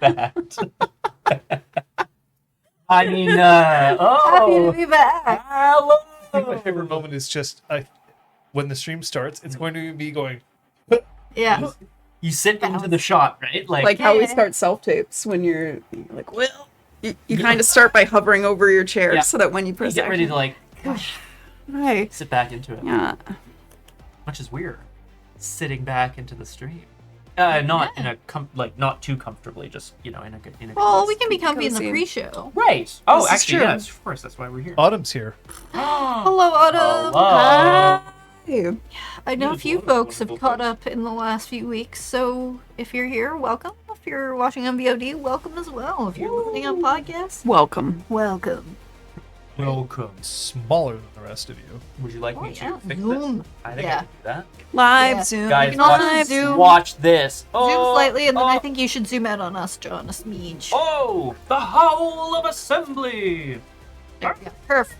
that. I mean, Happy to be back. Hello. I think my favorite moment is just when the stream starts, it's going to be going. Yeah. You sit into the shot, right? Like how we start self-tapes when you're like, well, you kind of start by hovering over your chair so that when you press you get ready to like right. sit back into it. Yeah. Which is weird. Sitting back into the stream. Not in a not too comfortably, just in a good. Well, we can be comfy in the Cozy. pre-show. Right. Oh, This is actually, true. yes. Of course, that's why we're here. Autumn's here. Hello, Autumn. Hello. Hey. I know a few folks have caught up in the last few weeks, so if you're here, welcome. If you're watching on VOD, welcome as well. If you're listening on podcasts, Welcome. welcome. Welcome. Smaller than the rest of you. Would you like me yeah. to fix Zoom. this? I think I Yeah. can do that. Live Yeah. Zoom. Guys, can also watch, zoom. watch this. Zoom slightly, and then I think you should zoom out on us, John, a smidge. Oh, the howl of assembly. There we go. Perfect.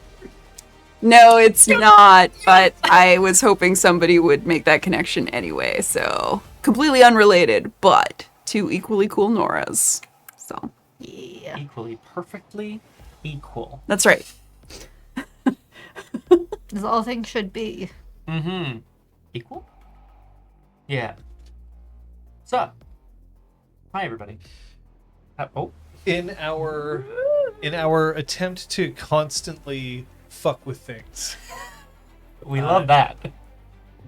No, it's not, but I was hoping somebody would make that connection anyway, so completely unrelated, but two equally cool Noras. So, Yeah. Equally, perfectly equal. that's right. As all things should be. Mm-hmm. Equal? Yeah. So, hi everybody. Oh, In our attempt to constantly fuck with things, we love that.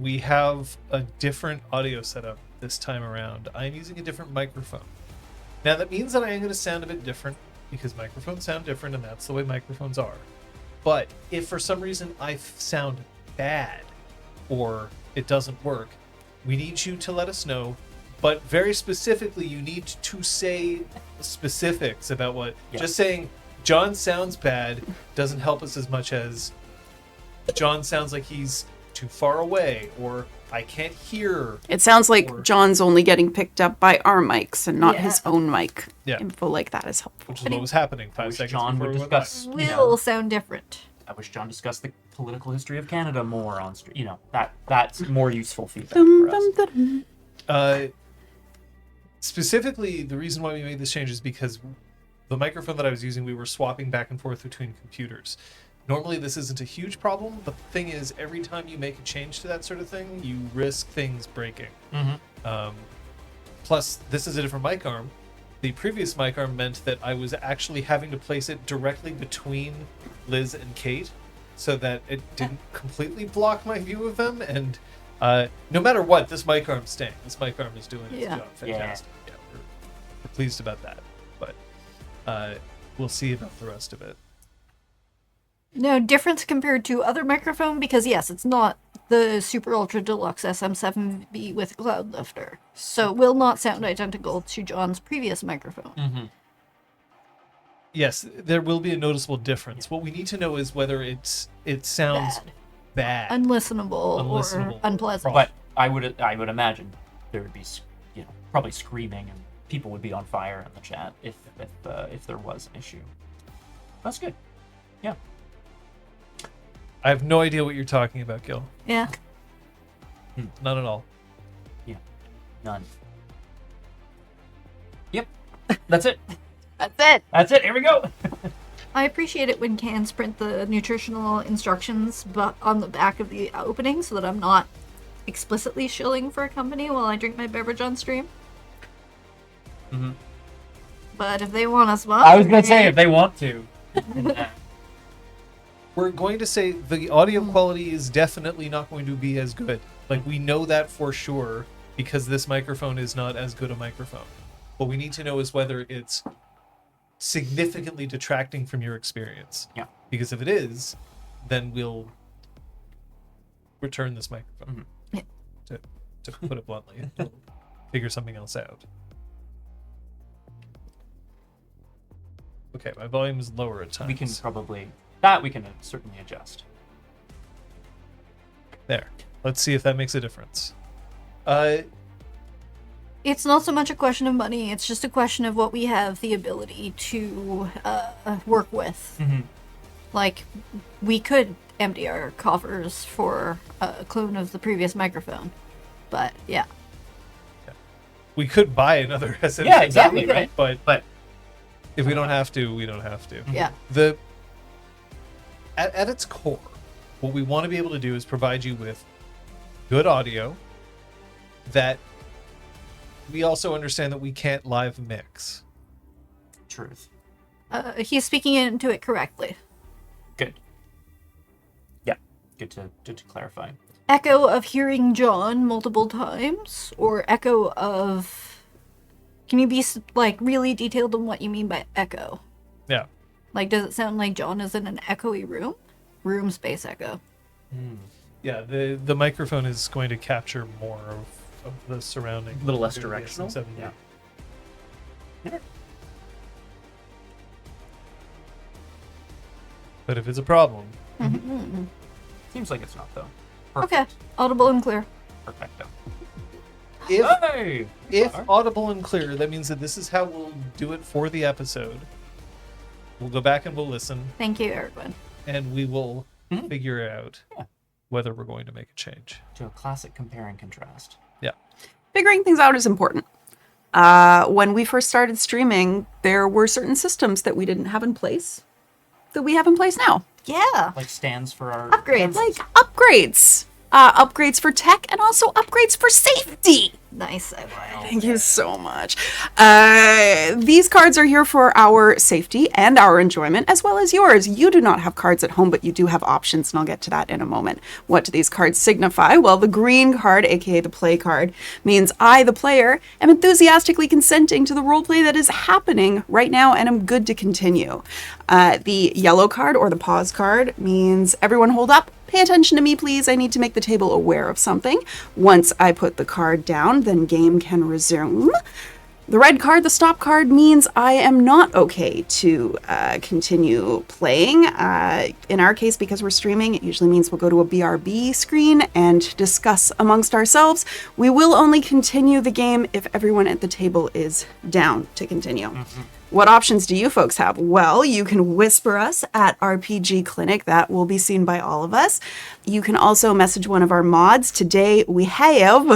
we have a different audio setup this time around. I'm using a different microphone. Now that means that I am going to sound a bit different because microphones sound different, and that's the way microphones are. But if for some reason I sound bad or it doesn't work, we need you to let us know. But very specifically, you need to say specifics about what. Yeah. Just saying John sounds bad doesn't help us as much as John sounds like he's too far away, or I can't hear. It sounds like Or- John's only getting picked up by our mics and not Yeah. his own mic. Yeah. Info like that is helpful. Which is what was happening I 5 wish seconds John before would we went live. discuss. Will sound different. I wish John discussed the political history of Canada more on stream. That's more useful feedback Dum, for us. dum, dum. Specifically, the reason why we made this change is because the microphone that I was using, we were swapping back and forth between computers. Normally, this isn't a huge problem, but the thing is, every time you make a change to that sort of thing, you risk things breaking. Mm-hmm. Plus, this is a different mic arm. The previous mic arm meant that I was actually having to place it directly between Liz and Kate so that it didn't completely block my view of them. And no matter what, this mic arm's staying. This mic arm is doing its Yeah. job. Fantastic. Yeah, we're pleased about that. But we'll see about the rest of it. No difference compared to other microphone because yes, it's not the Super Ultra Deluxe SM7B with Cloud Lifter, so it will not sound identical to John's previous microphone. Mm-hmm. Yes, there will be a noticeable difference. What we need to know is whether it sounds bad. Unlistenable, Unlistenable. or unpleasant. But I would imagine there would be, probably screaming and people would be on fire in the chat if there was an issue. That's good. Yeah. I have no idea what you're talking about, Gil. Yeah. Not at all. None. Yep. That's it. That's it. That's it. Here we go. I appreciate it when cans print the nutritional instructions but on the back of the opening so that I'm not explicitly shilling for a company while I drink my beverage on stream. Mm-hmm. But if they want us, well, I was gonna say if they want to. We're going to say the audio quality is definitely not going to be as good. Like, we know that for sure because this microphone is not as good a microphone. What we need to know is whether it's significantly detracting from your experience. Yeah. Because if it is, then we'll return this microphone. Yeah. To put it bluntly. We'll figure something else out. Okay, my volume is lower at times. We can certainly adjust. There. Let's see if that makes a difference. It's not so much a question of money, it's just a question of what we have the ability to work with. Mm-hmm. Like, we could empty our coffers for a clone of the previous microphone. But, yeah. We could buy another SM7B, Yeah, exactly, right? But if we don't have to, we don't have to. Yeah. At its core, what we want to be able to do is provide you with good audio that we also understand that we can't live mix. Truth. He's speaking into it correctly. Good. Yeah. Good to clarify. Echo of hearing John multiple times, or echo of... Can you be, like, really detailed on what you mean by echo? Yeah. Like, does it sound like John is in an echoey room? Room space echo. Yeah, the microphone is going to capture more of the surrounding. A little less through the directional. SM7B. Yeah. But if it's a problem, Seems like it's not, though. Okay, audible and clear. Perfecto. if Hey! if audible and clear, that means that this is how we'll do it for the episode. We'll go back and we'll listen, Thank you, Erwin. and we will Mhm. figure out Yeah. whether we're going to make a change. To a classic compare and contrast. Yeah. Figuring things out is important. When we first started streaming, there were certain systems that we didn't have in place that we have in place now. Yeah. Like stands for our Upgrades. Like upgrades. Upgrades for tech and also upgrades for safety. Nice, I will. Thank you so much. These cards are here for our safety and our enjoyment, as well as yours. You do not have cards at home, but you do have options, and I'll get to that in a moment. What do these cards signify? Well, the green card, aka the play card, means I, the player, am enthusiastically consenting to the roleplay that is happening right now, and am good to continue. The yellow card, or the pause card, means everyone hold up. Pay attention to me, please. I need to make the table aware of something. Once I put the card down, then game can resume. The red card, the stop card, means I am not okay to continue playing. In our case, because we're streaming, it usually means we'll go to a BRB screen and discuss amongst ourselves. We will only continue the game if everyone at the table is down to continue. What options do you folks have? Well, you can whisper us at RPGClinic. That will be seen by all of us. You can also message one of our mods. Today we have...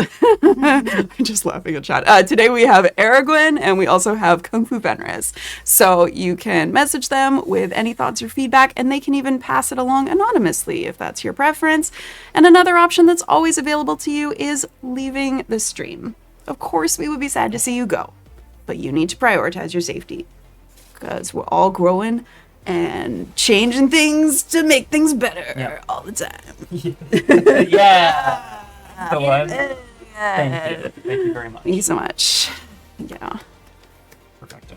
I'm just laughing at chat. Today we have Aragorn, and we also have Kung Fu Fenris. So you can message them with any thoughts or feedback, and they can even pass it along anonymously if that's your preference. And another option that's always available to you is leaving the stream. Of course, we would be sad to see you go, but you need to prioritize your safety, because we're all growing and changing things to make things better all the time. Yeah. The one. Thank you. Thank you very much. Thank you so much. Yeah. Perfecto.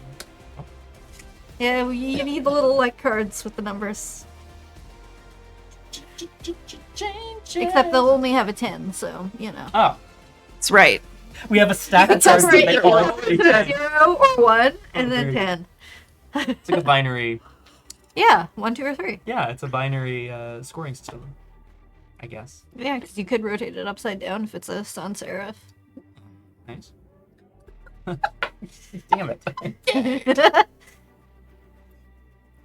Yeah, you need the little, like, cards with the numbers. Except they'll only have a 10, so, you know. Oh, That's right. we have a stack of That's cards. right. that make all three ten. 0 or 1, and then very 10. It's like a binary. Yeah, 1, 2, or 3. Yeah, it's a binary scoring system, I guess. Yeah, because you could rotate it upside down if it's a sans serif. Nice. Damn it.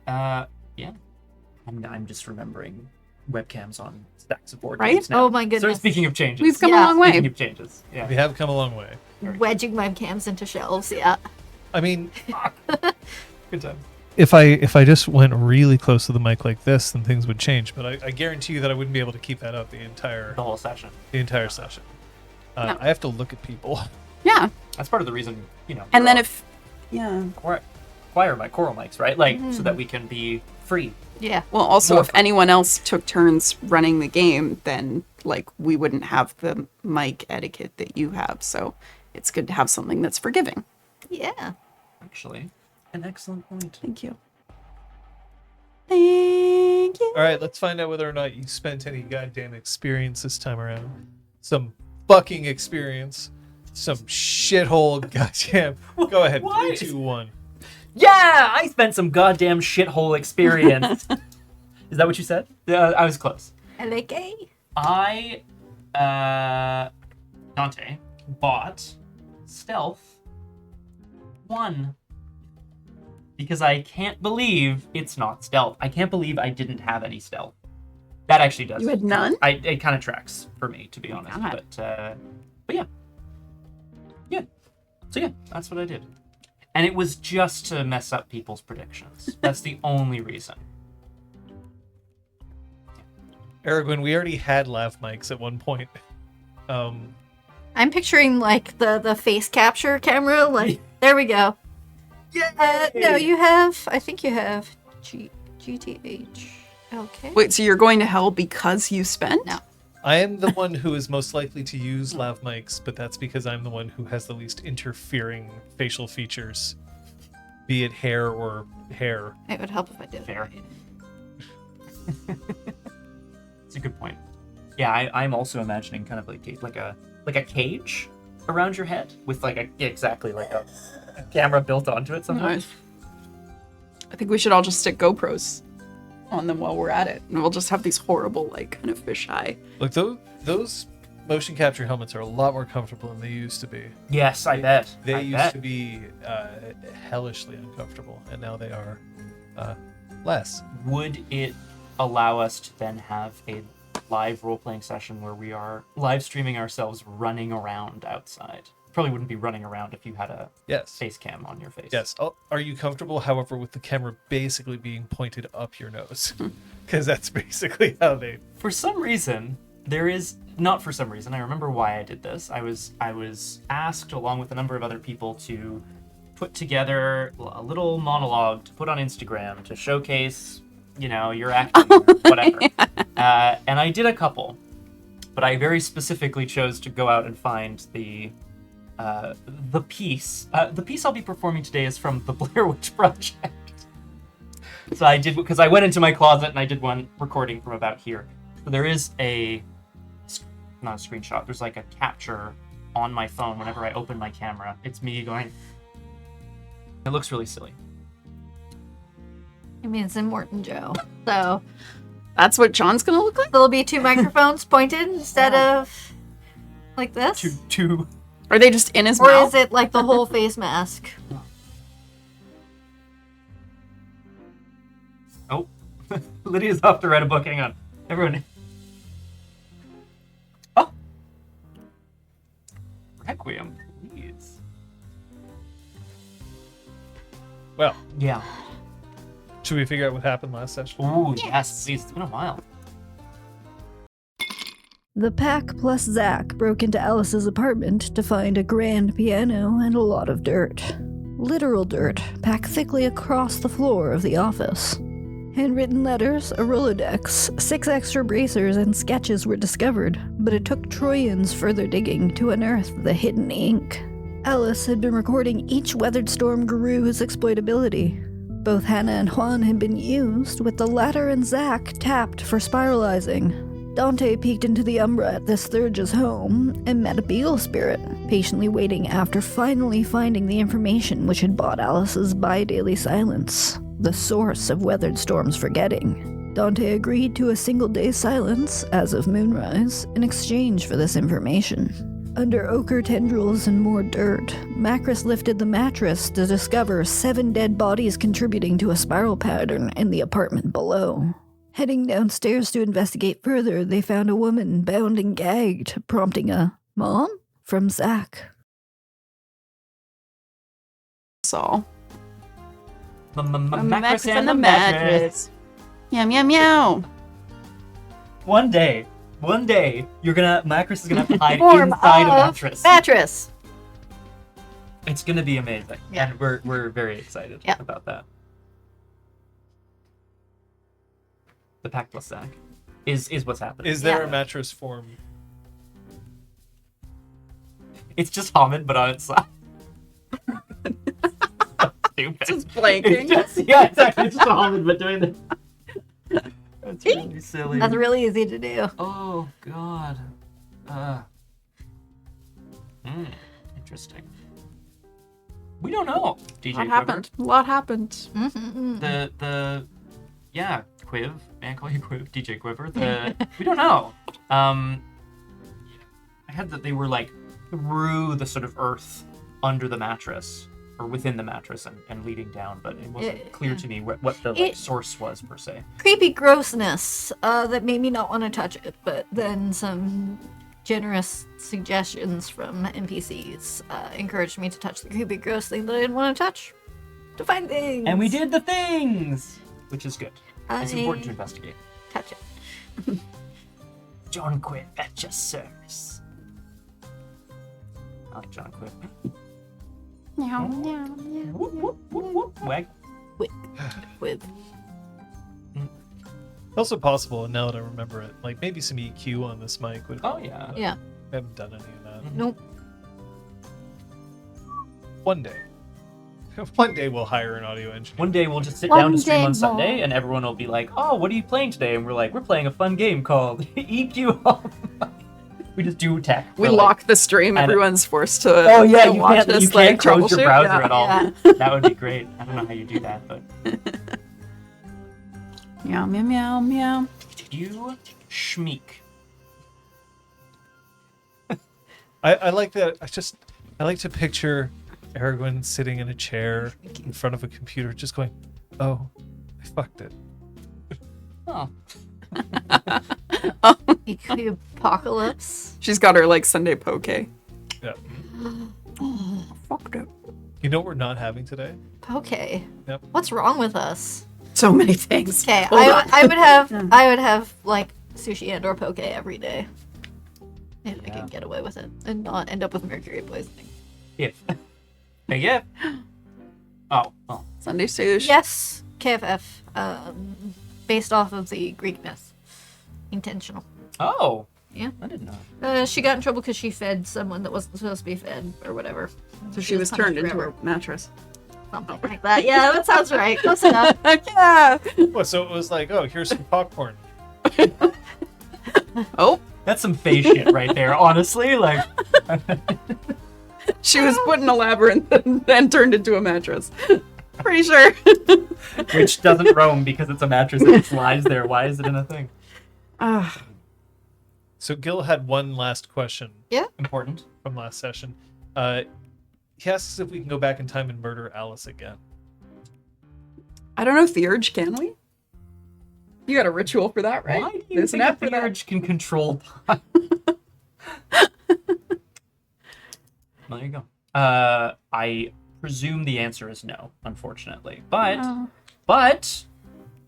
Yeah. I'm just remembering webcams on stacks of board Right? games now. Oh my So goodness. speaking of changes. We've come Yeah. a long way. Speaking of changes. Yeah. we have come a long way. Wedging webcams into shelves, yeah. I mean, Good time. if I just went really close to the mic like this, then things would change. But I guarantee you that I wouldn't be able to keep that up the entire The whole session. session. No. I have to look at people. Yeah. That's part of the reason, you know. And we're then all if... Yeah. Choir by choral mics, right? Like, so that we can be free. Yeah. Well, also, More if anyone else took turns running the game, then, like, we wouldn't have the mic etiquette that you have. So it's good to have something that's forgiving. Yeah. Actually, an excellent point. Thank you. Thank you. All right, let's find out whether or not you spent any goddamn experience this time around. Some fucking experience. Some shithole goddamn. Go ahead. What? 3, 2, 1. Yeah, I spent some goddamn shithole experience. Is that what you said? Yeah, I was close. LAK? I, Dante, bought Stealth 1. Because I can't believe it's not Stealth. I can't believe I didn't have any Stealth. That actually does. You had none? It kind of tracks for me, to be honest. God. But yeah. Yeah. So yeah, that's what I did. And it was just to mess up people's predictions. That's the only reason. Aragorn, we already had lav mics at one point. I'm picturing like the face capture camera. Like there we go. Yeah. No, you have. I think you have GTH. Okay. Wait, so you're going to hell because you spent? No. I am the one who is most likely to use lav mics, but that's because I'm the one who has the least interfering facial features, be it hair or hair. It would help if I did. Fair. It's a good point. Yeah, I'm also imagining kind of like a cage around your head with like a camera built onto it somehow. Nice. I think we should all just stick GoPros on them while we're at it, and we'll just have these horrible like kind of fisheye. Look, those motion capture helmets are a lot more comfortable than they used to be. Yes, I bet. They I used bet. to be hellishly uncomfortable, and now they are less. Would it allow us to then have a live role-playing session where we are live streaming ourselves running around outside? Probably wouldn't be running around if you had a Yes. face cam on your face. Yes. Oh, are you comfortable, however, with the camera basically being pointed up your nose? Because that's basically how they... For some reason, not for some reason, I remember why I did this. I was asked, along with a number of other people, to put together a little monologue to put on Instagram to showcase, your acting, or whatever. And I did a couple, but I very specifically chose to go out and find the piece. The piece I'll be performing today is from the Blair Witch Project. So I did, because I went into my closet and I did one recording from about here. So there is not a screenshot, there's like a capture on my phone whenever I open my camera. It's me going, it looks really silly. I mean, it's in Morton Joe, so That's what John's gonna look like? there'll be two microphones pointed instead of like this. Two. Are they just in his Or mouth? is it like the whole face mask? Oh, Lydia's off to write a book. Hang on, everyone. Oh, Requiem, please. Well, Yeah. should we figure out what happened last session? Ooh, yes, please. It's been a while. The Pack plus Zach broke into Alice's apartment to find a grand piano and a lot of dirt. Literal dirt packed thickly across the floor of the office. Handwritten letters, a Rolodex, 6 extra bracers, and sketches were discovered, but it took Troyans further digging to unearth the hidden ink. Alice had been recording each Weathered Storm guru's exploitability. Both Hannah and Juan had been used, with the latter and Zach tapped for spiralizing. Dante peeked into the Umbra at this Thurge's home and met a beetle spirit, patiently waiting after finally finding the information which had bought Alice's bi-daily silence, the source of Weathered Storm's forgetting. Dante agreed to a single day's silence, as of moonrise, in exchange for this information. Under ochre tendrils and more dirt, Macris lifted the mattress to discover 7 dead bodies contributing to a spiral pattern in the apartment below. Heading downstairs to investigate further, they found a woman bound and gagged, prompting a "Mom?" from Zach. So. Macris and the mattress. Meow, meow, meow. One day, Macris is gonna have to hide Form inside a of mattress. Mattress! It's gonna be amazing. Yeah. And we're very excited Yeah. about that. The Pack plus Zach is what's happening. Is there Yeah. a mattress form? It's just Hamid, but on its side. Stupid. Just blanking. Yeah, exactly. It's just Hamid, but doing the. That's really silly. That's really easy to do. Oh God. Interesting. We don't know. DJ What Quiver. happened? A lot happened. The yeah, Quiv. May I call you Quiv? DJ Quiver. We don't know. I had that they were like through the sort of earth under the mattress or within the mattress and leading down, but it wasn't clear to me what the source was per se. Creepy grossness that made me not want to touch it, but then some generous suggestions from NPCs encouraged me to touch the creepy, gross thing that I didn't want to touch. To find things. And we did the things, which is good. It's I important to investigate. touch it. John Quick at your service. I like John Quick. Meow, meow, meow. Whoop, whoop, whoop, whoop. Wag. With Also possible, now that I remember it, like maybe some EQ on this mic would. Oh, yeah. yeah. I haven't done any of that. Nope. One day. One day we'll hire an audio engineer. One day we'll just sit One down to stream day on Sunday, more. and everyone will be like, "Oh, what are you playing today?" And we're like, "We're playing a fun game called EQ." We just do tech. We We're like, lock the stream. and- Everyone's forced to, Oh yeah, to you watch can't. this You like can't close your troubleshoot. browser Yeah. at all. Yeah. That would be great. I don't know how you do that, but Meow, meow, meow, meow. you schmeek. I like that. I like to picture Aragorn sitting in a chair in front of a computer, just going, "Oh, I fucked it." Oh, EQ apocalypse. She's got her like Sunday poke. Yeah. Fucked it. You know what we're not having today? Okay. Yep. What's wrong with us? So many things. Okay, Hold on. I would have like sushi and or poke every day. If I Yeah. could get away with it and not end up with mercury poisoning. if. Big if. Oh. Sunday sushi. Yes, KFF. Based off of the Greek myth. Intentional. Oh. Yeah. I didn't know. She got in trouble because she fed someone that wasn't supposed to be fed or whatever. So she was turned into forever. a mattress. Something like that. Yeah, that sounds right. Close enough. Yeah. Well, so it was like, "Oh, here's some popcorn." Oh, That's some face shit right there. Honestly, like. she was put in a labyrinth and then turned into a mattress. Pretty sure. Which doesn't roam because it's a mattress and it slides there. Why is it in a thing? So Gil had one last question Important. from last session. He asks if we can go back in time and murder Alice again. I don't know, Theurge, can we? You got a ritual for that, right? Why do you There's an think app the for that. urge can control time? Well, there you go. I presume the answer is no, unfortunately. But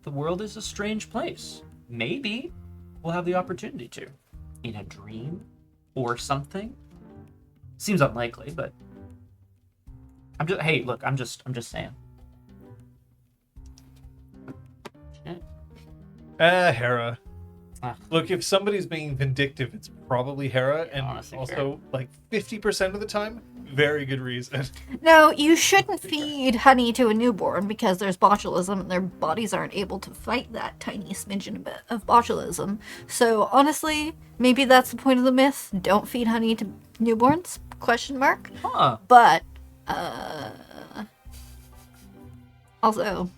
the world is a strange place. Maybe we'll have the opportunity to. In a dream or something. Seems unlikely, but I'm just saying. Hera. Ah. Look, if somebody's being vindictive, it's probably Hera, and honestly, also like 50% of the time, very good reason. No, you shouldn't feed honey to a newborn because there's botulism and their bodies aren't able to fight that tiny smidgen of botulism. So honestly, maybe that's the point of the myth. Don't feed honey to newborns? Question mark. Huh. But also,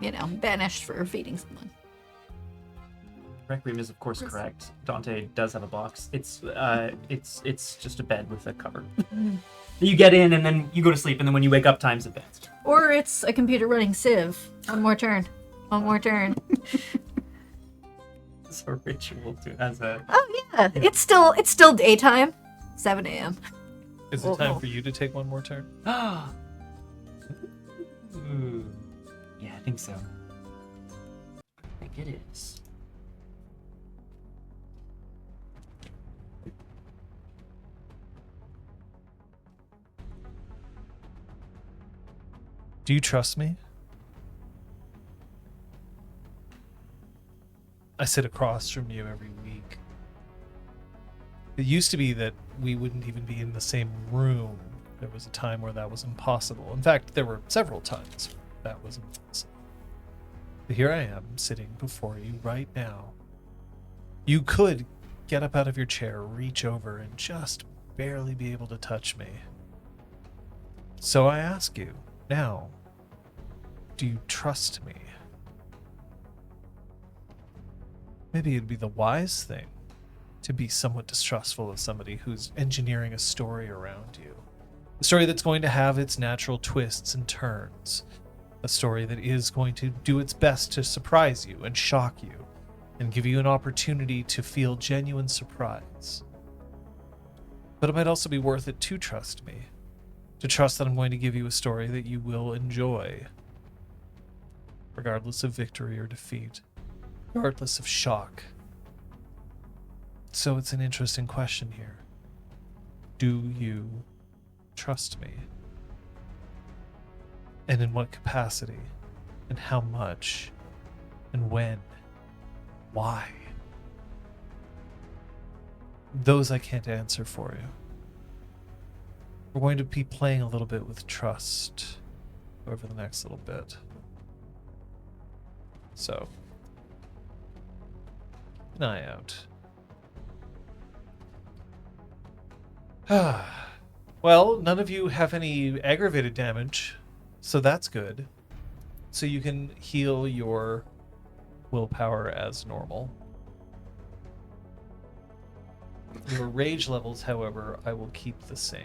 banished for feeding someone. Requiem is of course correct. Dante does have a box. It's just a bed with a cover. You get in and then you go to sleep, and then when you wake up, time's advanced. Or it's a computer running Civ. One more turn. One more turn. It's a ritual too. As a Oh yeah, it's still daytime. 7 a.m. Is it time for you to take one more turn? Ooh. Yeah, I think so. I think it is. Do you trust me? I sit across from you every week. It used to be that we wouldn't even be in the same room. There was a time where that was impossible. In fact, there were several times that was impossible. But here I am, sitting before you right now. You could get up out of your chair, reach over, and just barely be able to touch me. So I ask you, now, do you trust me? Maybe it'd be the wise thing to be somewhat distrustful of somebody who's engineering a story around you. A story that's going to have its natural twists and turns. A story that is going to do its best to surprise you and shock you. and give you an opportunity to feel genuine surprise. But it might also be worth it to trust me. To trust that I'm going to give you a story that you will enjoy, regardless of victory or defeat, regardless of shock. So it's an interesting question here. Do you trust me? And in what capacity? And how much? And when? Why? Those I can't answer for you. We're going to be playing a little bit with trust over the next little bit. So, keep an eye out. Well, none of you have any aggravated damage, so that's good. So you can heal your willpower as normal. Your rage levels, however, I will keep the same.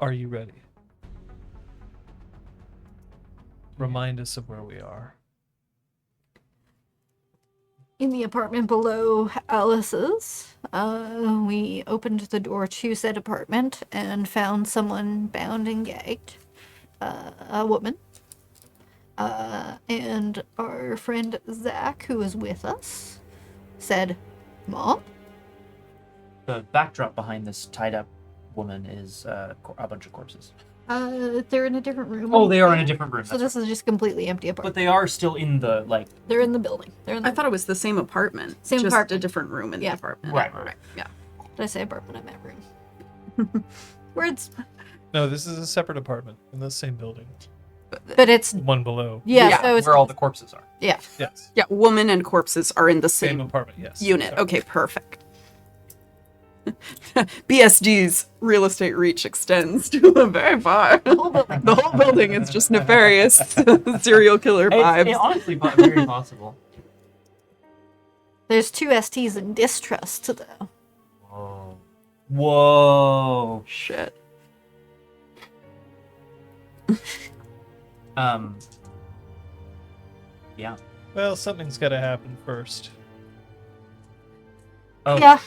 Are you ready? Remind us of where we are. In the apartment below Alice's, we opened the door to said apartment and found someone bound and gagged, a woman. And our friend Zach, who was with us, said, "Mom?" The backdrop behind this tied-up woman is a bunch of corpses. They're in a different room. Oh, they are in a different room. So this is just completely empty apartment. But they are still in the, like... They're in the building. They're in the I thought it was the same apartment. Same just apartment. a different room in the Yeah. apartment. Right. Yeah. Did I say apartment? I meant room. Words. No, this is a separate apartment in the same building. But it's... One below. Yeah, Yeah, so it's... Where all the corpses are. Yeah. Yes. Yeah, woman and corpses are in the Same same apartment, yes. unit. Sorry. Okay, perfect. BSG's real estate reach extends to very far. whole building. The whole building is just nefarious serial killer vibes. It's honestly very possible. There's two STs in distrust, though. Whoa. Whoa. Shit. Yeah. Well, something's got to happen first. Oh. Yeah,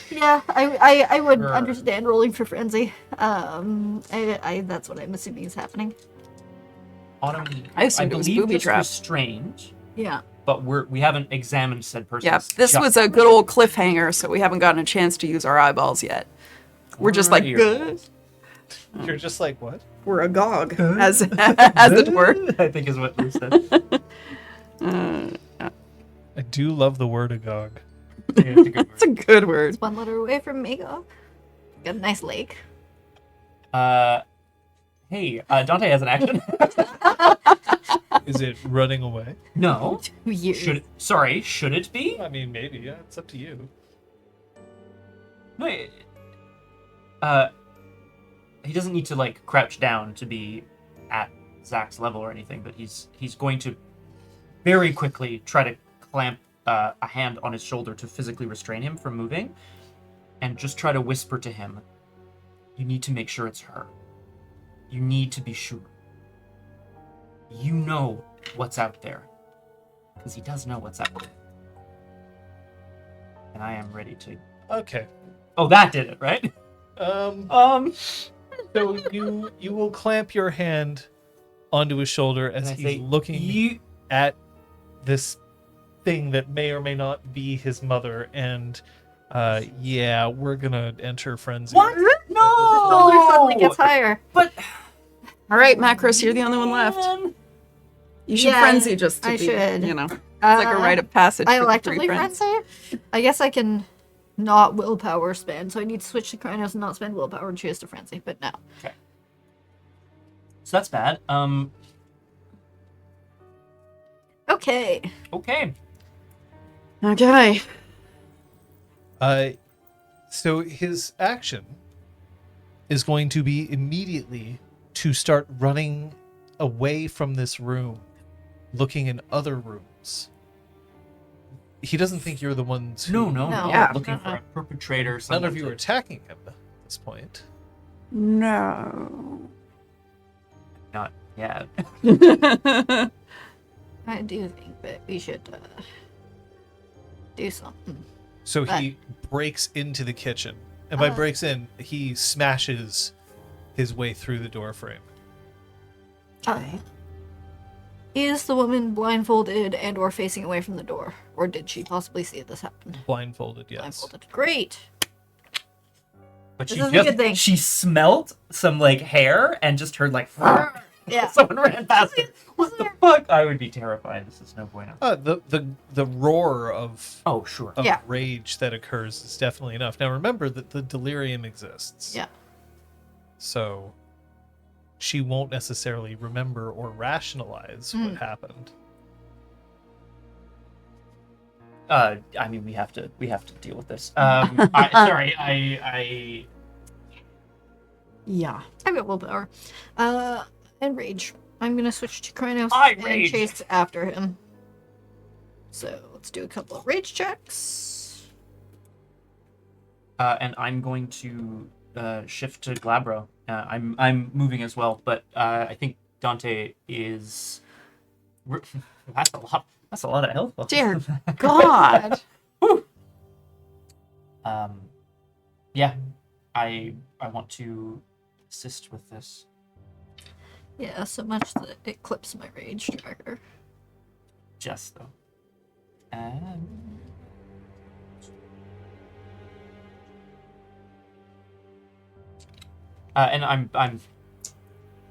I would Sure. understand rolling for frenzy. That's what I'm assuming is happening. Autumn, I assumed it was believe booby this trap. was strange, Yeah. but we haven't examined said person. Yeah, this was a good old cliffhanger, so we haven't gotten a chance to use our eyeballs yet. We're just like, Right. You're just like, what? we're agog, as it were. I think is what Lou said. I do love the word agog. Yeah, it's a good It's a good word. It's one letter away from Magog. Got a nice lake. word. Hey, Dante has an action. Is it running away? No. 2 years. Should it be? I mean, maybe. Yeah, it's up to you. No. He doesn't need to like crouch down to be at Zach's level or anything, but he's going to very quickly try to clamp a hand on his shoulder to physically restrain him from moving, and just try to whisper to him, "You need to make sure it's her. You need to be sure. You know what's out there." Because he does know what's out there. And I am ready to... Okay. Oh, that did it, right? So you will clamp your hand onto his shoulder as And I he's say, looking at this thing that may or may not be his mother, and yeah, we're gonna enter frenzy. What? Shoulder suddenly No! gets higher. But... All right, Macros, you're the only one left. Man. You should Yeah, frenzy just to I be, should. you know, it's like a rite of passage I for the three electively friends. frenzy? I guess I can not willpower spend, so I need to switch to Krynos and not spend willpower and choose to frenzy, but no. So that's bad. Okay. Okay. Okay. So his action is going to be immediately to start running away from this room, looking in other rooms. he doesn't think you're the ones who... No. Yeah. Looking for a perpetrator. None someone of you to- are attacking him at this point. No. Not yet. I do think that we should do something. So he breaks into the kitchen. And by breaks in, he smashes his way through the door frame. Is the woman blindfolded and or facing away from the door? Or did she possibly see this happen? Blindfolded, yes. Blindfolded. Great. But This she is a just good thing. she smelt some like hair and just heard like Yeah. someone ran past it. What the fuck? I would be terrified. This is no bueno. The roar of Oh sure. Yeah. rage that occurs is definitely enough. Now remember that the delirium exists. Yeah. So she won't necessarily remember or rationalize what happened. I mean we have to deal with this. I Yeah. I've got willpower. And rage. I'm gonna switch to Krynos I and rage. chase after him. So let's do a couple of rage checks. and I'm going to shift to Glabro. I'm moving as well, but I think Dante is. That's a lot. That's a lot of health. Dear God. Yeah, I want to assist with this. Yeah, so much that it clips my rage tracker. Just though. And I'm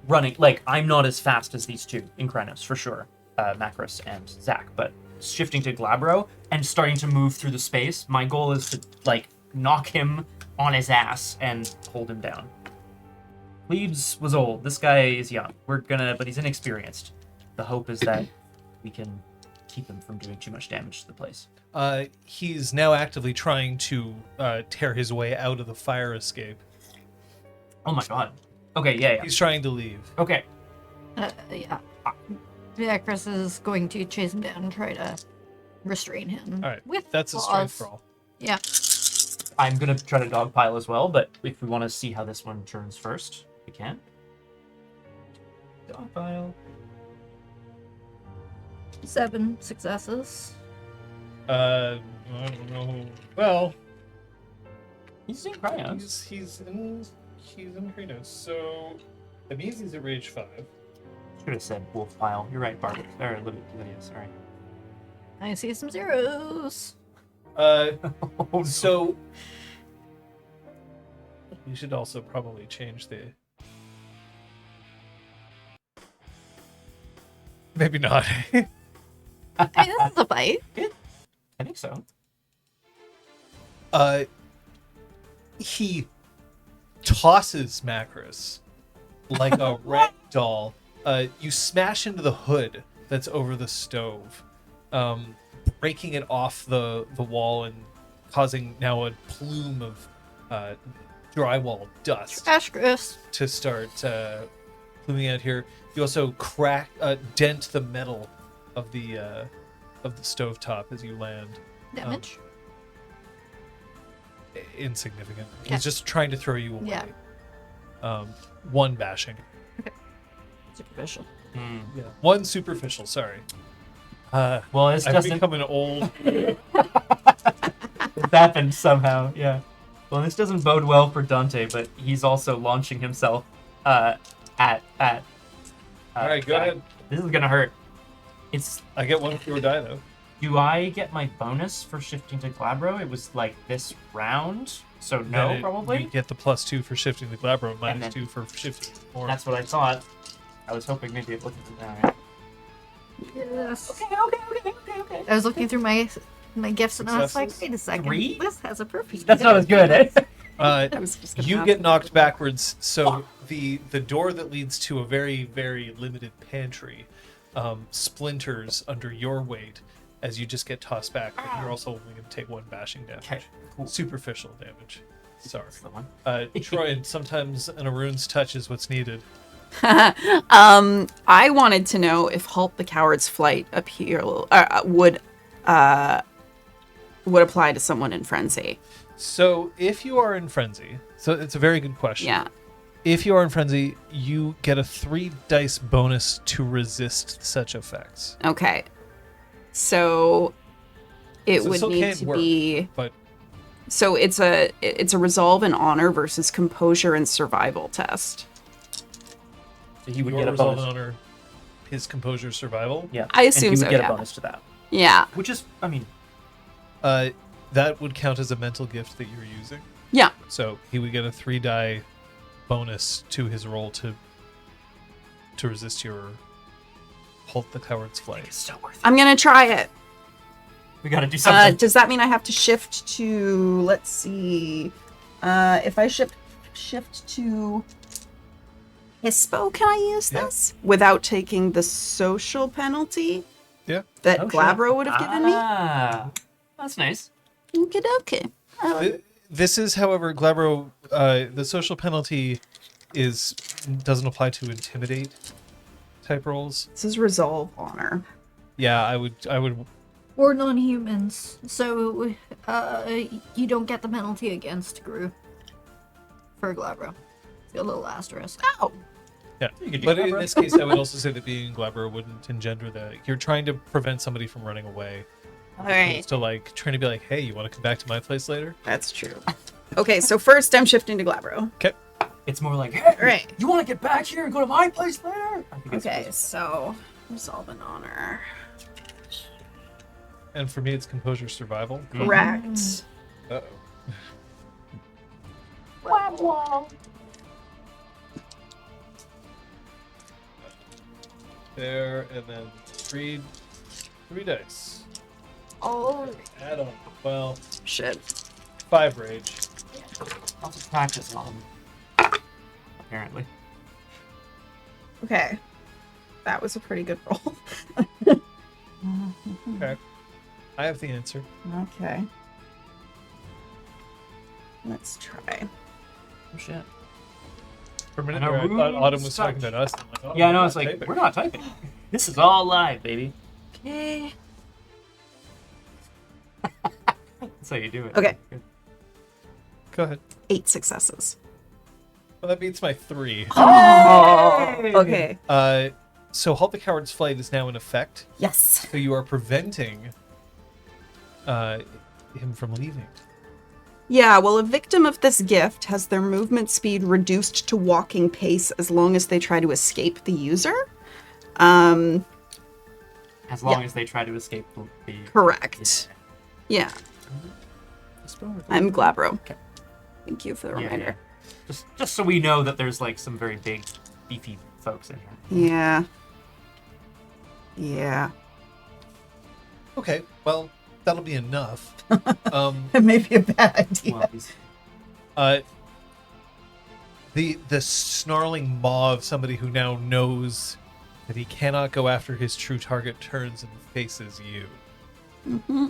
running, like, I'm not as fast as these two in Krynos, for sure, Macros and Zach, but shifting to Glabro and starting to move through the space, my goal is to, like, knock him on his ass and hold him down. Plebes was old. This guy is young. But he's inexperienced. The hope is that we can keep him from doing too much damage to the place. He's now actively trying to tear his way out of the fire escape. Oh my god. Okay, yeah. He's trying to leave. Okay. Yeah. Chris is going to chase him down and try to restrain him. All right, With that's a claws. strength roll. Yeah. I'm gonna try to dogpile as well, but if we want to see how this one turns first, we can. Dogpile. 7 successes. I don't know. Well, He's in Krynos. he's in Krynos, so that means he's at rage 5. Should have said wolf pile. You're right, Barbara. Or Lydia, sorry. I see some zeros. So you should also probably change the. Maybe not. I mean, this is a fight. I think so. He tosses Macros like a rag doll. You smash into the hood that's over the stove, breaking it off the wall and causing now a plume of drywall dust Ash Chris. to start pluming out here. You also dent the metal of the stovetop as you land. Damage. Insignificant. Yeah. He's just trying to throw you away. Yeah. 1 bashing. Superficial. Yeah. 1 superficial. Sorry. Well, this I've doesn't. become an old. It happened somehow. Yeah. Well, this doesn't bode well for Dante, but he's also launching himself at. All right, go ahead. This is gonna hurt. I get 1 fewer die though. Do I get my bonus for shifting to Glabro? It was like this round, so no, Then probably. You get the +2 for shifting the Glabro, then- -2 for shifting more. That's what I thought. I was hoping maybe it wasn't that. Yes. Okay. I was looking through my gifts and I was like, Successes? wait a second. 3? This has a perfect. That's not as good, eh? I was just gonna You ask. get knocked backwards, so the door that leads to a very, very limited pantry splinters under your weight as you just get tossed back, but you're also only going to take 1 bashing damage. Okay, cool. Superficial damage. Sorry. That's the one. Troy, sometimes an Arun's touch is what's needed. I wanted to know if Halt the Coward's Flight would would apply to someone in frenzy. So if you are in frenzy, so it's a very good question. Yeah. If you are in frenzy, you get a 3 dice bonus to resist such effects. Okay. So it So would still need can't to work, be. But So it's a resolve and honor versus composure and survival test. So he would your get a resolve bonus. and honor, his composure, survival. Yeah. I assume and he so, would get yeah. a bonus to that. Yeah. Which is, I mean, That would count as a mental gift that you're using. Yeah. So he would get a 3 die bonus to his roll to resist your Halt the Coward's Flight. it's so worth it. I'm gonna try it. We gotta do something. Does that mean I have to shift to? Let's see. If I shift to Hispo, can I use Yeah. this without taking the social penalty Yeah. that Oh, shit. Glabro would have given me? Ah, that's nice. Okay. This is, however, Glabro, the social penalty doesn't apply to intimidate type rolls. This is resolve honor. Yeah, I would Or non-humans. So, you don't get the penalty against Gru. For Glabro. It's got a little asterisk. Oh. yeah. You could do But that, in bro. this case, I would also say that being Glabro wouldn't engender that. You're trying to prevent somebody from running away. All right. To like trying to be like, hey, you want to come back to my place later? That's true. Okay, so first I'm shifting to Glabro. Okay. It's more like, hey, Right. you want to get back here and go to my place later? I think it's Okay, so resolve and honor. And for me, it's composure survival. Correct. Uh-oh. There, and then three dice. Oh, Add on. Well, Shit. 5 rage. I'll just practice on them. Apparently. Okay. That was a pretty good roll. Okay. I have the answer. Okay. Let's try. Oh shit. For a minute And there, a I thought room Autumn was talking such- about us. I'm like, oh, Yeah, I know. we're It's not like typing. we're not typing. This is all live, baby. okay. That's how you do it. Okay. Good. Go ahead. 8 successes. Well, that beats my 3. Okay. So Halt the Coward's Flight is now in effect. Yes. So you are preventing him from leaving. Yeah, well, a victim of this gift has their movement speed reduced to walking pace as long as they try to escape the user. As long Yeah. as they try to escape the. Correct. Yeah, I'm Glabro. Okay. Thank you for the Yeah, reminder. yeah. Just so we know that there's like some very big, beefy folks in here. Yeah. Yeah. Okay, well, that'll be enough. That may be a bad idea. Well, he's- The snarling maw of somebody who now knows that he cannot go after his true target turns and faces you. Mm-hmm.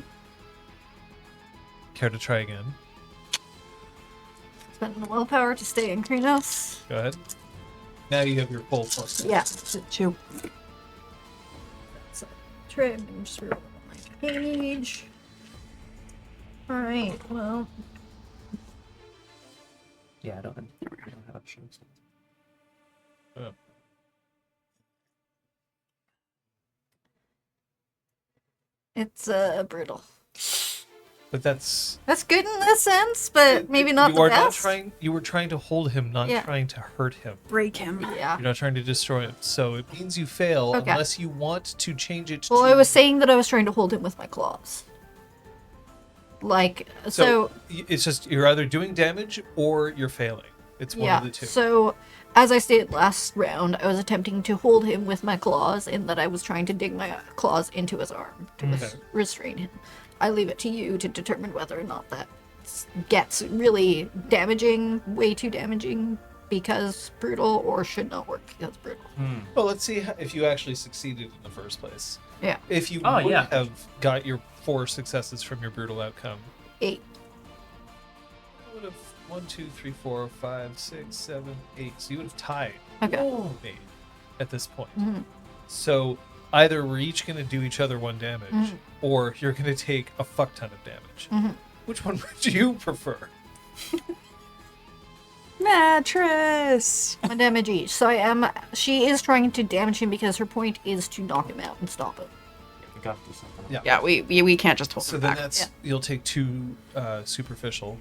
Care to try again? Spending the willpower to stay in Krenos. Go ahead. Now you have your full plus. Yeah. 2. So, trim and just roll my page. Alright, well. yeah, I don't have a show. Oh. It's brutal. But that's That's good in this sense, but maybe not you the are best. not trying. You were trying to hold him, not Yeah. trying to hurt him. Break him. Yeah. You're not trying to destroy him. So it means you fail Okay. unless you want to change it. Well, to... I was saying that I was trying to hold him with my claws. Like, so it's just you're either doing damage or you're failing. It's one yeah. of the two. So, as I stated last round, I was attempting to hold him with my claws in that I was trying to dig my claws into his arm to Okay. restrain him. I leave it to you to determine whether or not that gets really damaging, way too damaging because brutal, or should not work because brutal. Well, let's see if you actually succeeded in the first place. Yeah. If you Oh, would yeah. have got your 4 successes from your brutal outcome, 8. you would have 1, 2, 3, 4, 5, 6, 7, 8. So you would have tied Okay. me at this point. Mhm. So either we're each going to do each other 1 damage, or you're going to take a fuck ton of damage. Which one would you prefer? Mattress. 1 damage each. So she is trying to damage him because her point is to knock him out and stop him. We gotta do something. Yeah. Yeah, we can't just hold So him then back. that's you'll take 2 superficial.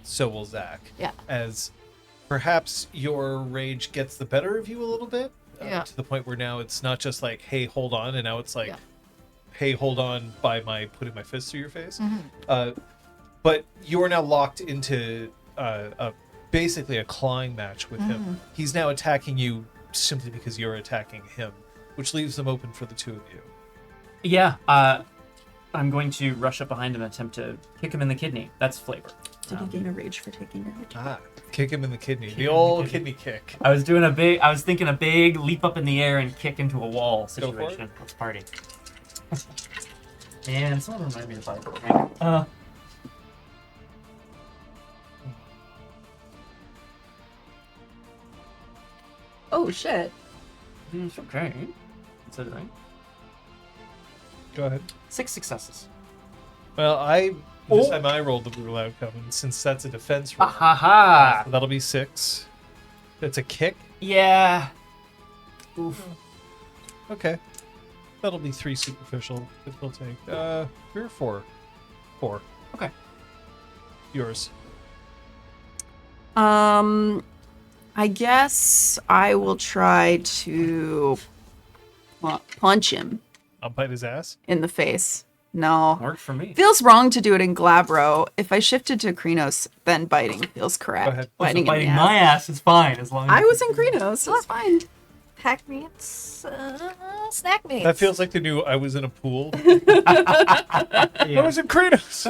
So will Zach. Yeah. As perhaps your rage gets the better of you a little bit. Yeah. To the point where now it's not just like, hey, hold on, and now it's like, Yeah. hey, hold on by my putting my fist through your face. But you are now locked into basically a clawing match with him. He's now attacking you simply because you're attacking him, which leaves them open for the 2 of you. Yeah, I'm going to rush up behind him and attempt to kick him in the kidney. That's flavor. Did you gain a rage for taking damage? Kick him in the kidney. Kick The him in the old kidney. kidney kick. I was thinking a big leap up in the air and kick into a wall Go for it. situation. Let's party. And someone remind me to buy a Oh shit. It's okay. Considering. Go ahead. 6 successes. Well, this Oh. time I rolled the brutal outcome, and since that's a defense roll, Ha ha! that'll be 6. It's a kick. Yeah. Oof. Okay. That'll be 3 superficial. It will take 3 or 4. 4. Okay. Yours. I guess I will try to punch him I'll bite his ass. in the face. No. Worked for me. Feels wrong to do it in Glabro. If I shifted to Krinos, then biting feels correct. Go ahead. Also, Biting, biting in the my ass. ass is fine as long as I was in Krinos, so it's fine. Pack meats, snack meats. That feels like the new I was in a pool. Yeah. I was in Kratos.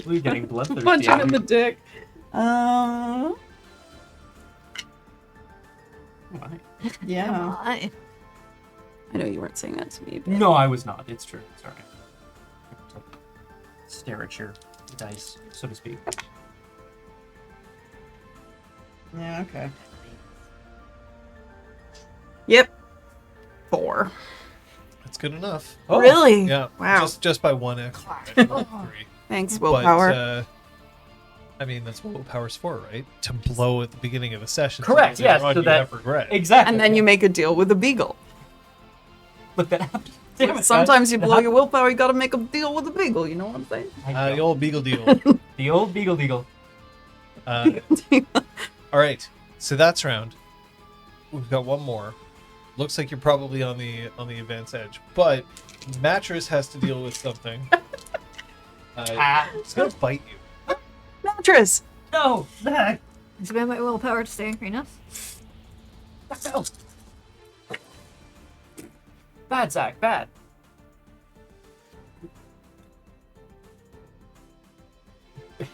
We're getting bloodthirsty. Punch him out in the here. dick. Yeah. Why? I know you weren't saying that to me, but No, I was not. It's true. Sorry. Stare at your dice, so to speak. yeah, okay. Yep. 4. That's good enough. Oh, Really? Yeah. Wow. Just by 1 extra. Right? 3. Thanks, But willpower. I mean, that's what willpower's for, right? To blow at the beginning of a session. Correct, So later yes, on so you that- have regret. Exactly. And then you make a deal with a beagle. But that happens. Damn it, Sometimes you that blow your happens. willpower, you gotta make a deal with a beagle, you know what I'm saying? The old beagle deal. The old beagle deagle. All right. So that's round. We've got 1 more. Looks like you're probably on the advanced edge, but Mattress has to deal with something. It's gonna bite you. Mattress! No, Zach. Expend my willpower to stay in Krinos. No. Bad, Zach. Bad.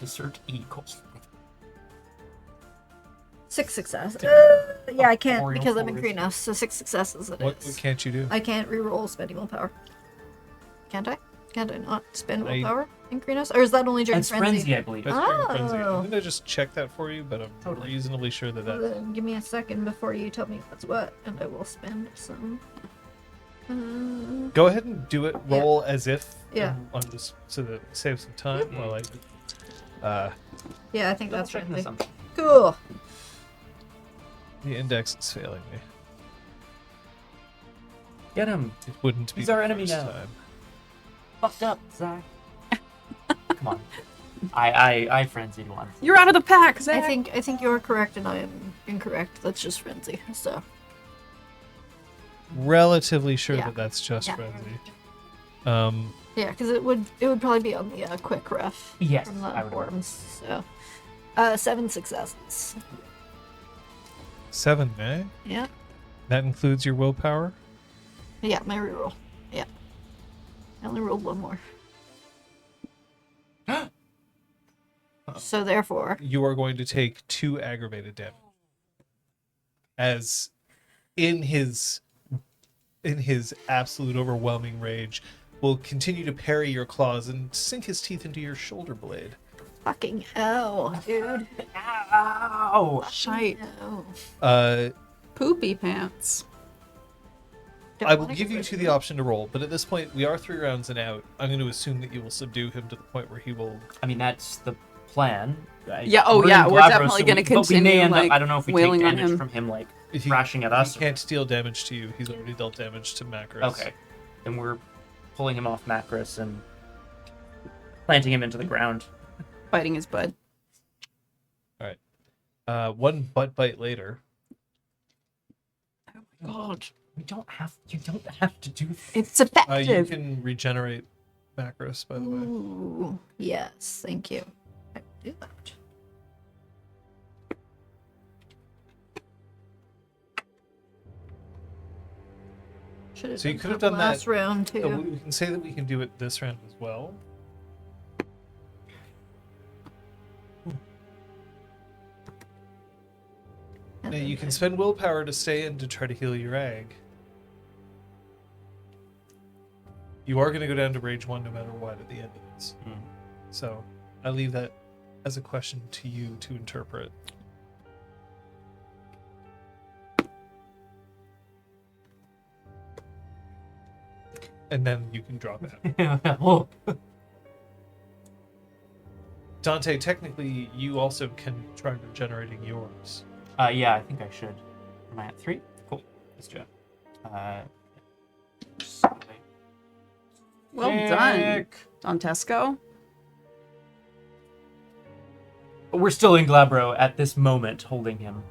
Insert equal. 6 successes. Yeah, I can't Oriole because I'm in forest. Krinos, so 6 successes it What is. can't you do? I can't reroll spending willpower. Can't I? Can't I not spend I- willpower in Krinos? Or is that only during That's frenzy? frenzy, I believe. That's during frenzy. Oh. I'm gonna just check that for you, but I'm Totally. reasonably sure that Well, that's. then give me a second before you tell me what's what, and I will spend some. Go ahead and do it. Yeah. Roll as if. Yeah. On this, so that save some time while I. Yeah, I think Double that's checking friendly. something. Cool. The index is failing me. Get him. It wouldn't be. He's our the enemy first now. time. Fucked up, Zach. Come on. I frenzied once. You're out of the pack, Zach! I think you're correct and I am incorrect. That's just frenzy. So Relatively sure Yeah. that that's just Yeah. frenzy. yeah, because it would probably be on the quick ref Yes, from the I would. forums. So 7 successes. 7, eh? Yeah. That includes your willpower. Yeah, my reroll. Yeah. I only rolled 1 more. So therefore, You are going to take 2 aggravated damage. As in his absolute overwhelming rage, will continue to parry your claws and sink his teeth into your shoulder blade. fucking hell, dude. Ow! Shite. No. Poopy pants. I will give you two the option to roll, but at this point, we are 3 rounds and out. I'm going to assume that you will subdue him to the point where he will... I mean, that's the plan. Yeah, oh We're yeah, in we're Glabro, definitely so going to but we may continue, end like, up, I don't know if we take wailing on damage him. from him, like, If he, thrashing at us. He can't deal damage to you. He's already dealt damage to Macros. Okay. Then we're pulling him off Macros and planting him into the ground. Biting his bud. All right. One butt bite later. Oh my god. You don't have to do this. It's You effective. can regenerate Macros, by the way. Ooh, yes, thank you. I will do that. Should've So you done could have done that last round too. We can say that we can do it this round as well. And Now, then you can I- spend willpower to stay in to try to heal your egg. You are going to go down to rage 1 no matter what at the end of this. So I leave that as a question to you to interpret. And then you can drop out. Oh. Dante, technically, you also can try regenerating yours. Yeah, I think I should. Am I at 3? Cool. Let's do it. Well done, Dantesco. But we're still in Glabro at this moment, holding him.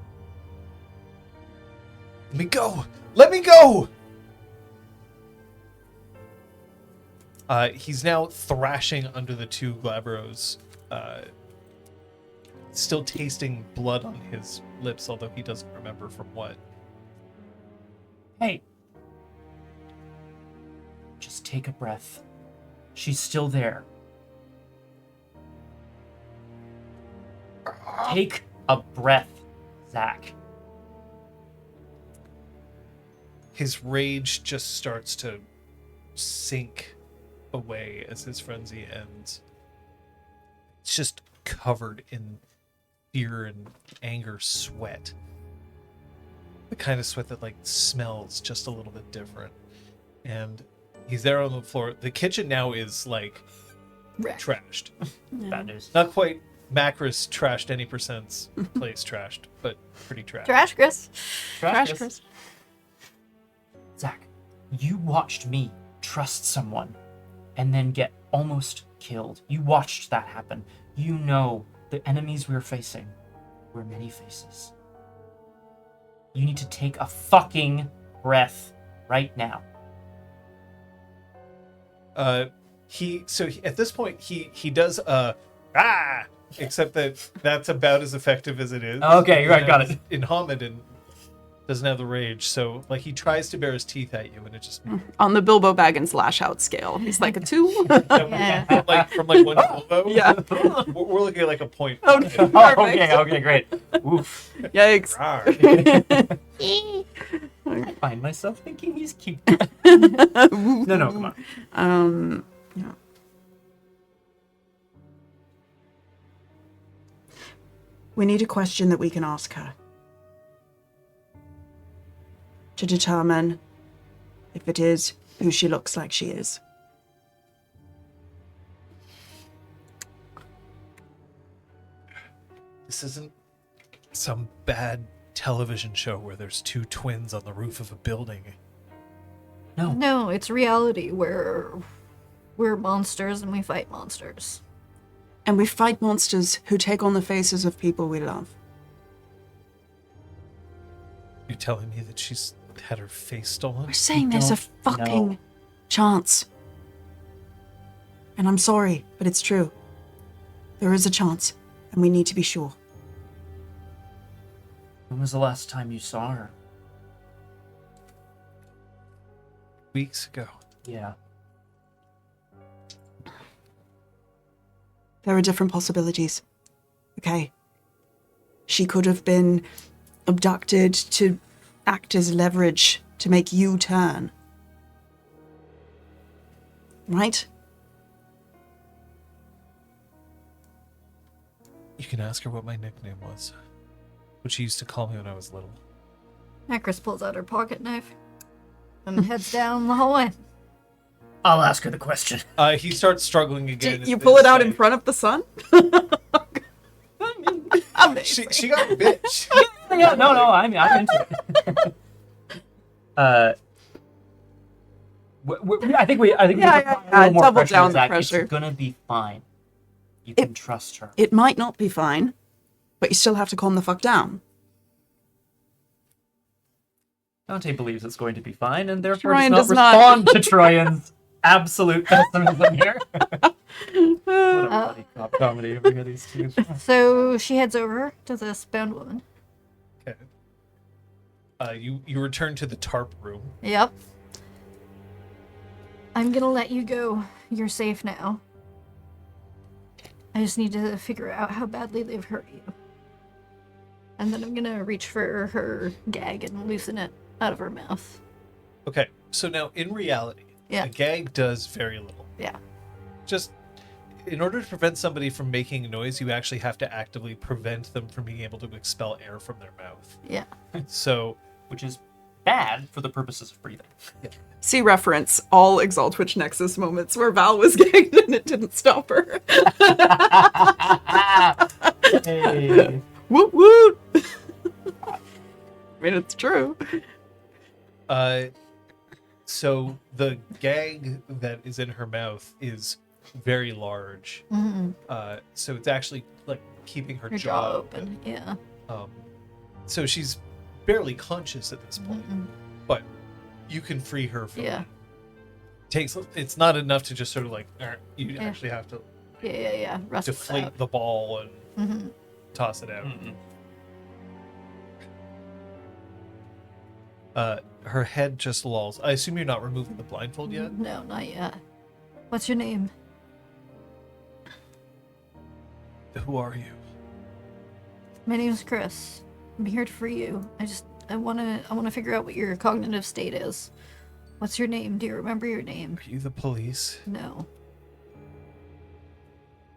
Let me go! Let me go! He's now thrashing under the 2 Glabros, still tasting blood on his lips, although he doesn't remember from what. Hey. Just take a breath. She's still there. Take a breath, Zach. His rage just starts to sink away as his frenzy ends. It's just covered in fear and anger sweat. The kind of sweat that, like, smells just a little bit different. And he's there on the floor. The kitchen now is, like, Wrecked. trashed. Bad news. Not quite Macros trashed any percent's place trashed, but pretty trashed. Trash, Chris. Trash, Chris. Zach, you watched me trust someone and then get almost killed. You watched that happen. You know the enemies we're facing. We're many faces. You need to take a fucking breath right now. At this point he does except that that's about as effective as it is. Okay, right, got it. In Hamadin doesn't have the rage, so like he tries to bare his teeth at you and it just On the Bilbo Baggins lash out scale, he's like a 2. Yeah. from 1 to Bilbo. Yeah. We're looking at like a point. Okay. Oh, Perfect. okay, great. Oof. Yikes. Rawr. I find myself thinking he's cute. No, come on. Yeah. We need a question that we can ask her to determine if it is who she looks like she is. This isn't some bad television show where there's 2 twins on the roof of a building. No. No, it's reality where we're monsters and we fight monsters. And we fight monsters who take on the faces of people we love. You telling me that she's had her face stolen? We're saying there's a don't fucking know. chance. And I'm sorry, but it's true. There is a chance, and we need to be sure. When was the last time you saw her? Weeks ago. Yeah. There are different possibilities. Okay. She could have been abducted to act as leverage to make you turn. Right? You can ask her what my nickname was. What she used to call me when I was little. Akris pulls out her pocket knife and heads down the hallway. I'll ask her the question. He starts struggling again. You pull it out in front of the sun? She got bit. Yeah, no, I'm into it. I think we Yeah, need to apply a little more double pressure down to the Zach. pressure. It's gonna be fine. You can trust her. It might not be fine, but you still have to calm the fuck down. Dante believes it's going to be fine, and therefore Troyan does does not not. respond to Troyan's absolute pessimism here. What a funny cop comedy over here, these two. So she heads over to this bound woman. Okay. You return to the tarp room. Yep. I'm gonna let you go. You're safe now. I just need to figure out how badly they've hurt you. And then I'm gonna reach for her gag and loosen it out of her mouth. Okay, so now in reality, Yeah. a gag does very little. Yeah. Just in order to prevent somebody from making a noise, you actually have to actively prevent them from being able to expel air from their mouth. Yeah. So, Which is bad for the purposes of breathing. See reference all Exalt Twitch Nexus moments where Val was gagged and it didn't stop her. Hey. Woot woot! I mean, it's true. so the gag that is in her mouth is very large. Mm-hmm. So it's actually like keeping her Her jaw open. Yeah. So she's barely conscious at this point, Mm-mm. but you can free her from Yeah. it's not enough to just sort of like you Yeah. actually have to Yeah. Rustle it deflate out. the ball and Mm-hmm. toss it out. Mm-mm. Her head just lolls. I assume you're not removing the blindfold yet? No, not yet. What's your name? Who are you? My name's Chris. I'm here to free you. I wanna figure out what your cognitive state is. What's your name? Do you remember your name? Are you the police? No.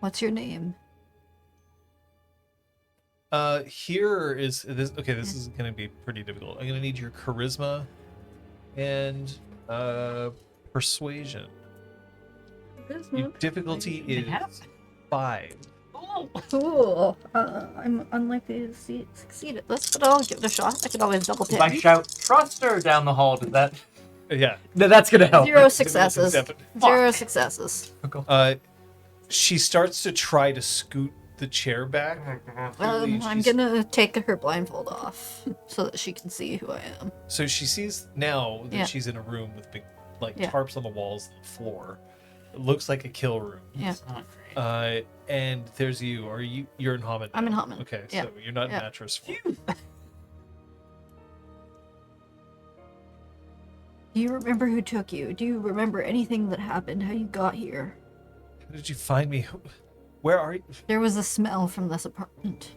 What's your name? Here is this. Okay, this is gonna be pretty difficult. I'm gonna need your charisma and persuasion. Your difficulty It is has- 5. Cool. I'm unlikely to succeed at this, but I'll give it a shot. I can always double If I tap. shout trust her down the hall, does that? Yeah. No, that's gonna help. 0 successes. Seven. 0 successes. She starts to try to scoot the chair back. Clearly I'm she's- gonna take her blindfold off so that she can see who I am. So she sees now that Yeah. she's in a room with big, like Yeah. tarps on the walls and the floor. It looks like a kill room. Yeah. It's not great. And there's you. You're in Hammond? I'm in now. Hammond. Okay, Yeah. so you're not in Yeah. mattress form. Do you remember who took you? Do you remember anything that happened? How you got here? How did you find me? Where are you? There was a smell from this apartment.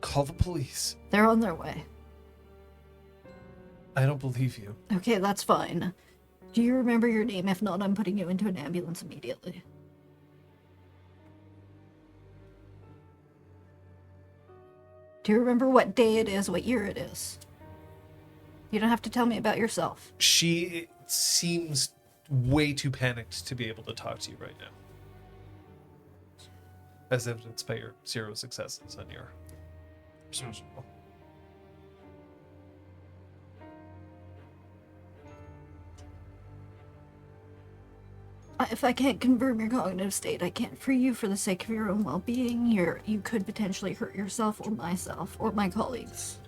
Call the police. They're on their way. I don't believe you. Okay, that's fine. Do you remember your name? If not, I'm putting you into an ambulance immediately. Do you remember what day it is, what year it is? You don't have to tell me about yourself. She seems way too panicked to be able to talk to you right now. As evidenced by your 0 successes on your persuasion roll. If I can't confirm your cognitive state, I can't free you for the sake of your own well-being. You could potentially hurt yourself or myself or my colleagues.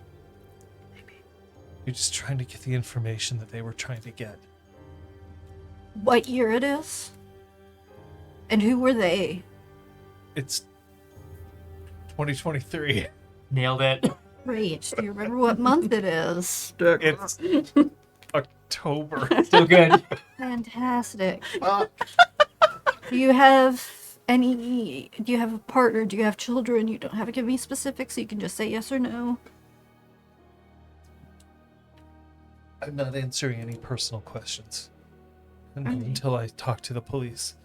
You're just trying to get the information that they were trying to get. What year it is? And who were they? It's 2023. Nailed it. Great. Do you remember what month it is? It's October. Still good. Fantastic. Do you have a partner? Do you have children? You don't have to give me specifics, so you can just say yes or no. I'm not answering any personal questions Alright. until I talk to the police.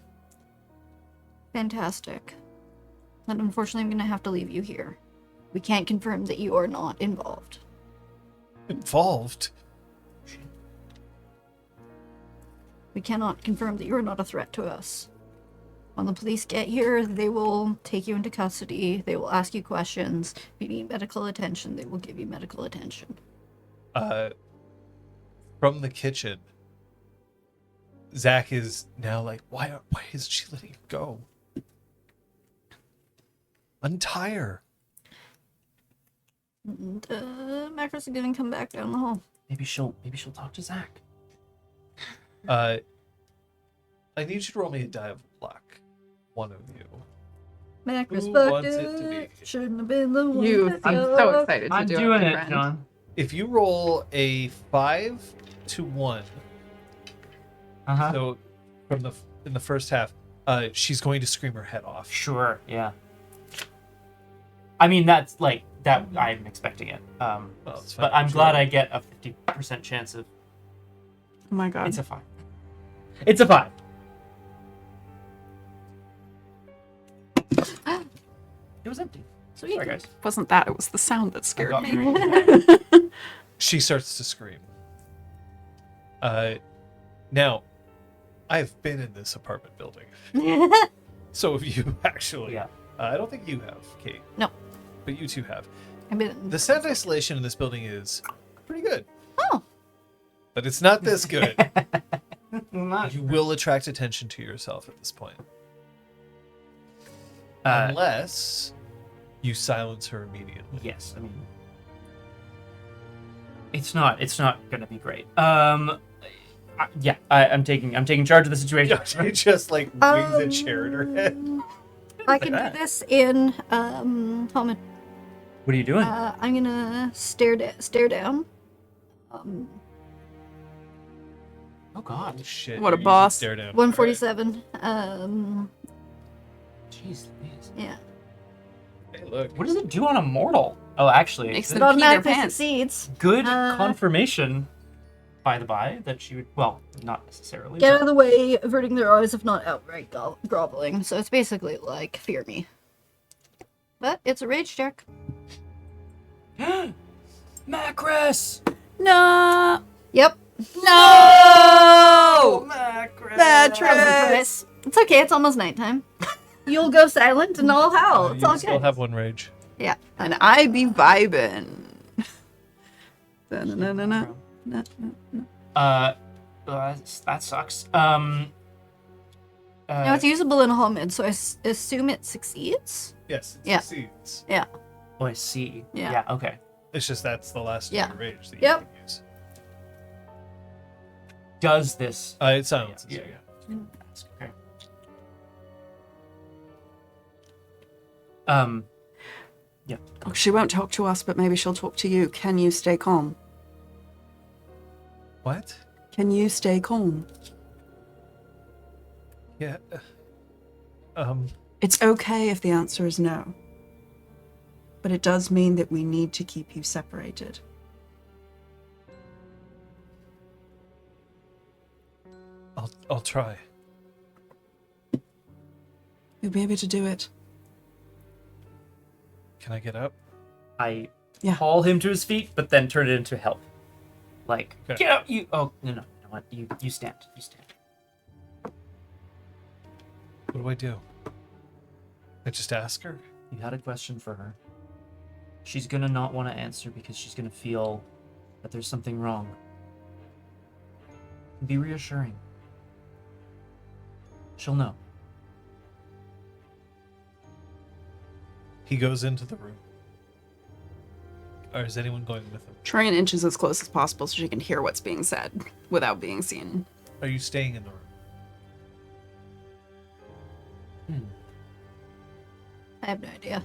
Fantastic. Then unfortunately I'm gonna have to leave you here. We can't confirm that you are not involved. Involved? We cannot confirm that you are not a threat to us. When the police get here, they will take you into custody. They will ask you questions. If you need medical attention, they will give you medical attention. From the kitchen, Zach is now like, why isn't she letting him go? Untie her. And Macros is gonna come back down the hall. Maybe she'll talk to Zach. I need you to roll me a die of luck. One of you. Macros Who fucked wants it to it. be? Shouldn't have been the one. You, that I'm so got- excited to I'm do doing my it, friend. John. If you roll a 5 to 1, Uh-huh. so in the first half, she's going to scream her head off. Sure, yeah. I mean, that's like, that, I'm expecting it. Well, it's fine. But I'm Sure. glad I get a 50% chance of, Oh my god. it's a 5. It's a 5. It was empty. Sweet. Sorry, guys. Wasn't that, it was the sound that scared got me. She starts to scream. Now, I've been in this apartment building. So have you, actually. Yeah. I don't think you have, Kate. No. But you two have. I mean, The sound isolation in this building is pretty good. oh, But it's not this good. Not You will attract attention to yourself at this point. Uh, Unless you silence her immediately. yes, I mean, it's not gonna be great. Yeah, I'm taking charge of the situation. She just like wings a chair in her head. I can do this in Helmet. What are you doing? I'm gonna stare down. Oh God, Shit. What a you're using boss. Stare down. 147. jeez, Louise. Yeah. Hey, look. What does it do on a mortal? Oh, actually, Makes good- them It pee their automatically pants. succeeds. good Uh, confirmation, by the by, that she would. Well, not necessarily. Get out but- of the way, averting their eyes if not outright groveling. So it's basically like fear me. But it's a rage check. Macros. No. Yep. No. Macros. Beatrice. It's okay. It's almost nighttime. You'll go silent and I'll howl. It's You all still good. have one rage. Yeah. And I be vibing. Da-na-na-na-na. That sucks. Now it's usable in Homid, so I assume it succeeds. Yes, it Yeah. succeeds. Yeah. Oh, I see. Yeah. Yeah. Okay. It's just that's the last Yeah. of your rage that you Yep. can use. Does this? It silences. Yeah, Yeah. Okay. Yeah. Oh, she won't talk to us, but maybe she'll talk to you. Can you stay calm? What? Can you stay calm? Yeah. It's okay if the answer is no. But it does mean that we need to keep you separated. I'll try. You'll be able to do it. Can I get up? I Yeah. haul him to his feet, but then turn it into help. Like, Okay. get up, you. Oh no, no, you know what? You stand. You stand. What do I do? I just ask her? You had a question for her. She's gonna not want to answer because she's gonna feel that there's something wrong. Be reassuring. She'll know. He goes into the room. Or is anyone going with him? Try and inches as close as possible so she can hear what's being said without being seen. Are you staying in the room? I have no idea.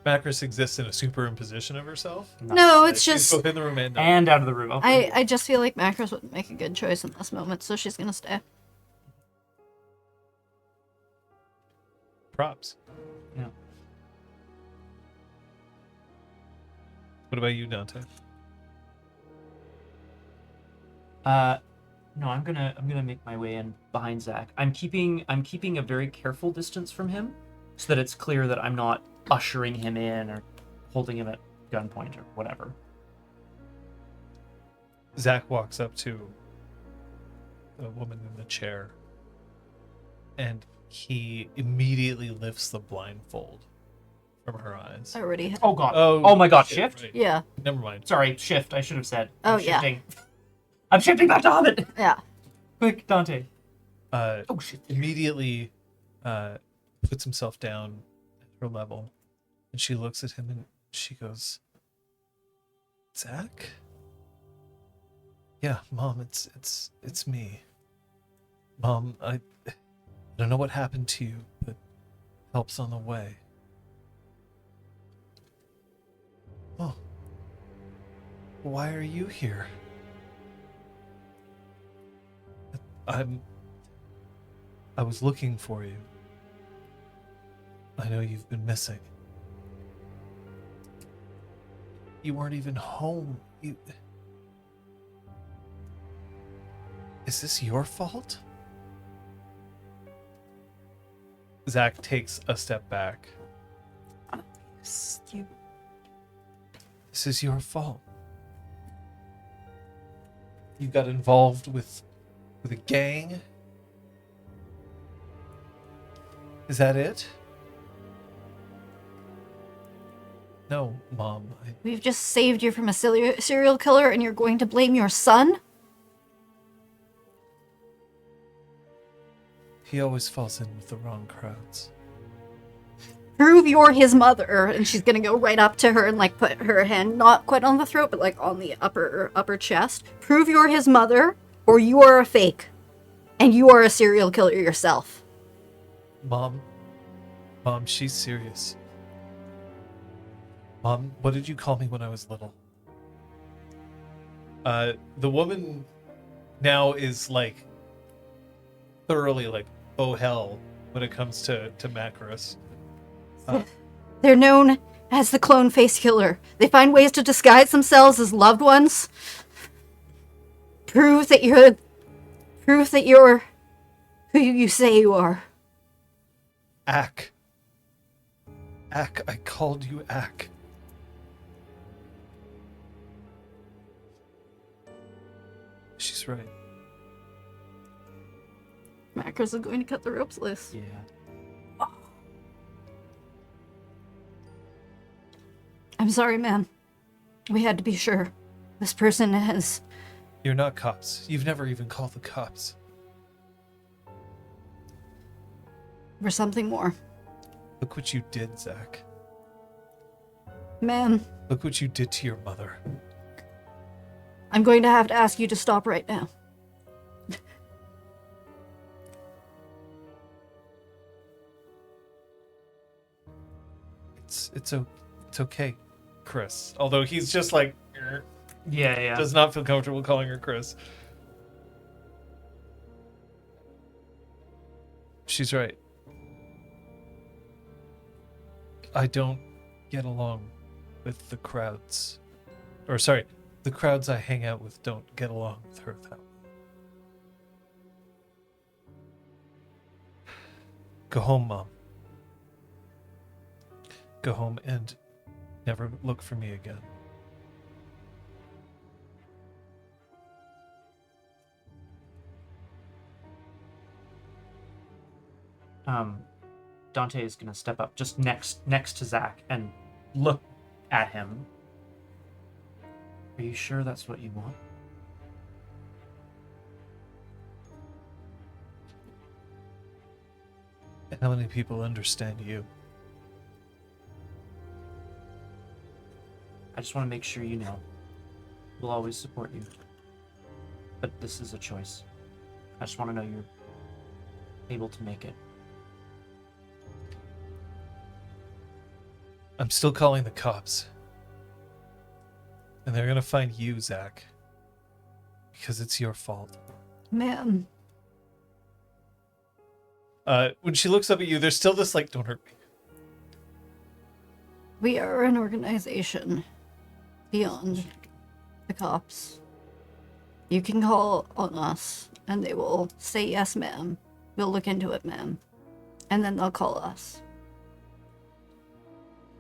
Macris exists in a superimposition of herself? No, it's She's just both in the room and And out of the room. Okay. I just feel like Macros wouldn't make a good choice in this moment, so she's gonna stay. props. Yeah. What about you, Dante? No, I'm gonna make my way in behind Zach. I'm keeping a very careful distance from him, so that it's clear that I'm not ushering him in or holding him at gunpoint or whatever. Zach walks up to the woman in the chair, and he immediately lifts the blindfold from her eyes. I already. Oh god. Oh my god, shit, shift? right. Yeah. Never mind. Sorry, shift, I should have said. Oh, I'm yeah. shifting. I'm shifting back to Hobbit! Yeah. Quick, Dante. Oh shit. Immediately puts himself down at her level, and she looks at him and she goes, Zach? Yeah, Mom, it's me. Mom, I don't know what happened to you, but help's on the way. Oh. Why are you here? I was looking for you. I know you've been missing. You weren't even home. Is this your fault? Zach takes a step back. Stupid. This is your fault. You got involved with a gang? Is that it? No, Mom. We've just saved you from a serial killer and you're going to blame your son? He always falls in with the wrong crowds. Prove you're his mother. And she's gonna go right up to her and like put her hand not quite on the throat, but like on the upper chest. Prove you're his mother, or you are a fake. And you are a serial killer yourself. Mom, she's serious. Mom, what did you call me when I was little? The woman now is like thoroughly like, oh hell, when it comes to Macros. They're known as the clone face killer. They find ways to disguise themselves as loved ones. Prove that you're who you say you are. Ack, I called you Ack. She's right. Macros is going to cut the ropes loose. Yeah. I'm sorry, ma'am. We had to be sure. This person has... You're not cops. You've never even called the cops. We're something more. Look what you did, Zach. Ma'am, Look what you did to your mother. I'm going to have to ask you to stop right now. It's okay, Chris. Although he's just like Yeah. does not feel comfortable calling her Chris. She's right. I don't get along with the crowds. Or sorry, the crowds I hang out with don't get along with her that way. Go home, Mom. Go home and never look for me again. Dante is gonna step up just next to Zach and look at him. Are you sure that's what you want? How many people understand you? I just want to make sure you know. We'll always support you. But this is a choice. I just want to know you're able to make it. I'm still calling the cops. And they're gonna find you, Zach. Because it's your fault. Ma'am, When she looks up at you, there's still this like, don't hurt me. we are an organization beyond the cops. You can call on us, and they will say, yes, ma'am. We'll look into it, ma'am. And then they'll call us.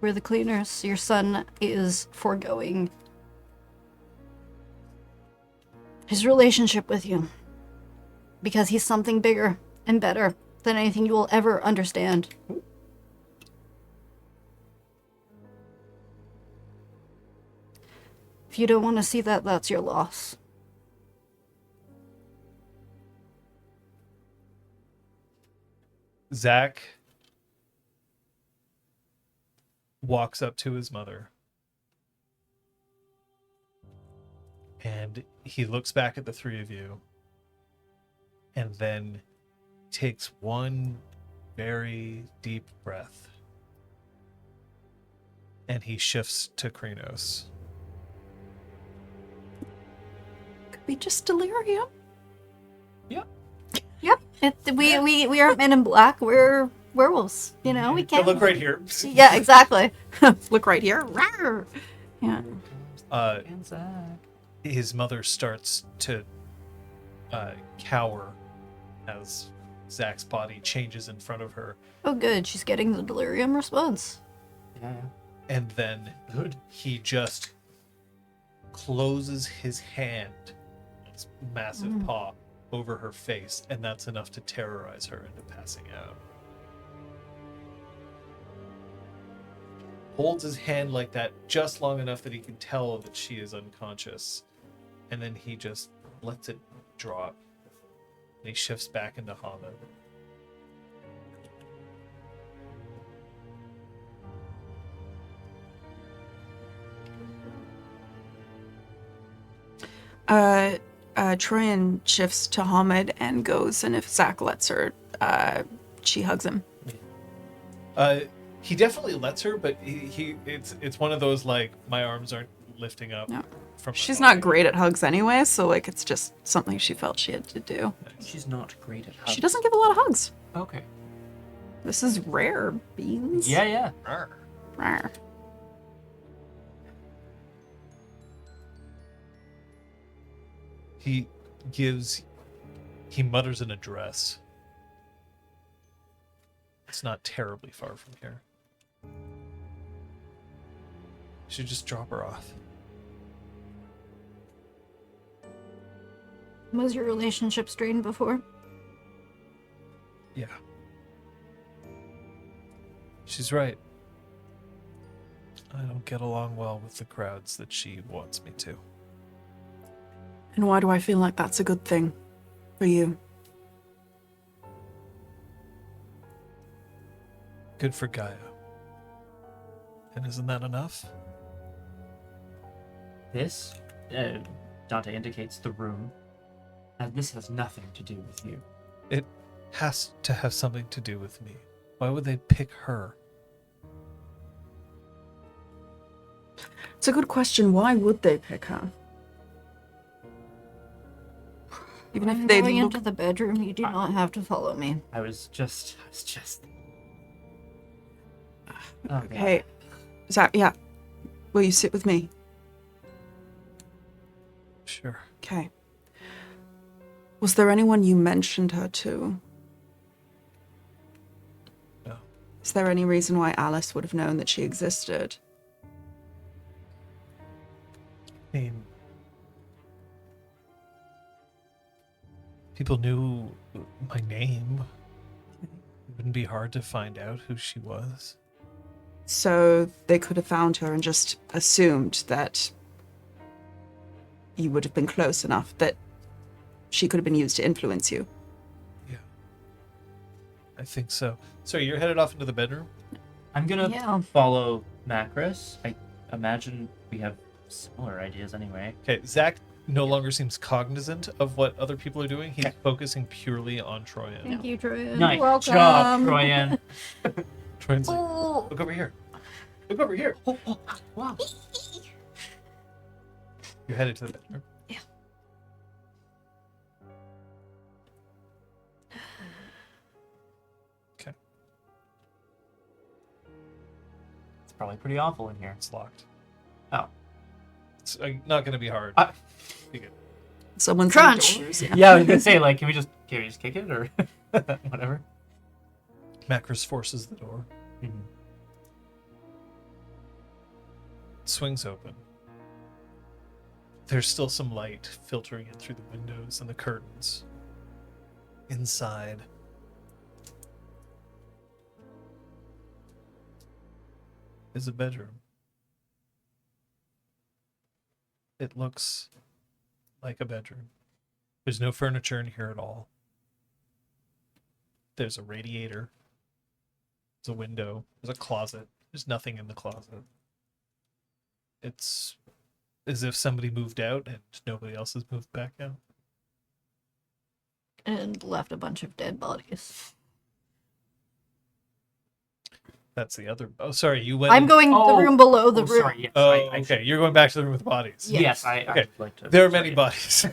We're the cleaners. Your son is foregoing his relationship with you because he's something bigger and better than anything you will ever understand. If you don't want to see that, that's your loss. Zach walks up to his mother and he looks back at the three of you and then takes one very deep breath and he shifts to Krynos. Could be just delirium. Yep. We aren't men in black. We're werewolves. You know, we can't. Look right here. Yeah, exactly. Look right here. Rawr. Yeah. And Zach. His mother starts to cower as Zach's body changes in front of her, Oh, good. She's getting the delirium response. Yeah. and then Good. he just closes his hand, his massive paw, over her face, and that's enough to terrorize her into passing out. Holds his hand like that just long enough that he can tell that she is unconscious, and then he just lets it drop. And he shifts back into Hamid. Troyan shifts to Hamid and goes, and if Zach lets her, she hugs him. He definitely lets her, but it's one of those like my arms aren't lifting up. No. From my She's body. not great at hugs anyway, so like it's just something she felt she had to do. She's not great at hugs. She doesn't give a lot of hugs. Okay. This is rare, Beans. Yeah. Rawr. He mutters an address. It's not terribly far from here. Should just drop her off. Was your relationship strained before? Yeah. She's right. I don't get along well with the crowds that she wants me to. And why do I feel like that's a good thing for you? Good for Gaia. And isn't that enough? This, Dante indicates the room, and this has nothing to do with you. It has to have something to do with me. Why would they pick her? It's a good question. Why would they pick her? Even if I'm they going look... into the bedroom. You do not have to follow me. I was just. Oh, God. Hey, Zach, yeah. Will you sit with me? Sure. Okay. Was there anyone you mentioned her to? No. Is there any reason why Alice would have known that she existed? I mean, people knew my name. It wouldn't be hard to find out who she was. So they could have found her and just assumed that you would have been close enough that she could have been used to influence you. Yeah. I think so. So you're headed off into the bedroom? I'm gonna Yeah. follow Macros. I imagine we have similar ideas anyway. Okay, Zach no longer seems cognizant of what other people are doing. He's focusing purely on Troyan. Thank you, Troy. Nice Welcome. job, Troyan. Troyan's like, Oh. look over here. Look over here. Wow. You're headed to the bedroom. Yeah. Okay, It's probably pretty awful in here. it's locked. Oh. It's not going to be hard. Be good. Someone's Crunch. indoors. Yeah, I was gonna say, like, can we just kick it or whatever? Macros forces the door. Mhm. swings open. There's still some light filtering in through the windows and the curtains. Inside is a bedroom. It looks like a bedroom. There's no furniture in here at all. There's a radiator. There's a window. There's a closet. There's nothing in the closet. It's as if somebody moved out and nobody else has moved back out. And left a bunch of dead bodies. That's the other. Oh, sorry, you went. I'm going Oh, the room below the room. Sorry, yes. Oh, I okay. You're going back to the room with the bodies. Yeah. Yes, Okay. I'd like to. There are many sorry. bodies.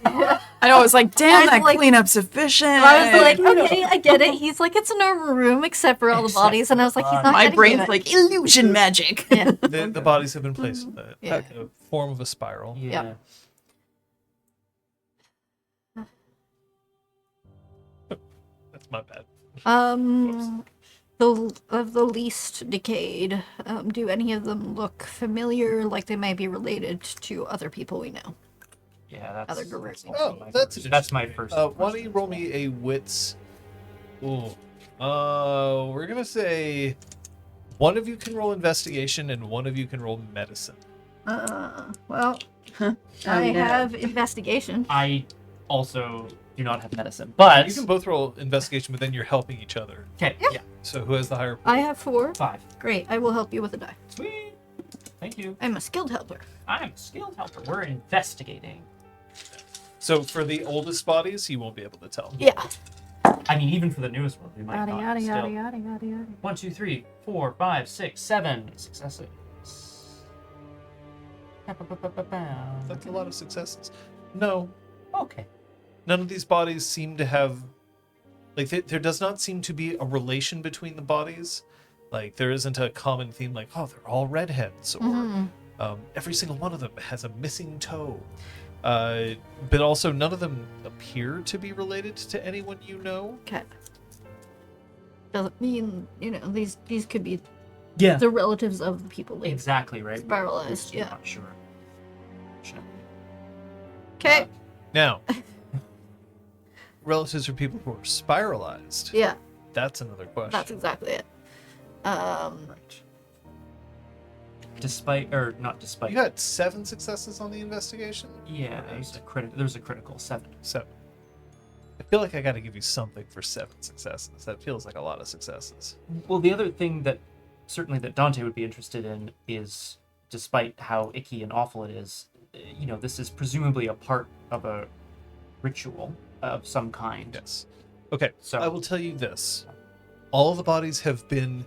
I know, I was like, damn, I was that like- cleanup's efficient. I was like, okay, I get it. He's like, it's a normal room except for all the bodies, and I was like, he's not my getting brain's to it. like, illusion magic. Yeah. The bodies have been placed in the Yeah. form of a spiral. Yeah. That's my bad. The least decayed, do any of them look familiar, like they may be related to other people we know? Yeah, that's. Other groups. Oh, that's my first. Why don't you roll me a wits? Ooh. We're gonna say one of you can roll investigation and one of you can roll medicine. Well, I have investigation. I also do not have medicine, but You can both roll investigation, but then you're helping each other. okay. Yeah. So who has the higher? I have 4. 5. Great, I will help you with a die. Sweet. Thank you. I'm a skilled helper. I'm a skilled helper. We're investigating. So for the oldest bodies, you won't be able to tell. Yeah. I mean, even for the newest one, we might Yada not. yada still. yada yada yada yada. 1, 2, 3, 4, 5, 6, 7 successes. That's a lot of successes. No, Okay. none of these bodies seem to have, like, there does not seem to be a relation between the bodies. Like, there isn't a common theme like, oh, they're all redheads, or every single one of them has a missing toe. But also, none of them appear to be related to anyone you know. Okay. Doesn't mean, these could be Yeah. the relatives of the people they Exactly right. spiralized, We're yeah. Not sure. Unfortunately. Okay. Now, relatives are people who are spiralized. Yeah, That's another question. that's exactly it. Right. Despite, or not despite. You got 7 successes on the investigation? Yeah, Or there's 8? a critical. There's a critical 7. 7. I feel like I got to give you something for 7 successes. That feels like a lot of successes. Well, the other thing that certainly that Dante would be interested in is, despite how icky and awful it is, this is presumably a part of a ritual of some kind. Yes. Okay, So I will tell you this. All the bodies have been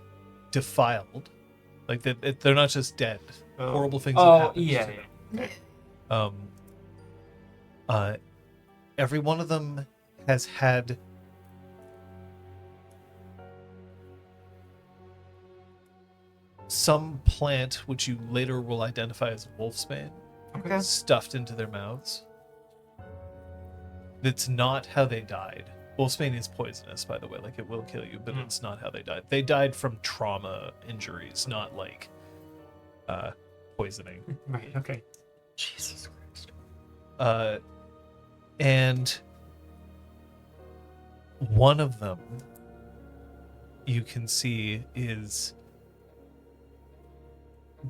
defiled. Like, they're not just dead. Oh. Horrible things have Oh happened. yeah, to yeah. them. Every one of them has had some plant, which you later will identify as wolfsbane, Okay. stuffed into their mouths. That's not how they died. Wolfsbane is poisonous, by the way. Like, it will kill you, but it's not how they died. They died from trauma injuries, not like poisoning. Right. Okay. Jesus Christ. And one of them you can see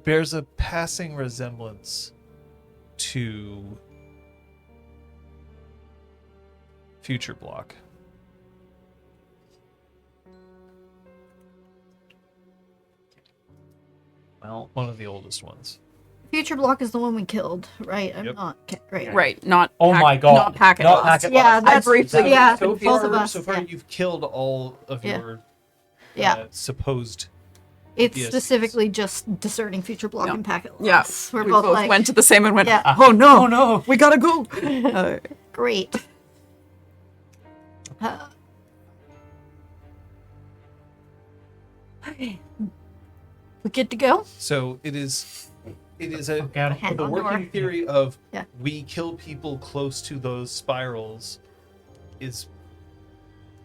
bears a passing resemblance to Future Block. Well, One of the oldest ones. Future Block is the one we killed, right? I'm Yep. not right. Right, not Oh my God. not packet Not lost. packet Yeah, lost. that's briefly- yeah. So both far, of us. so far yeah. you've killed all of Yeah. your Yeah. supposed. It's Yes. specifically just discerning Future Block Yeah. and packet Yeah, loss. we We're both like, went to the same and went, Yeah. oh no, Oh no. we gotta go. great. Okay. We good to go? So it is a Got it. Hand the on working door. theory of Yeah. we kill people close to those spirals is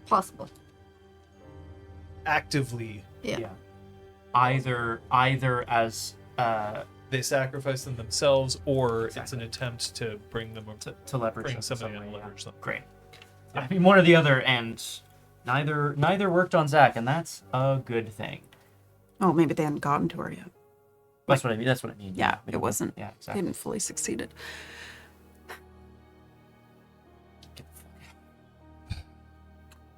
Possible. actively Yeah. Yeah. Either as they sacrifice them themselves, or it's Exactly. an attempt to bring them to leverage bring them somebody some and way, yeah. leverage them. Great. I mean, one or the other, and neither worked on Zach, and that's a good thing. Oh, maybe they hadn't gotten to her yet. That's what I mean. That's what I mean. Yeah, we it don't- wasn't. Yeah, They exactly. didn't fully succeeded.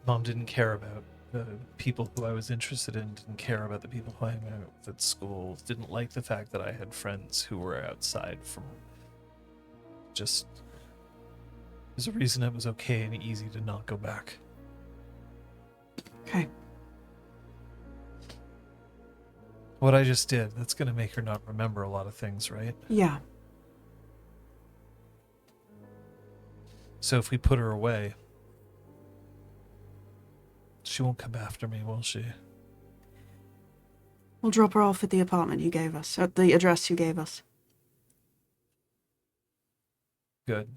Mom didn't care about the people who I was interested in, didn't care about the people who I hung out with at school, didn't like the fact that I had friends who were outside from just... There's a reason it was okay and easy to not go back. Okay. What I just did, that's going to make her not remember a lot of things, right? Yeah. So if we put her away, she won't come after me, will she? We'll drop her off at the apartment you gave us, at the address you gave us. Good.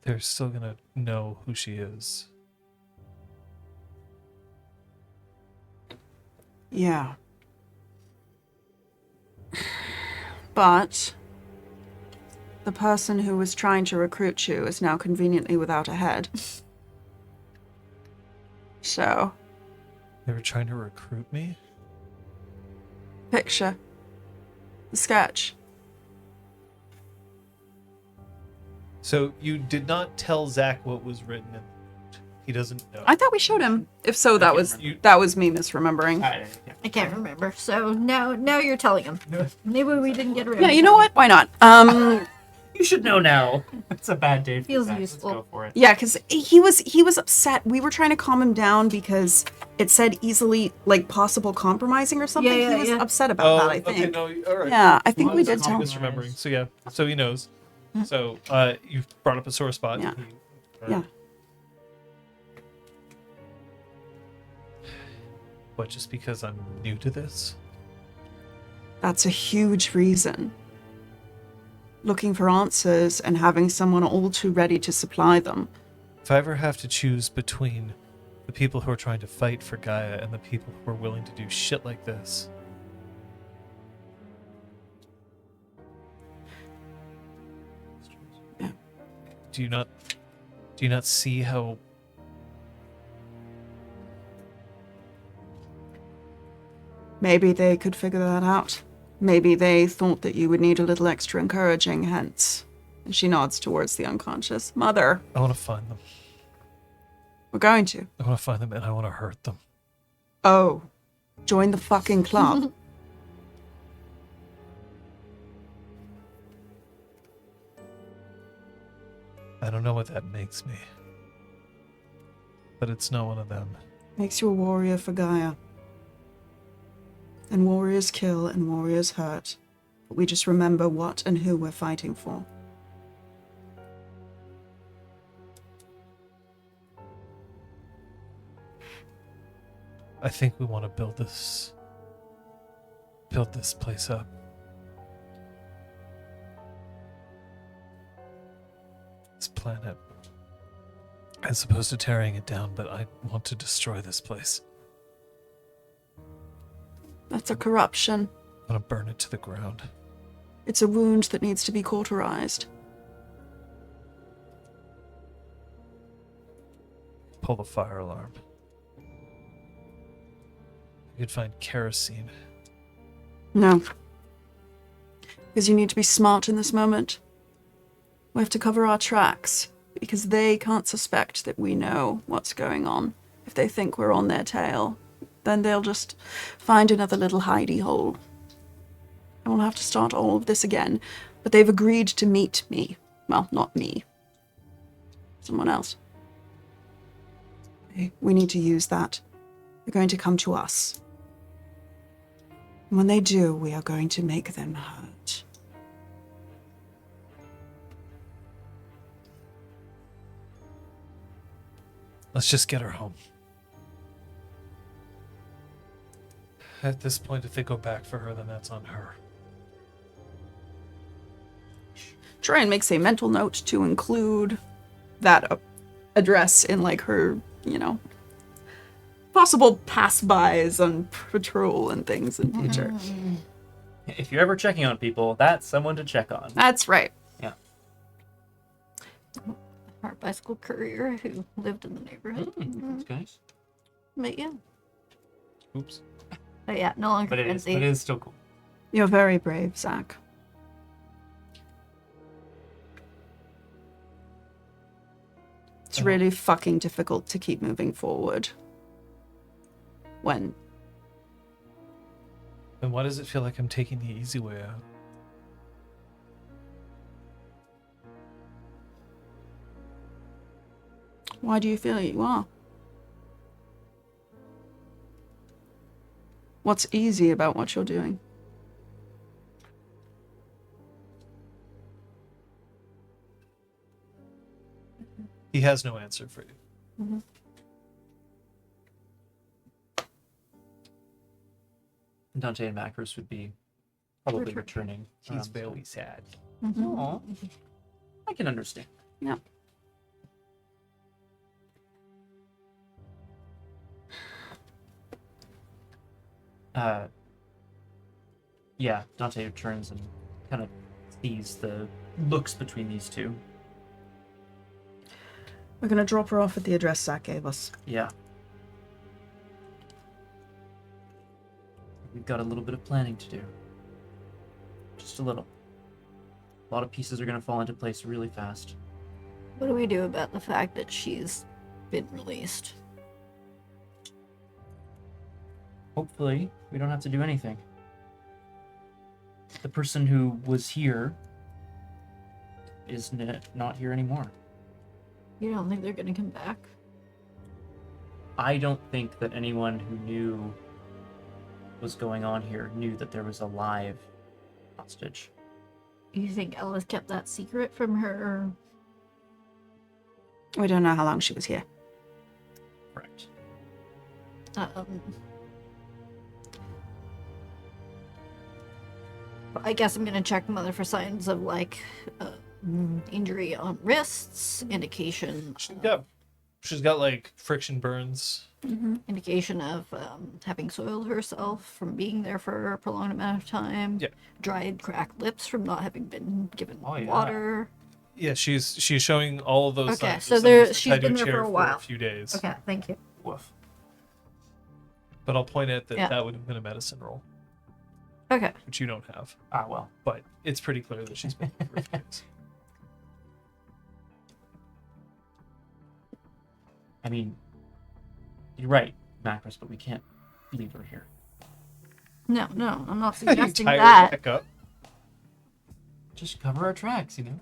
They're still gonna know who she is. Yeah. But the person who was trying to recruit you is now conveniently without a head. So, They were trying to recruit me? picture. The sketch. So you did not tell Zach what was written in he doesn't know. I thought we showed him. If so, that was You- that was me misremembering. I can't remember. So now you're telling him. Maybe we didn't get around. Yeah, to you know telling what? Why not? You should know now. It's a bad day. For Feels Zach. useful. Let's go for it. Yeah, because he was upset. We were trying to calm him down because it said easily like possible compromising or something. Yeah, he was yeah. upset about Oh, that. I okay, think. no, all right. Yeah, I think Well, we it's did just tell him. misremembering. So yeah, so he knows. So you brought up a sore spot. Yeah. He- Yeah. What, just because I'm new to this? That's a huge reason. Looking for answers and having someone all too ready to supply them. If I ever have to choose between the people who are trying to fight for Gaia and the people who are willing to do shit like this, Yeah. do you not see how Maybe they could figure that out. Maybe they thought that you would need a little extra encouraging, hence. And she nods towards the unconscious. Mother, I want to find them. we're going to. I want to find them and I want to hurt them. Oh, join the fucking club. I don't know what that makes me. But it's not one of them. Makes you a warrior for Gaia. And warriors kill and warriors hurt. But we just remember what and who we're fighting for. I think we want to build this place up. This planet. As opposed to tearing it down, but I want to destroy this place. That's a corruption. I want to burn it to the ground. It's a wound that needs to be cauterized. Pull the fire alarm. You could find kerosene. No. Because you need to be smart in this moment. We have to cover our tracks, because they can't suspect that we know what's going on. If they think we're on their tail, then they'll just find another little hidey hole. And we'll have to start all of this again. But they've agreed to meet me. Well, not me. Someone else. We need to use that. They're going to come to us. And when they do, we are going to make them hurt. Let's just get her home. At this point, if they go back for her, then that's on her. Trian makes a mental note to include that address in like her, possible pass-bys on patrol and things in future. If you're ever checking on people, that's someone to check on. That's right. Yeah. Our bicycle courier who lived in the neighborhood. That's nice. But yeah. Oops. But yeah, no longer But it fancy. is still cool. You're very brave, Zach. It's really fucking difficult to keep moving forward when And why does it feel like I'm taking the easy way out? Why do you feel you are? What's easy about what you're doing? He has no answer for you. Dante and Macros would be probably returning. He's very sad. Aw. I can understand. Yep. Yeah, Dante returns and kind of sees the looks between these two. We're gonna drop her off at the address Zach gave us. Yeah. We've got a little bit of planning to do. Just a little. A lot of pieces are going to fall into place really fast. What do we do about the fact that she's been released? Hopefully, we don't have to do anything. The person who was here is not here anymore. You don't think they're gonna come back? I don't think that anyone who knew what's going on here knew that there was a live hostage. You think Ella's kept that secret from her? We don't know how long she was here. Correct. I guess I'm gonna check Mother for signs of like injury on wrists, indication She's got like friction burns. indication of having soiled herself from being there for a prolonged amount of time. Yeah. Dried, cracked lips from not having been given Oh, yeah. water. Yeah, she's showing all of those Okay, signs. so of somebody there- who's she's tied to been there for chair a while. a few days. Okay, thank you. Woof. But I'll point out that Yeah. that would have been a medicine roll, Okay. which you don't have. Ah, well. But it's pretty clear that she's been there for a few days. I mean, you're right, Macros, but we can't leave her here. No, I'm not suggesting Tie her that. back up. Just cover our tracks, you know?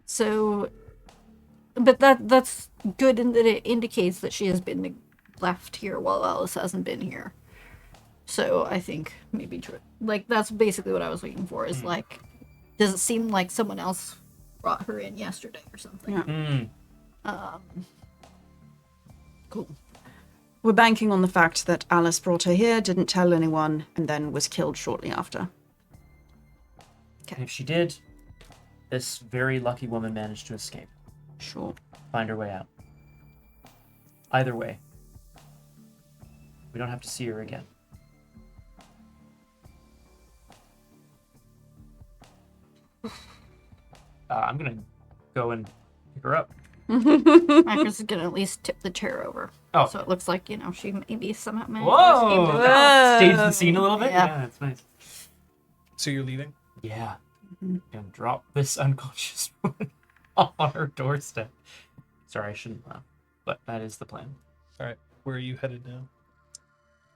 So, but that's good in that it indicates that she has been left here while Alice hasn't been here. So I think maybe like that's basically what I was looking for. Is like, does it seem like someone else brought her in yesterday or something? Yeah. Cool. We're banking on the fact that Alice brought her here, didn't tell anyone, and then was killed shortly after. And if she did, this very lucky woman managed to escape. Sure. Find her way out. Either way, we don't have to see her again. I'm gonna go and pick her up. Marcus is gonna at least tip the chair over. Oh. So it looks like, she maybe somehow managed to Whoa! escape without. Stage the scene a little bit? Yeah. Yeah, that's nice. So you're leaving? Yeah. And drop this unconscious woman on her doorstep. Sorry, I shouldn't laugh. But that is the plan. All right. Where are you headed now?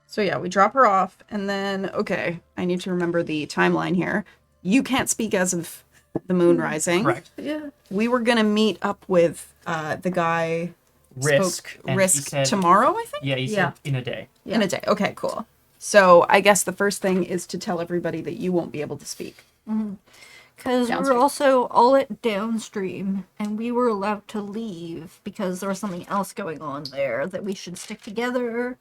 So yeah, we drop her off, and then, okay, I need to remember the timeline here. You can't speak as of the moon rising. Correct. Yeah. We were gonna meet up with the guy Risk. spoke and he Risk said- tomorrow, I think? Yeah, he Yeah. said in a day. Yeah. In a day. Okay, cool. So I guess the first thing is to tell everybody that you won't be able to speak. Because we're Downstream. also all at downstream, and we were allowed to leave because there was something else going on there that we should stick together.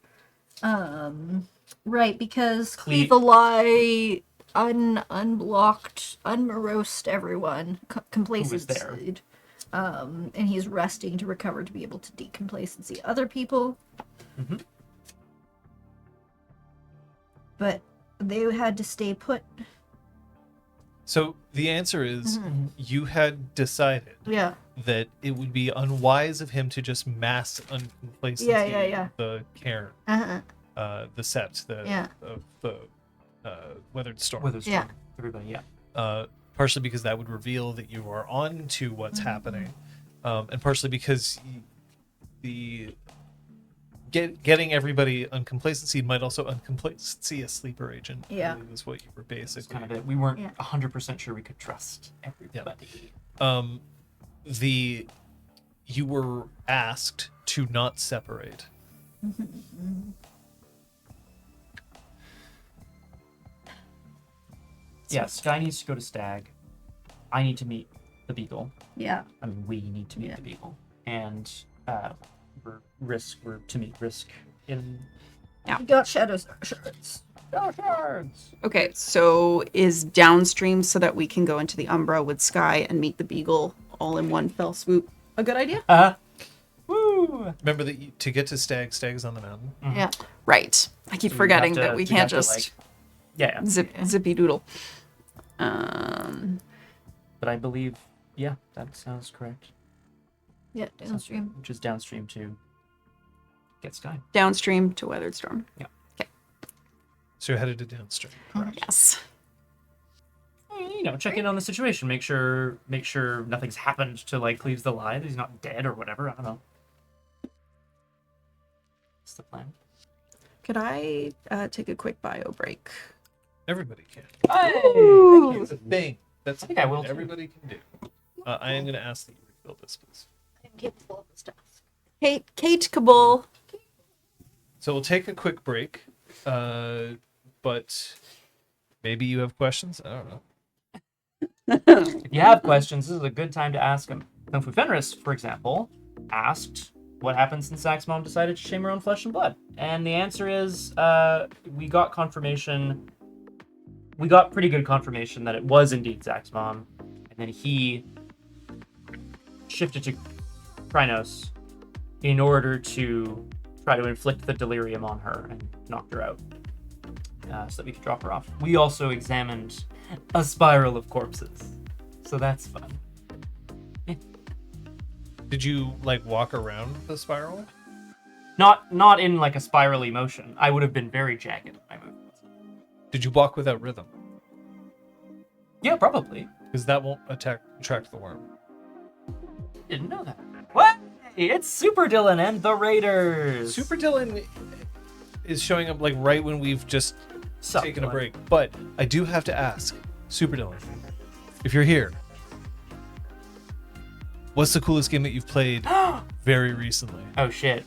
Right, because Cleave the Lie unblocked, unmorosed everyone, complacency. there. And he's resting to recover to be able to decomplacency other people. Mm-hmm. But they had to stay put. So the answer is you had decided Yeah. that it would be unwise of him to just mass uncomplacency Yeah. the cairn, Uh-huh. the sept, the weathered storm. With Yeah. everybody, yeah. Partially because that would reveal that you are on to what's happening, and partially because getting everybody uncomplacency might also uncomplacency a sleeper agent. Yeah. I believe is what you were It's basically. kind of it. We weren't Yeah. 100% sure we could trust everybody. You were asked to not separate. Yeah, Sky needs to go to Stag. I need to meet the Beagle. Yeah. I mean, we need to meet Yeah. the Beagle. And we're to meet Risk in We got shadows. Shards. Shards. Okay, so is downstream so that we can go into the Umbra with Sky and meet the Beagle all in one fell swoop a good idea? Woo! Remember that to get to Stag is on the mountain. Yeah. Right. I keep So forgetting have to- that we have can't to, just like- Yeah, zippy doodle. but I believe, yeah, that sounds correct. Yeah. Downstream. Which is downstream to get Sky. Downstream to Weathered Storm. So you're headed to downstream. Yes. You know, check in on the situation, make sure nothing's happened to like Cleaves the Lie, that he's not dead or whatever. I don't know. What's the plan? Could I take a quick bio break? Everybody can. Hey, Ooh. thank It's you. a thing. That's I think I will, too. Everybody can do. I am going to ask that you refill this, please. I'm capable of this task. Kate Kabul. So we'll take a quick break, but maybe you have questions. I don't know. If you have questions, this is a good time to ask them. Kung Fu Fenris, for example, asked what happened since Zach's mom decided to shame her own flesh and blood. And the answer is, we got confirmation. We got pretty good confirmation that it was indeed Zach's mom. And then he shifted to Krynos in order to try to inflict the delirium on her and knock her out. So that we could drop her off. We also examined a spiral of corpses. So that's fun. Did you like walk around the spiral? Not in like a spirally motion. I would have been very jagged in my movements. Did you walk without rhythm? Yeah, probably. Because that won't attract the worm. Didn't know that. What? It's Super Dylan and the Raiders. Super Dylan is showing up like right when we've just Sup, taken a Dylan? break. But I do have to ask, Super Dylan, if you're here, what's the coolest game that you've played very recently? Oh shit.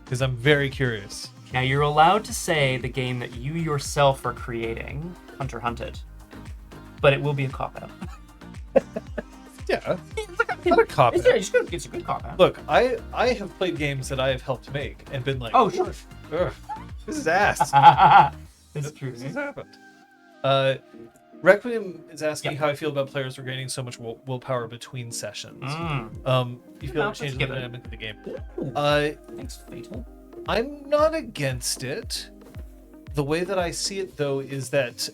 Because I'm very curious. Now you're allowed to say the game that you yourself are creating, Hunter Hunted. But it will be a cop-out. Yeah, It's not a cop-out. It's a good cop-out. Look, I have played games that I have helped make and been like, Oh, sure. "Ugh, this is ass. It's true. This has happened. Requiem is asking how I feel about players regaining so much willpower between sessions. You feel like changing the give it. dynamic of the game. Thanks, Fatal. I'm not against it. The way that I see it, though, is that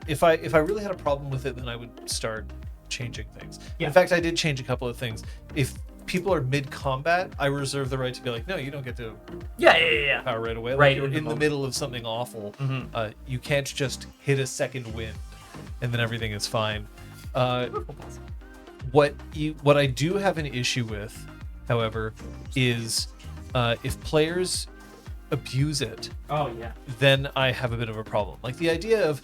if I really had a problem with it, then I would start changing things. Yeah. In fact, I did change a couple of things. If people are mid-combat, I reserve the right to be like, no, you don't get to Yeah. power right away. Like Right you're in the in the moment. middle of something awful. You can't just hit a second wind and then everything is fine. What I do have an issue with, however, is if players abuse it, Oh yeah. then I have a bit of a problem. Like the idea of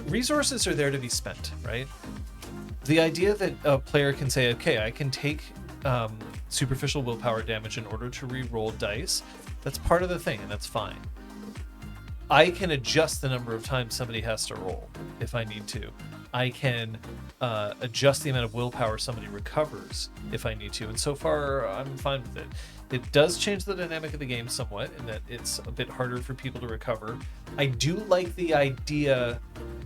resources are there to be spent, right? The idea that a player can say, okay, I can take superficial willpower damage in order to re-roll dice, that's part of the thing, and that's fine. I can adjust the number of times somebody has to roll if I need to. I can adjust the amount of willpower somebody recovers if I need to, and so far I'm fine with it. It does change the dynamic of the game somewhat in that it's a bit harder for people to recover. I do like the idea,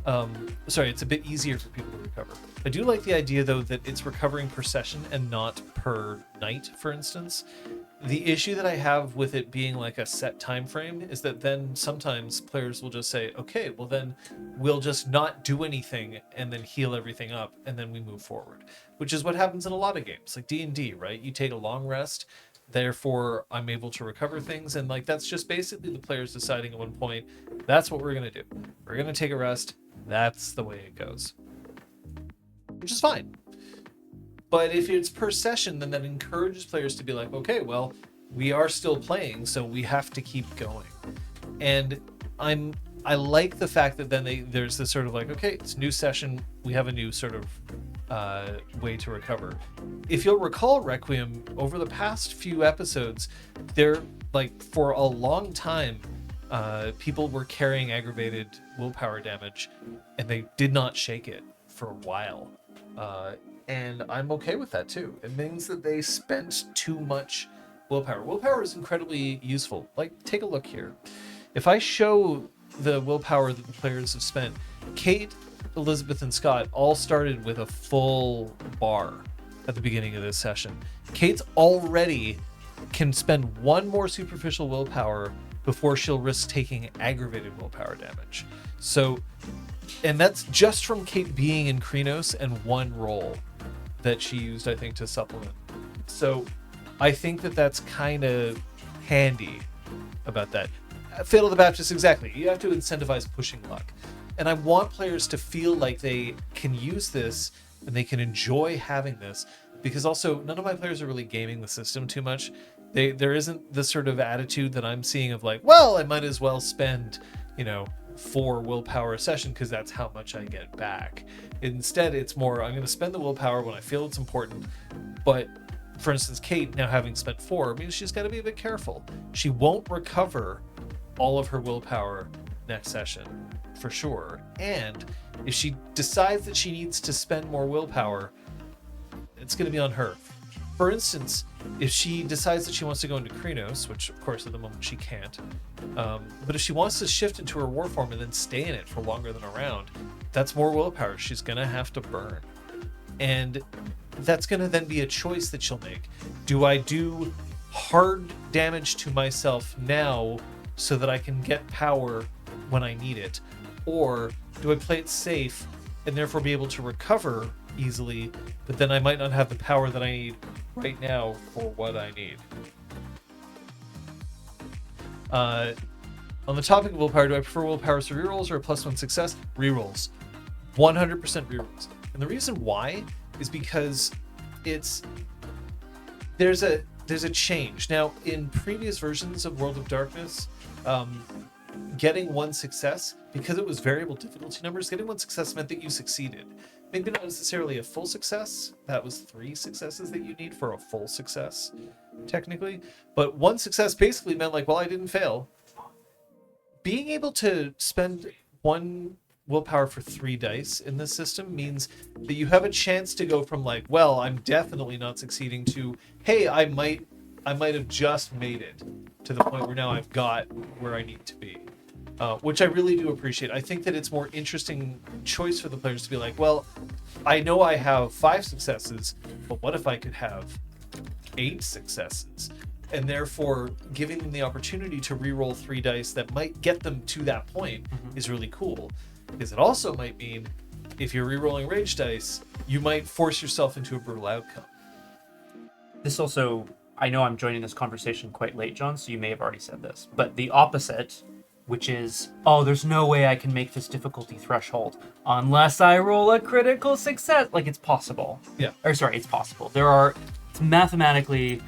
it's a bit easier for people to recover. I do like the idea though that it's recovering per session and not per night, for instance. The issue that I have with it being like a set time frame is that then sometimes players will just say, okay, well then we'll just not do anything and then heal everything up and then we move forward, which is what happens in a lot of games like D&D, right? You take a long rest, therefore I'm able to recover things, and like that's just basically the players deciding at one point, that's what we're going to do. We're going to take a rest. That's the way it goes, which is fine. But if it's per session, then that encourages players to be like, okay, well, we are still playing, so we have to keep going. And I like the fact that then there's this sort of like, okay, it's a new session, we have a new sort of way to recover. If you'll recall, Requiem, over the past few episodes, they're like for a long time, people were carrying aggravated willpower damage, and they did not shake it for a while. And I'm okay with that too. It means that they spent too much willpower. Willpower is incredibly useful. Like, take a look here. If I show the willpower that the players have spent, Kate, Elizabeth, and Scott all started with a full bar at the beginning of this session. Kate's already can spend one more superficial willpower before she'll risk taking aggravated willpower damage. So, and that's just from Kate being in Krynos and one roll that she used, I think, to supplement. So I think that that's kind of handy about that. Fatal the Baptist, exactly. You have to incentivize pushing luck. And I want players to feel like they can use this and they can enjoy having this, because also none of my players are really gaming the system too much. There isn't the sort of attitude that I'm seeing of like, well, I might as well spend, 4 willpower a session because that's how much I get back. Instead, it's more, I'm going to spend the willpower when I feel it's important. But for instance, Kate, now having spent 4, means she's got to be a bit careful. She won't recover all of her willpower next session for sure. And if she decides that she needs to spend more willpower, it's going to be on her. For instance, if she decides that she wants to go into Krynos, which of course at the moment she can't, but if she wants to shift into her war form and then stay in it for longer than a round, that's more willpower she's going to have to burn. And that's going to then be a choice that she'll make. Do I do hard damage to myself now so that I can get power when I need it? Or do I play it safe and therefore be able to recover easily, but then I might not have the power that I need right now for what I need? On the topic of willpower, do I prefer willpower to rerolls or a +1 success? Rerolls. 100% rerolls. And the reason why is because there's a change. Now, in previous versions of World of Darkness, getting 1 success, because it was variable difficulty numbers, getting 1 success meant that you succeeded. Maybe not necessarily a full success. That was 3 successes that you need for a full success, technically. But 1 success basically meant like, well, I didn't fail. Being able to spend 1 willpower for 3 dice in this system means that you have a chance to go from like, well, I'm definitely not succeeding, to, hey, I might have just made it to the point where now I've got where I need to be. Which I really do appreciate. I think that it's more interesting choice for the players to be like, well, I know I have 5 successes, but what if I could have 8 successes? And therefore, giving them the opportunity to re-roll 3 dice that might get them to that point is really cool. Because it also might mean, if you're re-rolling rage dice, you might force yourself into a brutal outcome. This also, I know I'm joining this conversation quite late, John, so you may have already said this, but the opposite, which is, oh, there's no way I can make this difficulty threshold unless I roll a critical success. Like, it's possible. Yeah. It's possible. It's mathematically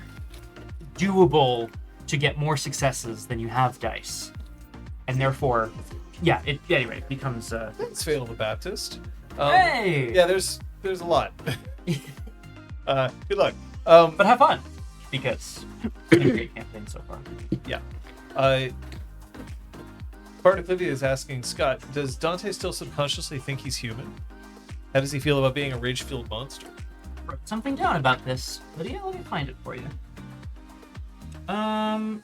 doable to get more successes than you have dice. And therefore, yeah, it becomes... Thanks, Fatal the Baptist. Hey! Yeah, there's a lot. Good luck. But have fun, because it's been a great campaign so far. Yeah. Bardic Livia is asking, Scott, does Dante still subconsciously think he's human? How does he feel about being a rage-fueled monster? Wrote something down about this, Lydia. Let me find it for you. I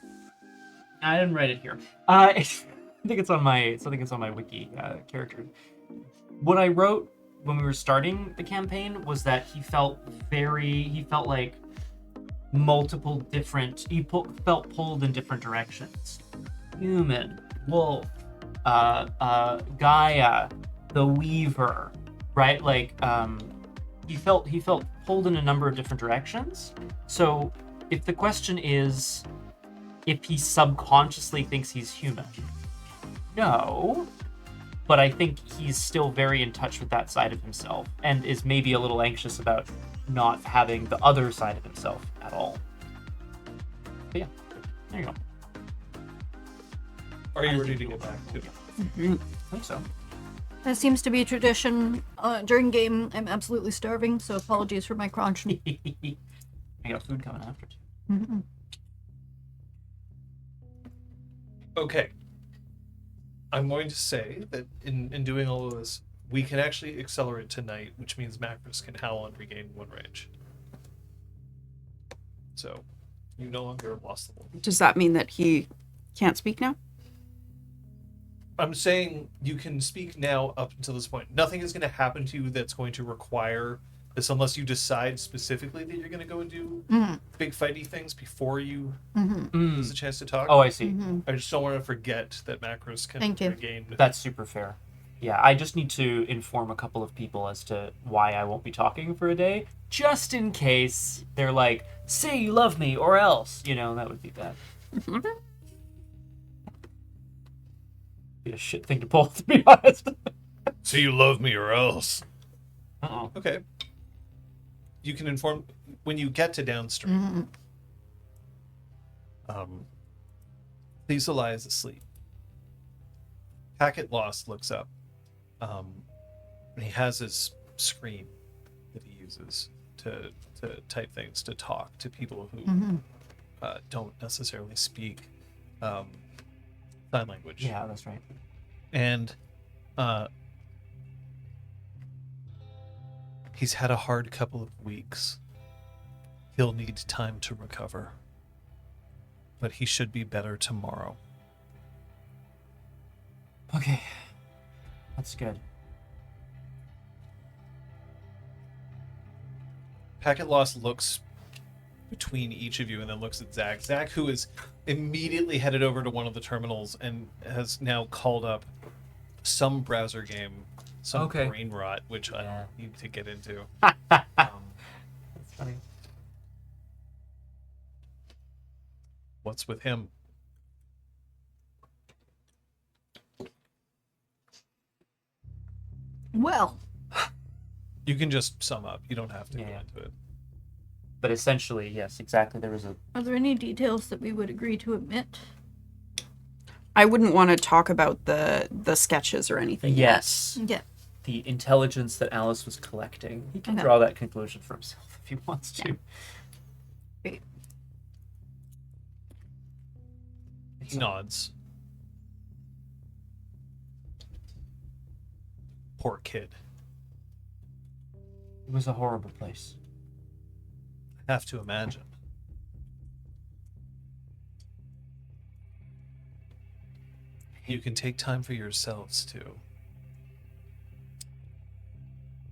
didn't write it here. I think it's on my wiki character. What I wrote when we were starting the campaign was that he felt like multiple different. Felt pulled in different directions. Human, wolf, Gaia, the Weaver, right? Like, he felt pulled in a number of different directions. So, if the question is if he subconsciously thinks he's human, no. But I think he's still very in touch with that side of himself and is maybe a little anxious about not having the other side of himself at all. But yeah, there you go. Are you ready to get back to it? I think so. That seems to be a tradition. During game, I'm absolutely starving, so apologies for my crunch. I got food coming after too. Mm-hmm. Okay. I'm going to say that in doing all of this, we can actually accelerate tonight, which means Macros can howl and regain 1 range. So, you no longer have lost the wolf. Does that mean that he can't speak now? I'm saying you can speak now up until this point. Nothing is going to happen to you that's going to require this unless you decide specifically that you're going to go and do big fighty things before you lose a chance to talk. Oh, I see. I just don't want to forget that Macros can Thank you. regain. That's super fair. Yeah, I just need to inform a couple of people as to why I won't be talking for a day, just in case they're like, say you love me or else, that would be bad. Be a shit thing to pull, to be honest. So you love me or else. Uh-oh. Okay. You can inform when you get to downstream. Thieselai is asleep. Packet Lost looks up. He has his screen that he uses to type things, to talk to people who don't necessarily speak sign language. Yeah, that's right. And he's had a hard couple of weeks. He'll need time to recover. But he should be better tomorrow. Okay. That's good. Packet Lost looks between each of you and then looks at Zach. Zach, who is immediately headed over to one of the terminals and has now called up some browser game, some Okay. brain rot, which I don't need to get into. That's funny. What's with him? Well, You can just sum up. You don't have to go Yeah. into it. But essentially, yes, exactly. There was a... are there any details that we would agree to omit? I wouldn't want to talk about the sketches or anything. Yes. Yeah. The intelligence that Alice was collecting. He can Okay. draw that conclusion for himself if he wants to. Great. He nods. Poor kid. It was a horrible place. I have to imagine. You can take time for yourselves too.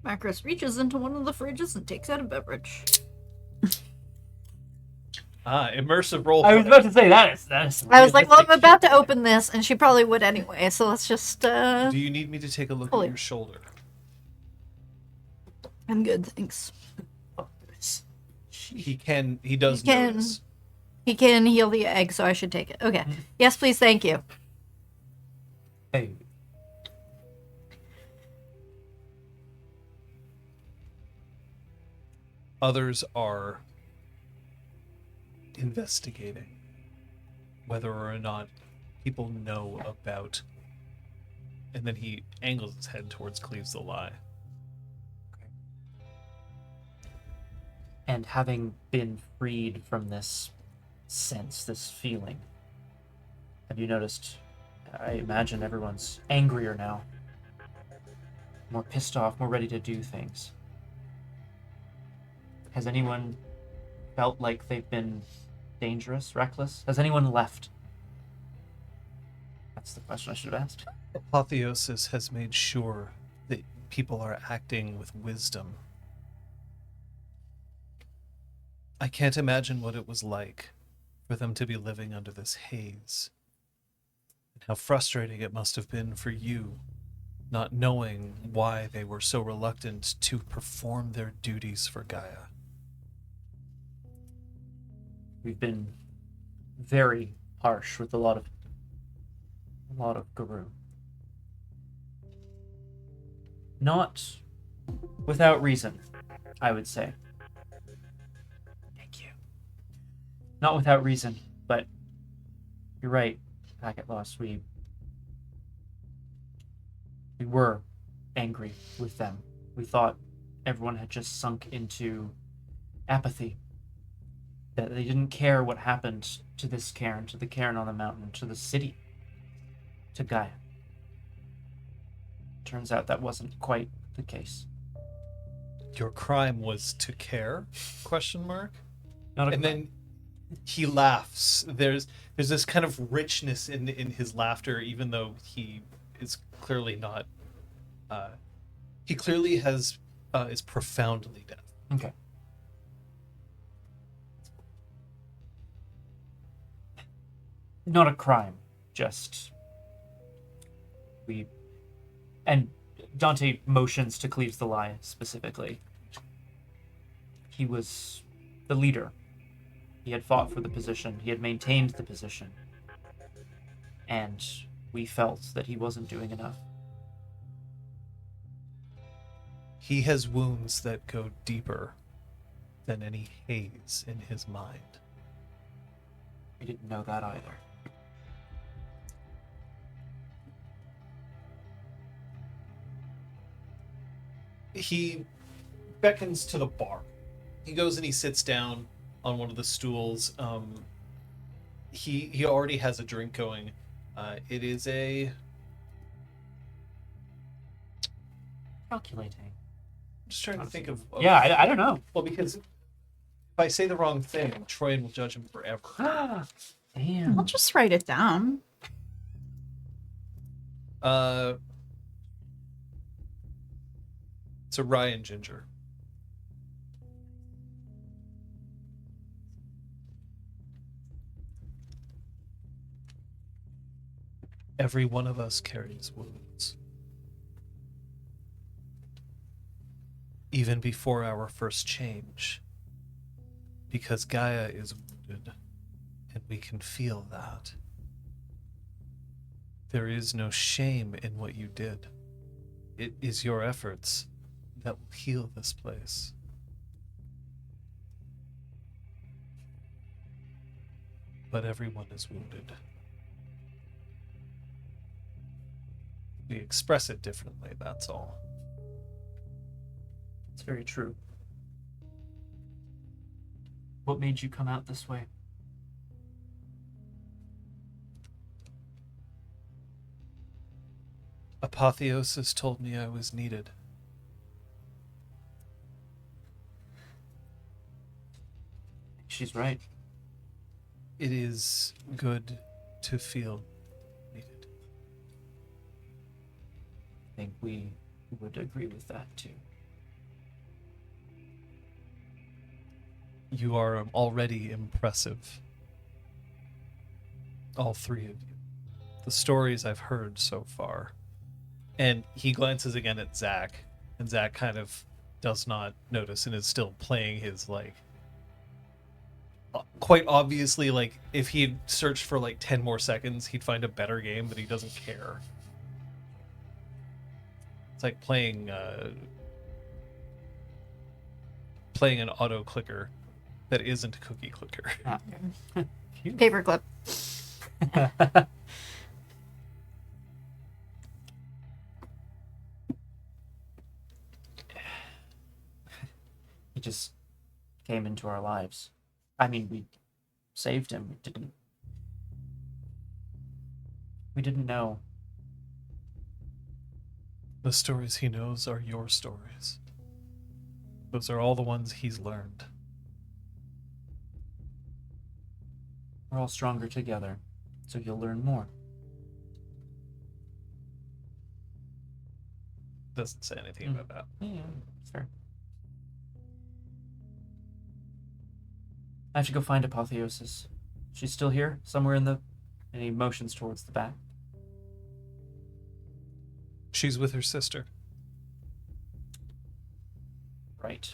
Macros reaches into one of the fridges and takes out a beverage. Immersive role. I was about to say that is I was like, well, I'm realistic about shit. to open this, and she probably would anyway, so let's just, Do you need me to take a look Fully. at your shoulder? I'm good, thanks. He can. He does He can. notice. He can heal the egg, so I should take it. Okay. Yes, please, thank you. Hey, Others are investigating whether or not people know about. And then he angles his head towards Cleaves the Lie. and having been freed from this sense, this feeling, have you noticed? I imagine everyone's angrier now, more pissed off, more ready to do things. Has anyone felt like they've been dangerous, reckless? Has anyone left? That's the question I should have asked. Apotheosis has made sure that people are acting with wisdom. I can't imagine what it was like for them to be living under this haze. And how frustrating it must have been for you, not knowing why they were so reluctant to perform their duties for Gaia. We've been very harsh with a lot of Guru. Not without reason, I would say. Thank you. Not without reason, but you're right, Packet Lost. We were angry with them. We thought everyone had just sunk into apathy. That they didn't care what happened to this cairn, to the cairn on the mountain, to the city, to Gaia. Turns out that wasn't quite the case. Your crime was to care? Question mark. Not a And then he laughs. There's this kind of richness in his laughter, even though he is clearly not. He clearly is profoundly deaf. Okay. Not a crime, just we. And Dante motions to Cleaves the Lie specifically. He was the leader. He had fought for the position. He had maintained the position. And we felt that he wasn't doing enough. He has wounds that go deeper than any haze in his mind. We didn't know that either. He beckons to the bar. He goes and he sits down on one of the stools. He already has a drink going. It is a... Calculating. I'm just trying to think of... Yeah, I don't know. Well, because if I say the wrong thing, Troyan will judge him forever. Damn. I'll just write it down. It's a rye and ginger. Every one of us carries wounds. Even before our first change. Because Gaia is wounded, and we can feel that. There is no shame in what you did. It is your efforts that will heal this place. But everyone is wounded. We express it differently, that's all. It's very true. What made you come out this way? Apotheosis told me I was needed. She's right. It is good to feel needed. I think we would agree with that too. You are already impressive. All three of you. The stories I've heard so far. And he glances again at Zach, and Zach kind of does not notice and is still playing his, like, quite obviously, like, if he had searched for like 10 more seconds, he'd find a better game, but he doesn't care. It's like playing an auto clicker that isn't Cookie Clicker. Paperclip. He just came into our lives. I mean, we saved him. We didn't know. The stories he knows are your stories. Those are all the ones he's learned. We're all stronger together, so you'll learn more. Doesn't say anything about that. Yeah, it's fair. I have to go find Apotheosis. She's still here, somewhere in the... And he motions towards the back. She's with her sister. Right.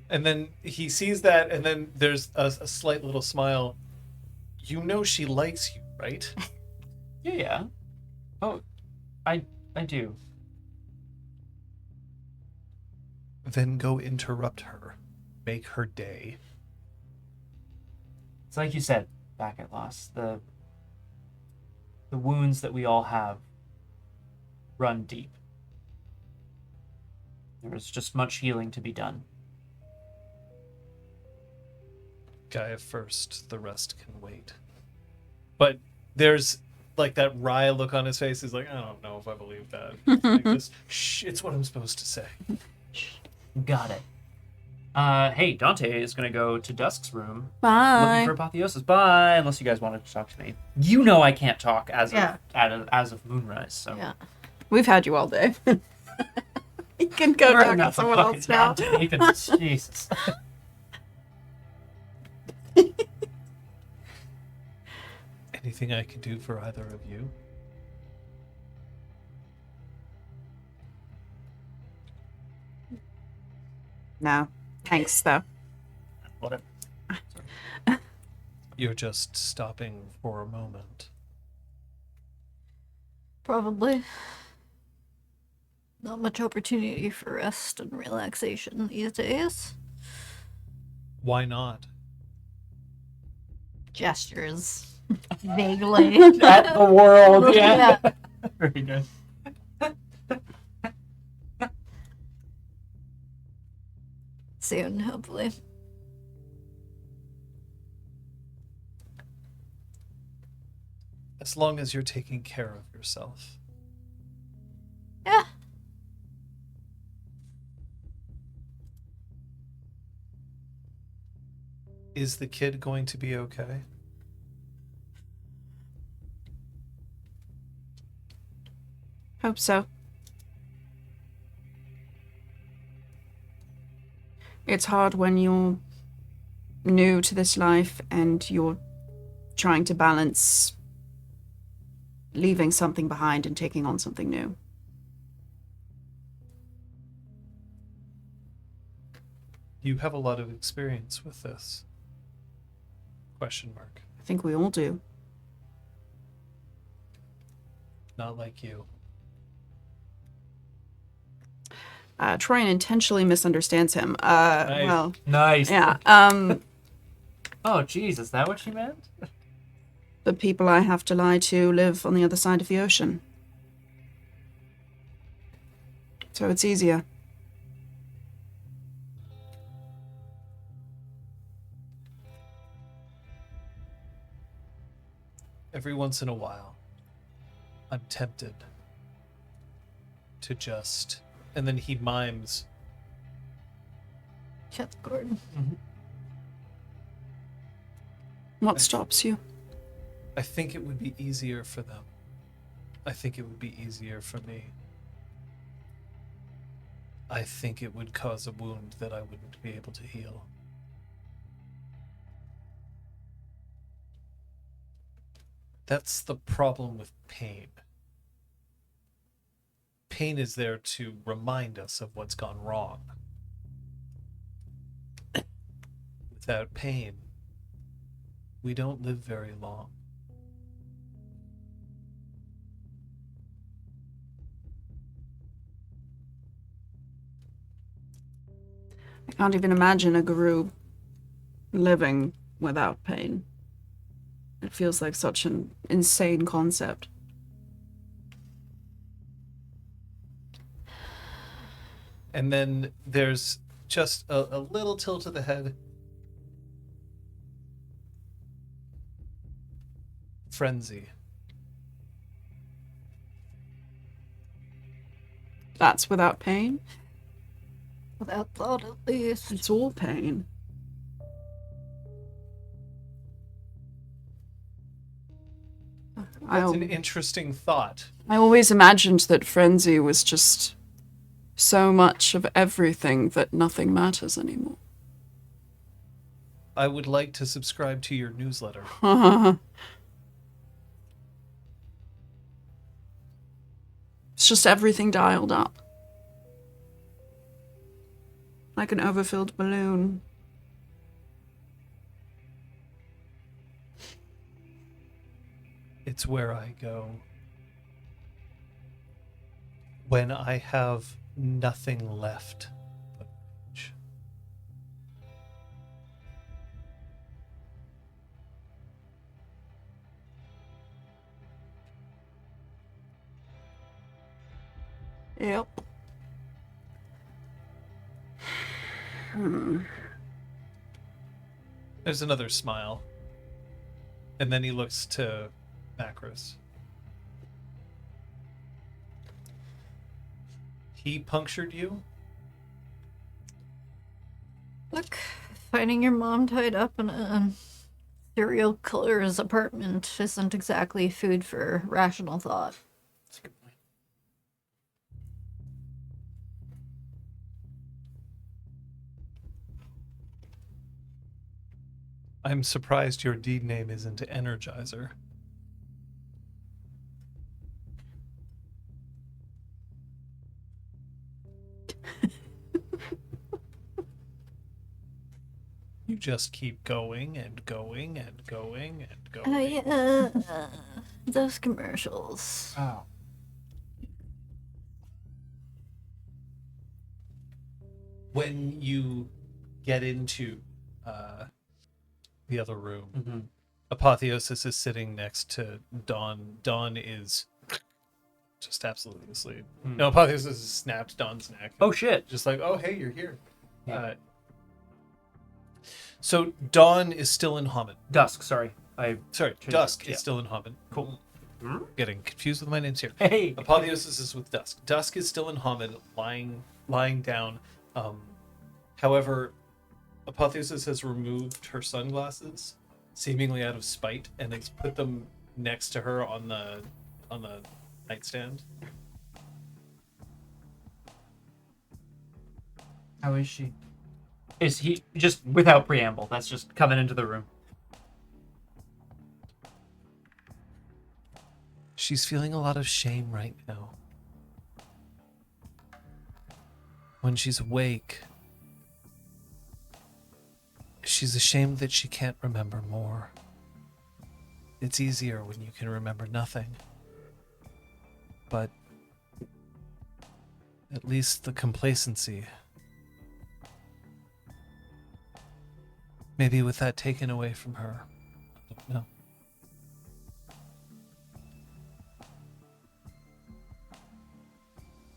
And then he sees that, and then there's a slight little smile. You know she likes you, right? Yeah. Oh, I do. Then go interrupt her. Make her day. It's like you said back at Lost. The wounds that we all have run deep. There's just much healing to be done. Gaia first, the rest can wait. But there's like that wry look on his face. He's like, I don't know if I believe that. Like this, shh, it's what I'm supposed to say. Got it. Hey, Dante is gonna go to Dusk's room Bye. looking for Apotheosis. Bye, unless you guys wanted to talk to me. You know I can't talk as of Moonrise, so. Yeah. We've had you all day. You can go Right, talk to enough of someone fucking else now. Dante, even- Jesus. Anything I can do for either of you? No. Thanks, though. Whatever. You're just stopping for a moment. Probably. Not much opportunity for rest and relaxation these days. Why not? Gestures. Vaguely. At the world, yeah. Yeah. Very good. Soon, hopefully. As long as you're taking care of yourself. Yeah. Is the kid going to be okay? Hope so. It's hard when you're new to this life and you're trying to balance leaving something behind and taking on something new. You have a lot of experience with this. Question mark. I think we all do. Not like you. Troyan intentionally misunderstands him. Nice. Well, Nice. yeah. Oh, jeez, is that what she meant? The people I have to lie to live on the other side of the ocean. So it's easier. Every once in a while, I'm tempted to just... And then he mimes. Shut the Gordon. What stops you? I think it would be easier for them. I think it would be easier for me. I think it would cause a wound that I wouldn't be able to heal. That's the problem with pain. Pain is there to remind us of what's gone wrong. Without pain, we don't live very long. I can't even imagine a guru living without pain. It feels like such an insane concept. And then there's just a little tilt of the head. Frenzy. That's without pain? Without thought, at least. It's all pain. That's an interesting thought. I always imagined that frenzy was just So much of everything that nothing matters anymore. I would like to subscribe to your newsletter. It's just everything dialed up. Like an overfilled balloon. It's where I go when I have nothing left but rage. Yep. There's another smile. And then he looks to Macros. He punctured you? Look, finding your mom tied up in a serial killer's apartment isn't exactly food for rational thought. That's a good point. I'm surprised your deed name isn't Energizer. You just keep going and going and going and going. Those commercials. Oh. When you get into the other room, Mm-hmm. Apotheosis is sitting next to Dawn. Dawn is just absolutely asleep. No, Apotheosis has snapped Dawn's neck. Oh shit. Just like, oh, hey, you're here. Yeah. So Dawn is still in Hamid. Dusk, sorry. Sorry, Changed Dusk it, yeah. is still in Hamid. Cool. Getting confused with my names here. Hey. Apotheosis is with Dusk. Dusk is still in Hamid, lying down. However, Apotheosis has removed her sunglasses, seemingly out of spite, and has put them next to her on the nightstand. How is she? Is he just without preamble? That's just coming into the room. She's feeling a lot of shame right now. When she's awake, she's ashamed that she can't remember more. It's easier when you can remember nothing. But at least the complacency. Maybe with that taken away from her. I don't know.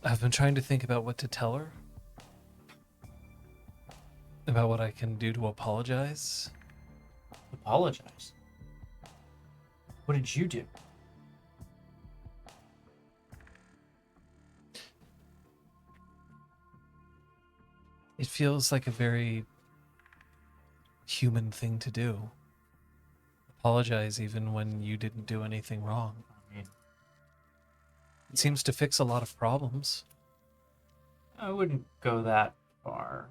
I've been trying to think about what to tell her. About what I can do to apologize. Apologize. What did you do? It feels like a very human thing to do. Apologize even when you didn't do anything wrong. I mean, It seems to fix a lot of problems. I wouldn't go that far.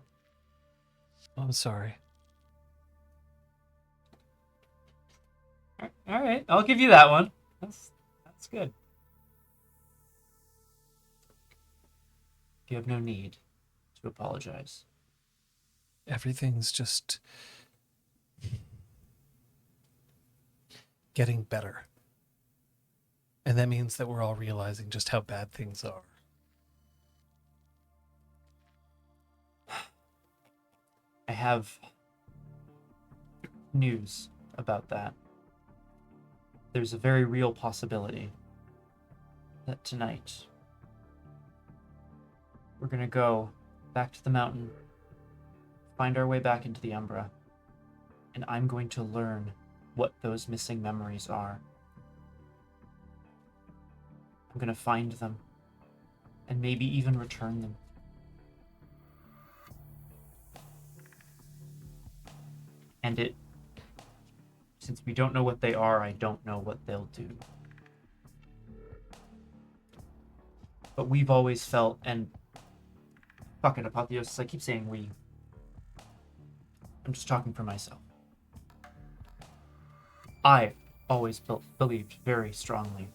I'm sorry. All right, I'll give you that one. That's good. You have no need to apologize. Everything's just getting better. And that means that we're all realizing just how bad things are. I have news about that. There's a very real possibility that tonight we're gonna go back to the mountain, find our way back into the Umbra, and I'm going to learn what those missing memories are. I'm gonna find them, and maybe even return them. And since we don't know what they are, I don't know what they'll do. But we've always felt, and Fuck it, Apotheosis. I keep saying we. I'm just talking for myself. I always believed very strongly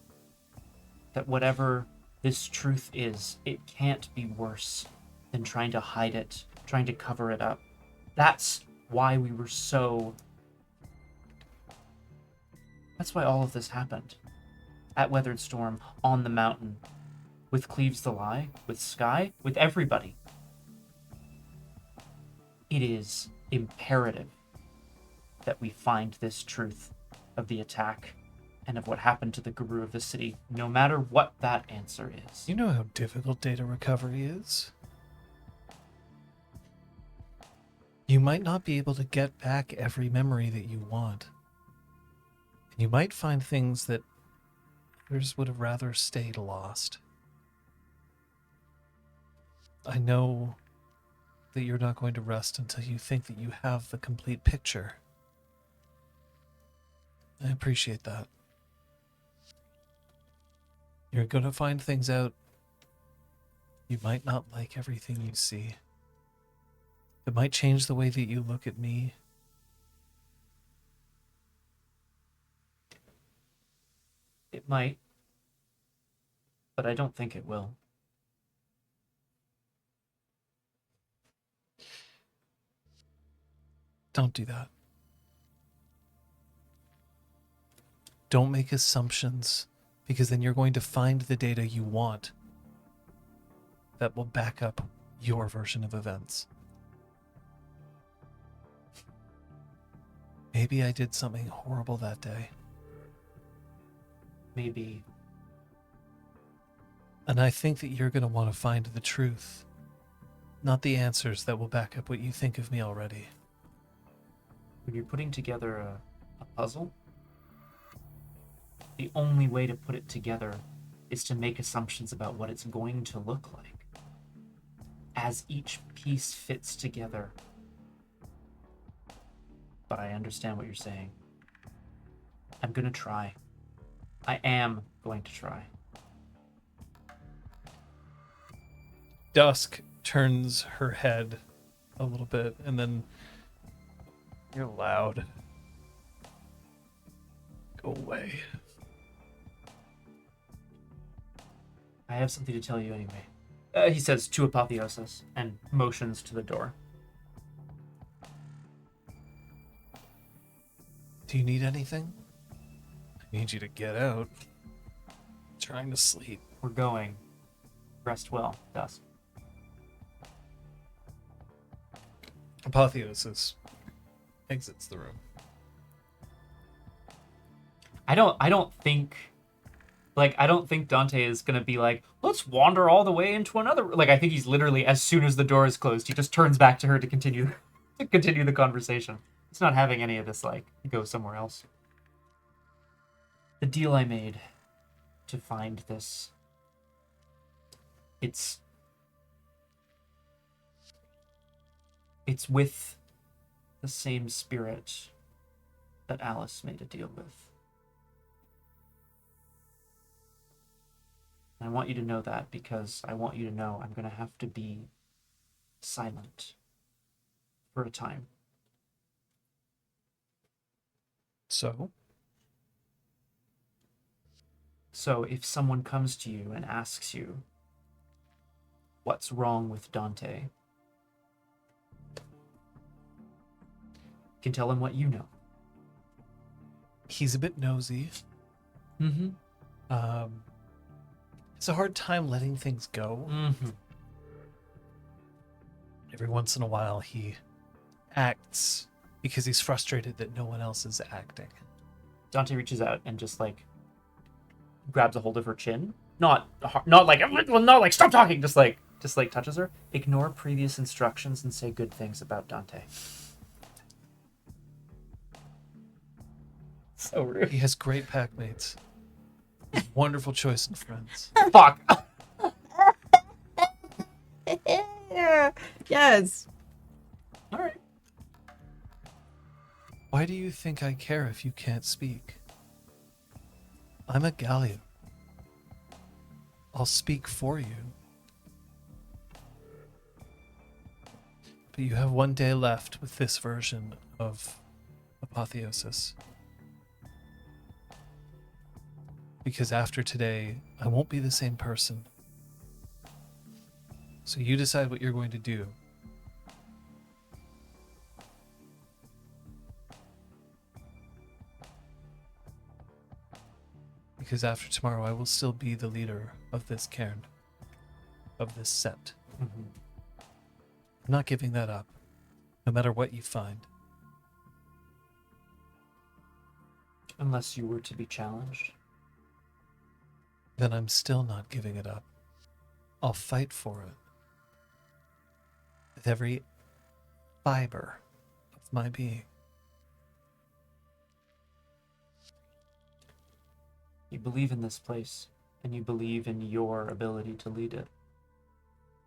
that whatever this truth is, it can't be worse than trying to hide it, trying to cover it up. That's why we were so... That's why all of this happened. At Weathered Storm, on the mountain, with Cleaves the Lie, with Sky, with everybody. It is imperative that we find this truth of the attack and of what happened to the guru of the city, no matter what that answer is. You know how difficult data recovery is. You might not be able to get back every memory that you want. And you might find things that others would have rather stayed lost. I know that you're not going to rest until you think that you have the complete picture. I appreciate that. You're going to find things out. You might not like everything you see. It might change the way that you look at me. It might, but I don't think it will. Don't do that. Don't make assumptions, because then you're going to find the data you want that will back up your version of events. Maybe I did something horrible that day. Maybe. And I think that you're going to want to find the truth, not the answers that will back up what you think of me already. When you're putting together a puzzle, the only way to put it together is to make assumptions about what it's going to look like. As each piece fits together. But I understand what you're saying. I'm gonna try. I am going to try. Dusk turns her head a little bit, and then you're loud. Go away. I have something to tell you anyway. He says to Apotheosis and motions to the door. Do you need anything? I need you to get out. I'm trying to sleep. We're going. Rest well, Dusk. Apotheosis exits the room. I don't think Dante is gonna be like, let's wander all the way into another. Like, I think he's literally, as soon as the door is closed, he just turns back to her to continue the conversation. He's not having any of this like go somewhere else. The deal I made to find this, it's with the same spirit that Alice made a deal with. I want you to know that, because I want you to know I'm going to have to be silent for a time. So if someone comes to you and asks you what's wrong with Dante, you can tell him what you know. he's a bit nosy. Mm-hmm. It's a hard time letting things go. Mm-hmm. Every once in a while, he acts because he's frustrated that no one else is acting. Dante reaches out and just like grabs a hold of her chin. Not like stop talking. Just like touches her. Ignore previous instructions and say good things about Dante. So rude. He has great pack mates. Wonderful choice in friends. Fuck. Yes. All right. Why do you think I care if you can't speak? I'm a Gallium. I'll speak for you. But you have one day left with this version of Apotheosis. Because after today, I won't be the same person. So you decide what you're going to do. Because after tomorrow, I will still be the leader of this cairn, of this set. Mm-hmm. I'm not giving that up, no matter what you find. Unless you were to be challenged. Then I'm still not giving it up. I'll fight for it. With every fiber of my being. You believe in this place, and you believe in your ability to lead it.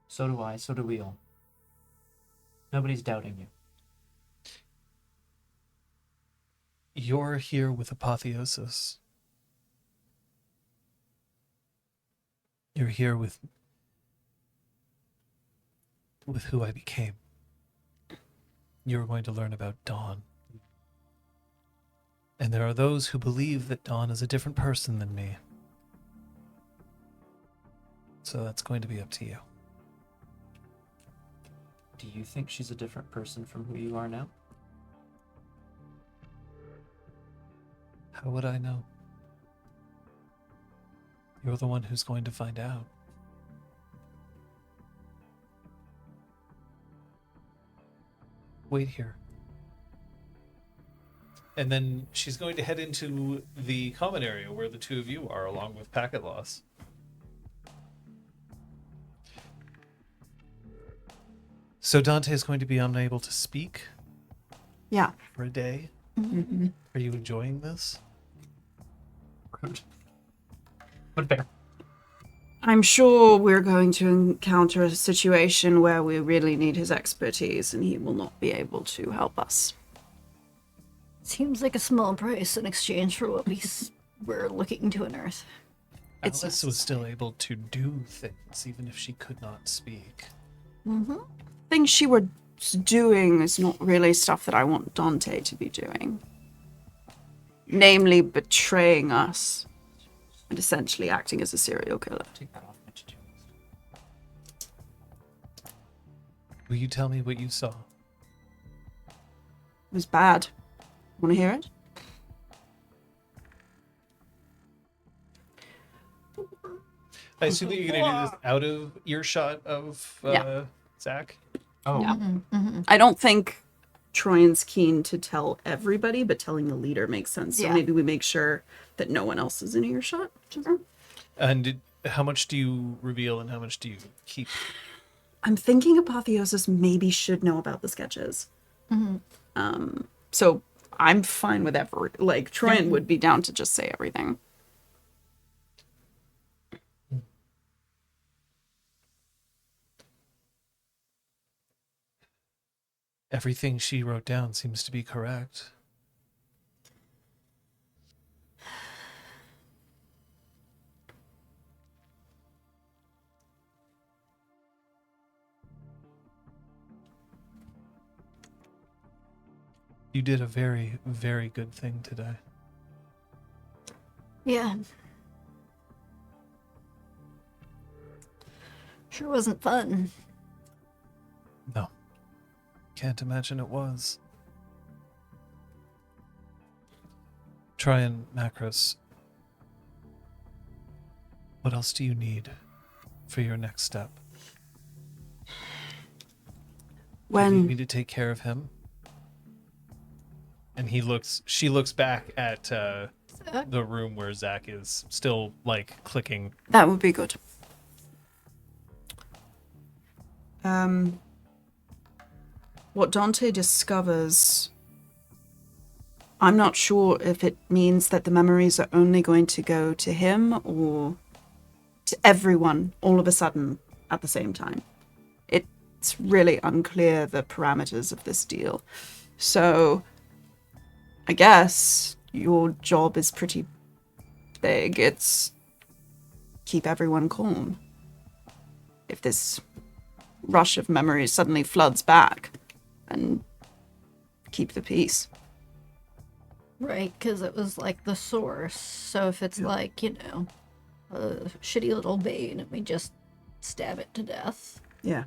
So do I, so do we all. Nobody's doubting you. You're here with Apotheosis. You're here with who I became. You're going to learn about Dawn. And there are those who believe that Dawn is a different person than me. So that's going to be up to you. Do you think she's a different person from who you are now? How would I know? You're the one who's going to find out. Wait here. And then she's going to head into the common area where the two of you are, along with Packet Loss. So Dante is going to be unable to speak Yeah. for a day. Mm-hmm. Are you enjoying this? Rude. But fair. I'm sure we're going to encounter a situation where we really need his expertise and he will not be able to help us. Seems like a small price in exchange for what we're looking to unearth. It's Alice was still able to do things, even if she could not speak. Mm-hmm. Things she was doing is not really stuff that I want Dante to be doing. Namely, betraying us and essentially acting as a serial killer. Take that off my to-do list. Will you tell me what you saw? It was bad. Want to hear it? I assume that you're going to do this out of earshot of Yeah. Zach. Oh, Yeah. Mm-hmm. I don't think Troyan's keen to tell everybody, but telling the leader makes sense. So Yeah. maybe we make sure that no one else is in earshot. And how much do you reveal and how much do you keep? I'm thinking Apotheosis maybe should know about the sketches. Mm-hmm. So I'm fine with Troyan would be down to just say everything. Everything she wrote down seems to be correct. You did a very, very good thing today. Yeah. Sure wasn't fun. No. Can't imagine it was. Try and Macros. What else do you need for your next step? Do you need me to take care of him? And she looks back at the room where Zach is still clicking. That would be good. What Dante discovers, I'm not sure if it means that the memories are only going to go to him or to everyone all of a sudden at the same time. It's really unclear the parameters of this deal. So I guess your job is pretty big. It's keep everyone calm. If this rush of memories suddenly floods back, and keep the peace. Right, because it was like the source. So if it's like, you know, a shitty little bane and we just stab it to death. Yeah.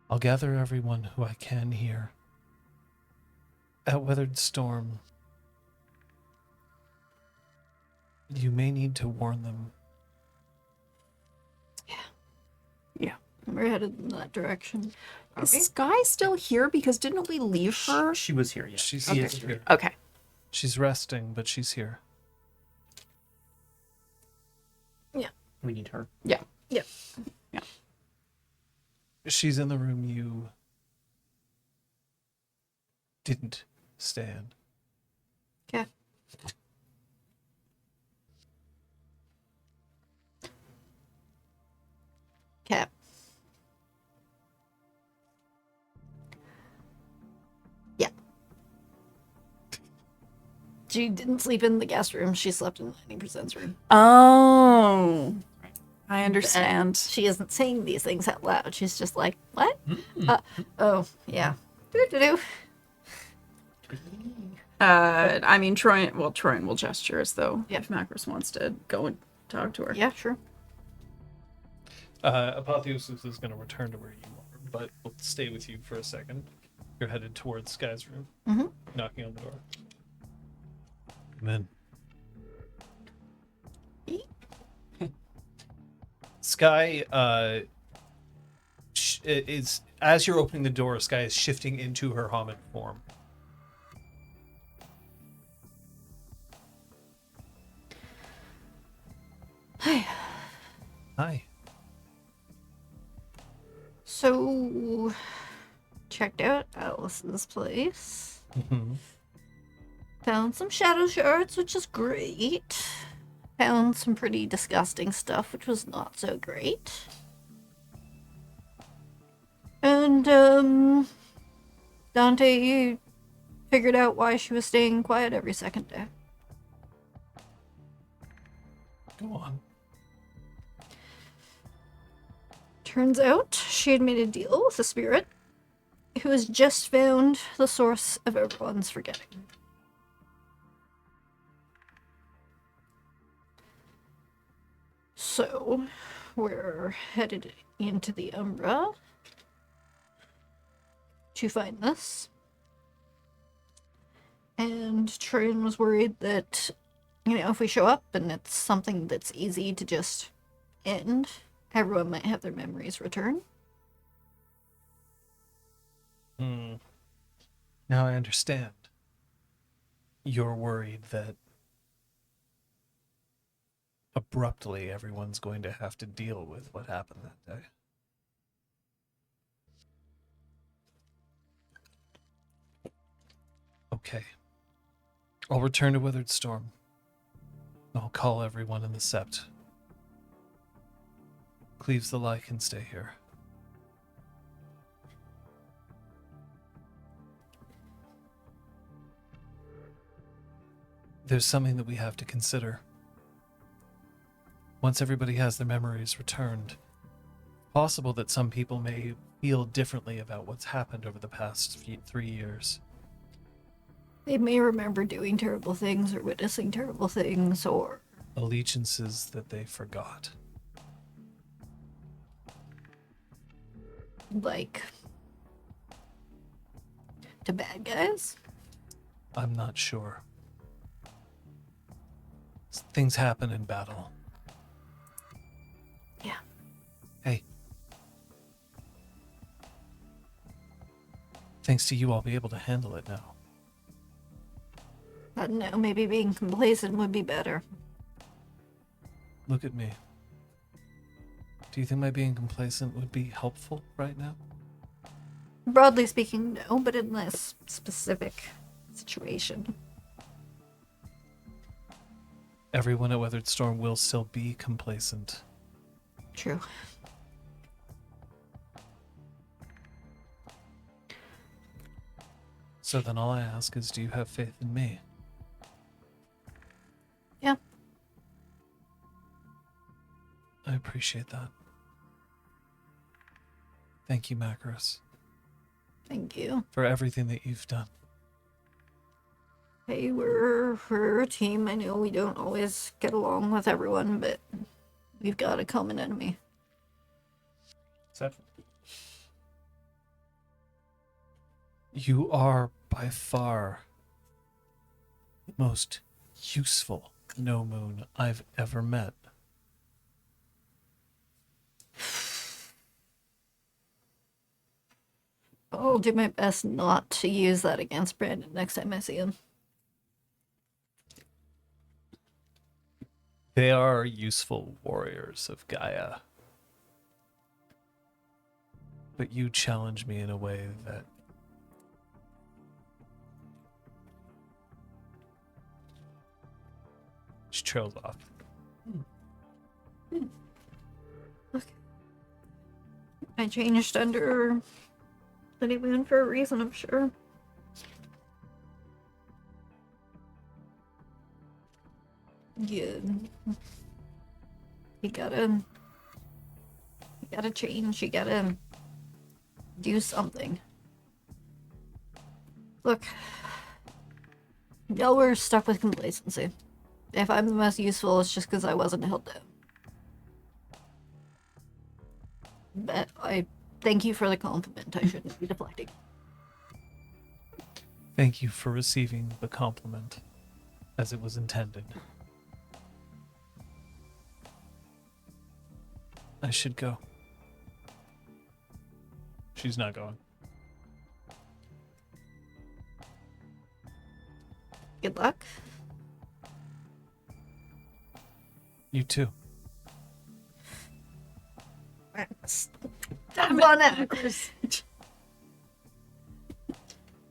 I'll gather everyone who I can here at Weathered Storm. You may need to warn them. Yeah. We're headed in that direction. Are Is we? Sky still here? Because didn't we leave her? She was here, yeah. She's She is here. Okay. She's resting, but she's here. We need her. Yeah. Yep. She's in the room you didn't stay in. Okay. Cap. Yeah. She didn't sleep in the guest room. She slept in the 90%'s room. Oh. I understand. She isn't saying these things out loud. She's just like, what? Oh, yeah. Doo-doo-doo. I mean, Troyan will gesture as though Yeah. if Macros wants to go and talk to her. Yeah, sure. Apotheosis is going to return to where you are, but we'll stay with you for a second. You're headed towards Sky's room, knocking on the door. Come in. Sky is, as you're opening the door, Sky is shifting into her Homid form. Hi. So, checked out Alice's place. Found some shadow shards, which is great. Found some pretty disgusting stuff, which was not so great. And, Dante, you figured out why she was staying quiet every second day. Go on. Turns out she had made a deal with a spirit who has just found the source of everyone's forgetting. So, we're headed into the Umbra to find this. And Troyan was worried that, you know, if we show up and it's something that's easy to just end, everyone might have their memories return. Now I understand. You're worried that abruptly everyone's going to have to deal with what happened that day. Okay. I'll return to Withered Storm. I'll call everyone in the Sept. Cleaves the Lie can stay here. There's something that we have to consider. Once everybody has their memories returned, possible that some people may feel differently about what's happened over the past 3 years. They may remember doing terrible things or witnessing terrible things or... Allegiances that they forgot. like... to bad guys? I'm not sure. Things happen in battle. Yeah. Hey. Thanks to you, I'll be able to handle it now. I don't know, maybe being complacent would be better. Look at me. Do you think my being complacent would be helpful right now? Broadly speaking, no, but in this specific situation. Everyone at Weathered Storm will still be complacent. True. So then all I ask is, do you have faith in me? Yeah. I appreciate that. Thank you, Macaris, Thank you. for everything that you've done. Hey, we're a team. I know we don't always get along with everyone, but we've got a common enemy. Except You are by far the most useful No Moon I've ever met. I'll do my best not to use that against Brandon next time I see him. They are useful warriors of Gaia. But you challenge me in a way that she trails off. Okay. I changed under Bloody Moon for a reason, I'm sure. You gotta change, you gotta do something. Look, y'all were stuck with complacency. If I'm the most useful, it's just because I wasn't held down. But I thank you for the compliment. I shouldn't be deflecting. Thank you for receiving the compliment as it was intended. I should go. She's not going. Good luck. You too. Run it.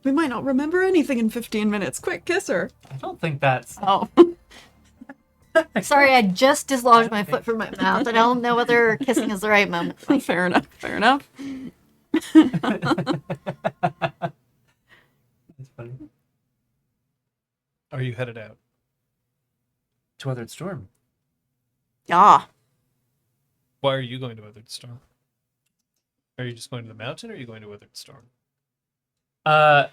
We might not remember anything in 15 minutes. Quick, kiss her. I don't think that's. Oh. Sorry, I just dislodged my foot from my mouth. I don't know whether kissing is the right moment. Fair enough. Fair enough. That's funny. Are you headed out? To Weathered Storm. Yeah. Why are you going to Weathered Storm? Are you just going to the mountain or are you going to Weathered Storm? Well,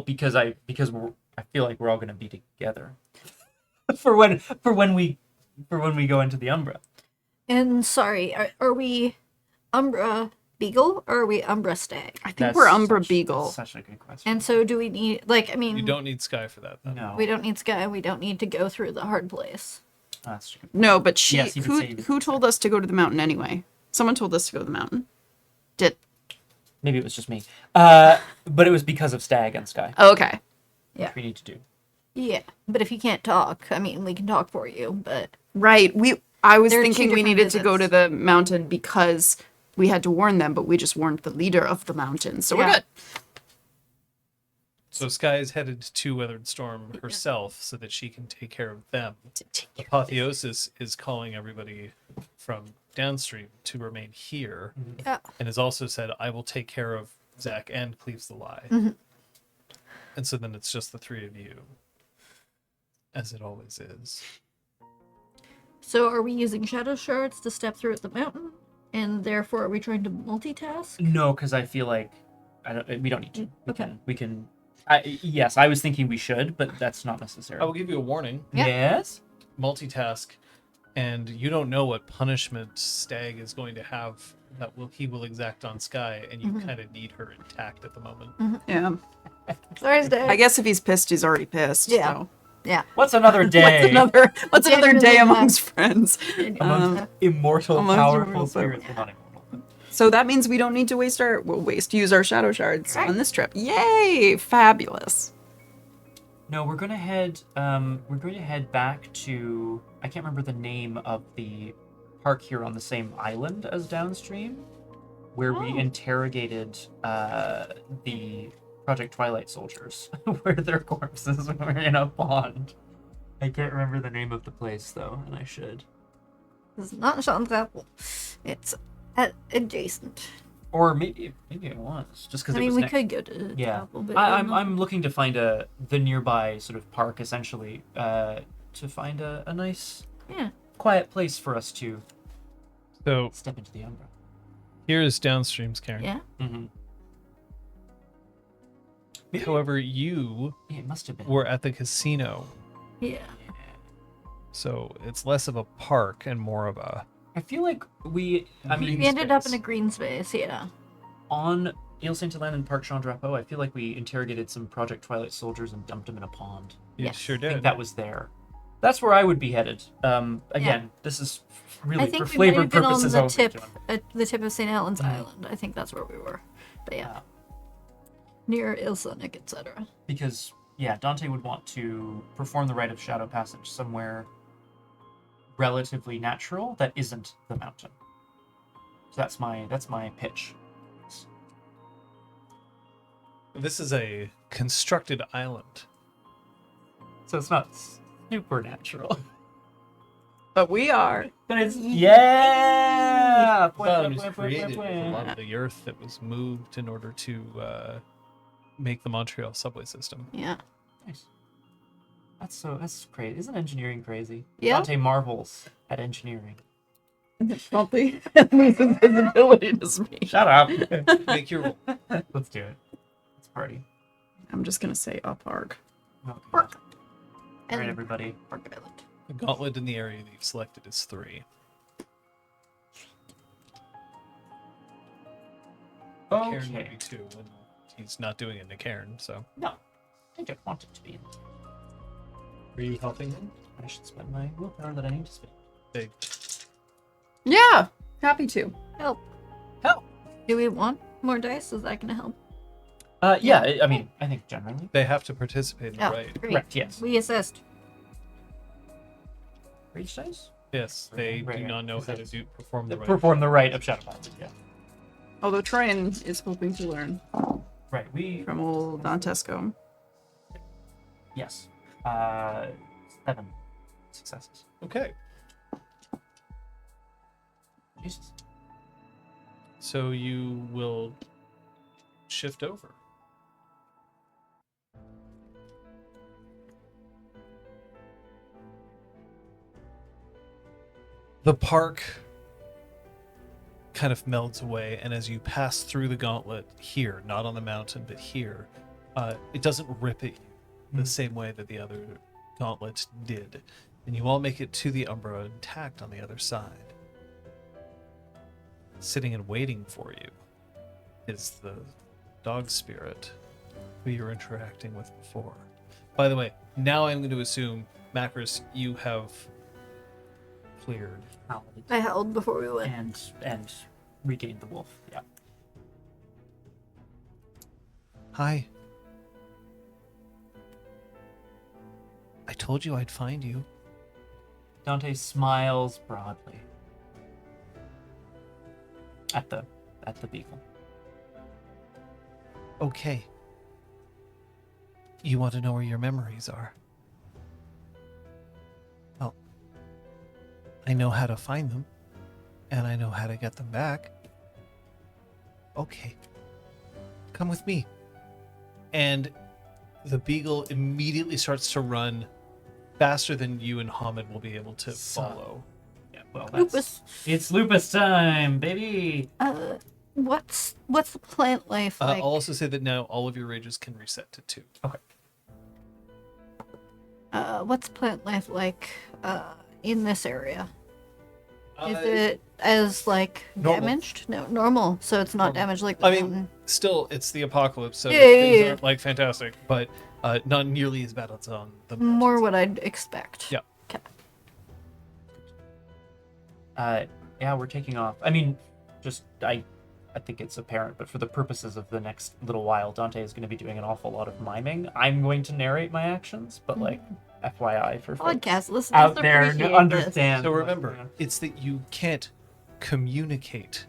because I feel like we're all gonna be together for when we go into the Umbra. And sorry, are we Umbra Beagle or are we Umbra Stag? I think we're Umbra Beagle. Such a good question. And so do we need, like, I mean, You don't need Sky for that, though. No, we don't need Sky, we don't need to go through the hard place. That's true. No, but she. Yes, you could say you Who told us to go to the mountain anyway? Someone told us to go to the mountain. Did. Maybe it was just me. But it was because of Stag and Sky. Oh, okay. Yeah. Which we need to do. Yeah, but if you can't talk, I mean, we can talk for you, but Right. I was There are two thinking we different needed to go to visits. the mountain because we had to warn them, but we just warned the leader of the mountain, so we're Yeah. good. So Sky is headed to Weathered Storm herself so that she can take care of them. Apotheosis is calling everybody from downstream to remain here, yeah. and has also said, I will take care of Zach and Cleaves the Lie. And so then it's just the three of you, as it always is. So are we using shadow shards to step through at the mountain? And therefore, are we trying to multitask? No, because I feel like we don't need to. Okay. We can. Yes, I was thinking we should, but that's not necessary. I will give you a warning. Yeah. Yes. Multitask, and you don't know what punishment Stag is going to have that he will exact on Sky, and you kind of need her intact at the moment. Yeah. Thursday. I guess if he's pissed, he's already pissed. Yeah. So. Yeah. What's another day What's another day amongst friends? amongst immortal, amongst powerful immortal spirits? Well, not immortal. So that means we don't need to use our shadow shards on this trip. Yay! Fabulous. No, we're gonna head. We're going to head back to. I can't remember the name of the park here on the same island as downstream, where we interrogated the Project Twilight soldiers, where their corpses were in a pond. I can't remember the name of the place though, and I should. It's not Chandrapple. It's adjacent. Or maybe it was just because I it mean, was we next. could go to Yeah, Chapel, but I'm looking to find the nearby sort of park essentially to find a nice yeah. quiet place for us to So step into the Umbra. Here's downstream's Karen. Yeah. Mm-hmm. However, you It must have been. were at the casino, Yeah. so it's less of a park and more of a... I feel like we We ended up in a green space, yeah. on Ile Saint-Hélène and Parc Jean Drapeau, I feel like we interrogated some Project Twilight soldiers and dumped them in a pond. You Yes. sure I think did. that was there. That's where I would be headed. Again, this is really I think for we might flavor have been on purposes the only, tip, John. at the tip of St. Helens Island. I think that's where we were. But yeah, near Ilsonic, etc. Because Dante would want to perform the rite of Shadow Passage somewhere relatively natural that isn't the mountain. So that's my pitch. This is a constructed island. So it's not supernatural. But we are. But it's yeah. Well, it was created with a lot of the earth that was moved in order to make the Montreal subway system. Yeah. Nice. That's crazy. Isn't engineering crazy? Yeah. Dante marvels at engineering. Probably loses his ability to speak. Shut up. Make your roll. Let's do it. Let's party. I'm just gonna say up arc. Oh, God. Park. All right, And everybody. Park Island. The gauntlet in the area that you've selected is 3. Cairn would Okay. be 2, and he's not doing it to Cairn, so... No, I don't want it to be. Are you helping him? I should spend my willpower that I need to spend. Big. Yeah, happy to. Help. Help. Do we want more dice? Is that going to help? I mean, I think generally. They have to participate in the Oh, right. great. Correct. Yes. We assist. Reach dice. Yes, they Right, do right. not know Is how that- to perform the right. Perform the rite of Shadow Passage. Yeah. Although Troyan is hoping to learn Right. We. from old Dantesco. Yes. 7 successes. Okay, Jesus. so you will shift over. The park kind of melds away, and as you pass through the gauntlet here, not on the mountain, but here, it doesn't rip at you the same way that the other gauntlet did. And you all make it to the Umbra intact on the other side. Sitting and waiting for you is the dog spirit who you were interacting with before. By the way, now I'm going to assume, Macris, you have cleared. I held before we went. And regained the wolf. Yeah. Hi. I told you I'd find you. Dante smiles broadly at the beagle. Okay. You want to know where your memories are? Well, I know how to find them, and I know how to get them back. Okay. Come with me. And the beagle immediately starts to run faster than you and Hamid will be able to follow. Yeah. Well, Lupus. It's lupus time, baby. What's the plant life like? I'll also say that now all of your rages can reset to 2. Okay. What's plant life like in this area? Is Uh, it as like normal. damaged? No, normal. So it's not Normal. damaged like the I mean, mountain. still, it's the apocalypse, so Yeah, things yeah, yeah. aren't like fantastic, but not nearly as bad as on the More mountains. what I'd expect. Yeah. Okay. Yeah, we're taking off. I mean, just I think it's apparent, but for the purposes of the next little while, Dante is going to be doing an awful lot of miming. I'm going to narrate my actions, but like FYI for folks Podcast listeners out there appreciate to this. understand. So what's remember, going on. it's that you can't communicate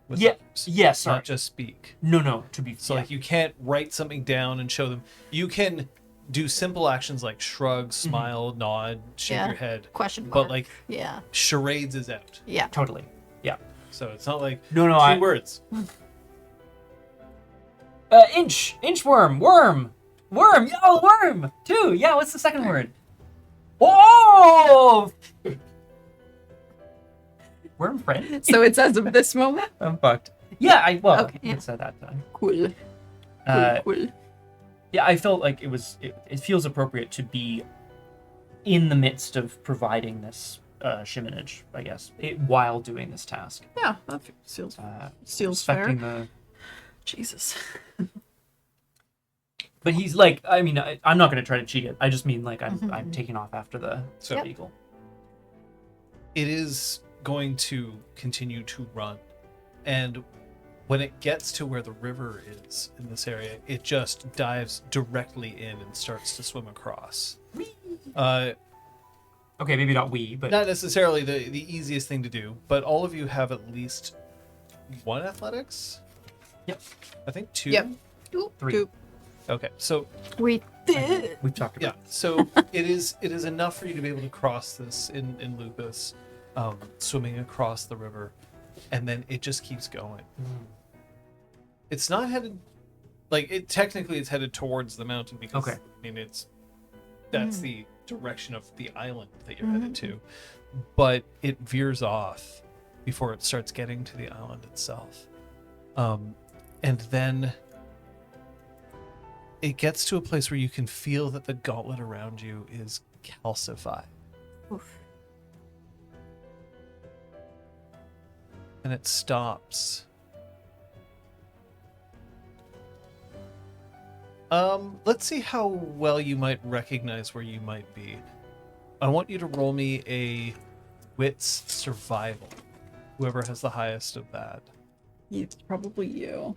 with Yeah, others. yes, sorry. Not just speak. No, to be So yeah. like you can't write something down and show them. You can do simple actions like shrug, smile, nod, shake Yeah. your head. Question mark. But like yeah. charades is out. Yeah. Totally. Yeah. So it's not like No, 2 words. Inchworm, worm, yo, worm. 2. Yeah, what's the second word? Oh! We're in friends. So it's as of this moment? I'm fucked. Yeah, Okay, yeah. it's at that time. Cool. Cool. Yeah, I felt like it feels appropriate to be in the midst of providing this shimonage, I guess, while doing this task. Yeah, that feels Respecting fair. Jesus. But he's like, I mean, I'm not going to try to cheat it. I just mean like I'm taking off after the So- beagle. It is going to continue to run, and when it gets to where the river is in this area, it just dives directly in and starts to swim across. Okay, maybe not we, but Not necessarily the easiest thing to do, but all of you have at least one athletics? Yep. I think two? Yep. 3. Goop. Okay, so We did. We've talked about. yeah, so it is enough for you to be able to cross this in Lupus, swimming across the river, and then it just keeps going. It's not headed like it technically it's headed towards the mountain because Okay. I mean that's the direction of the island that you're headed to, but it veers off before it starts getting to the island itself, and then it gets to a place where you can feel that the gauntlet around you is calcified. Oof. And it stops. Let's see how well you might recognize where you might be. I want you to roll me a wits survival. Whoever has the highest of that. It's probably you.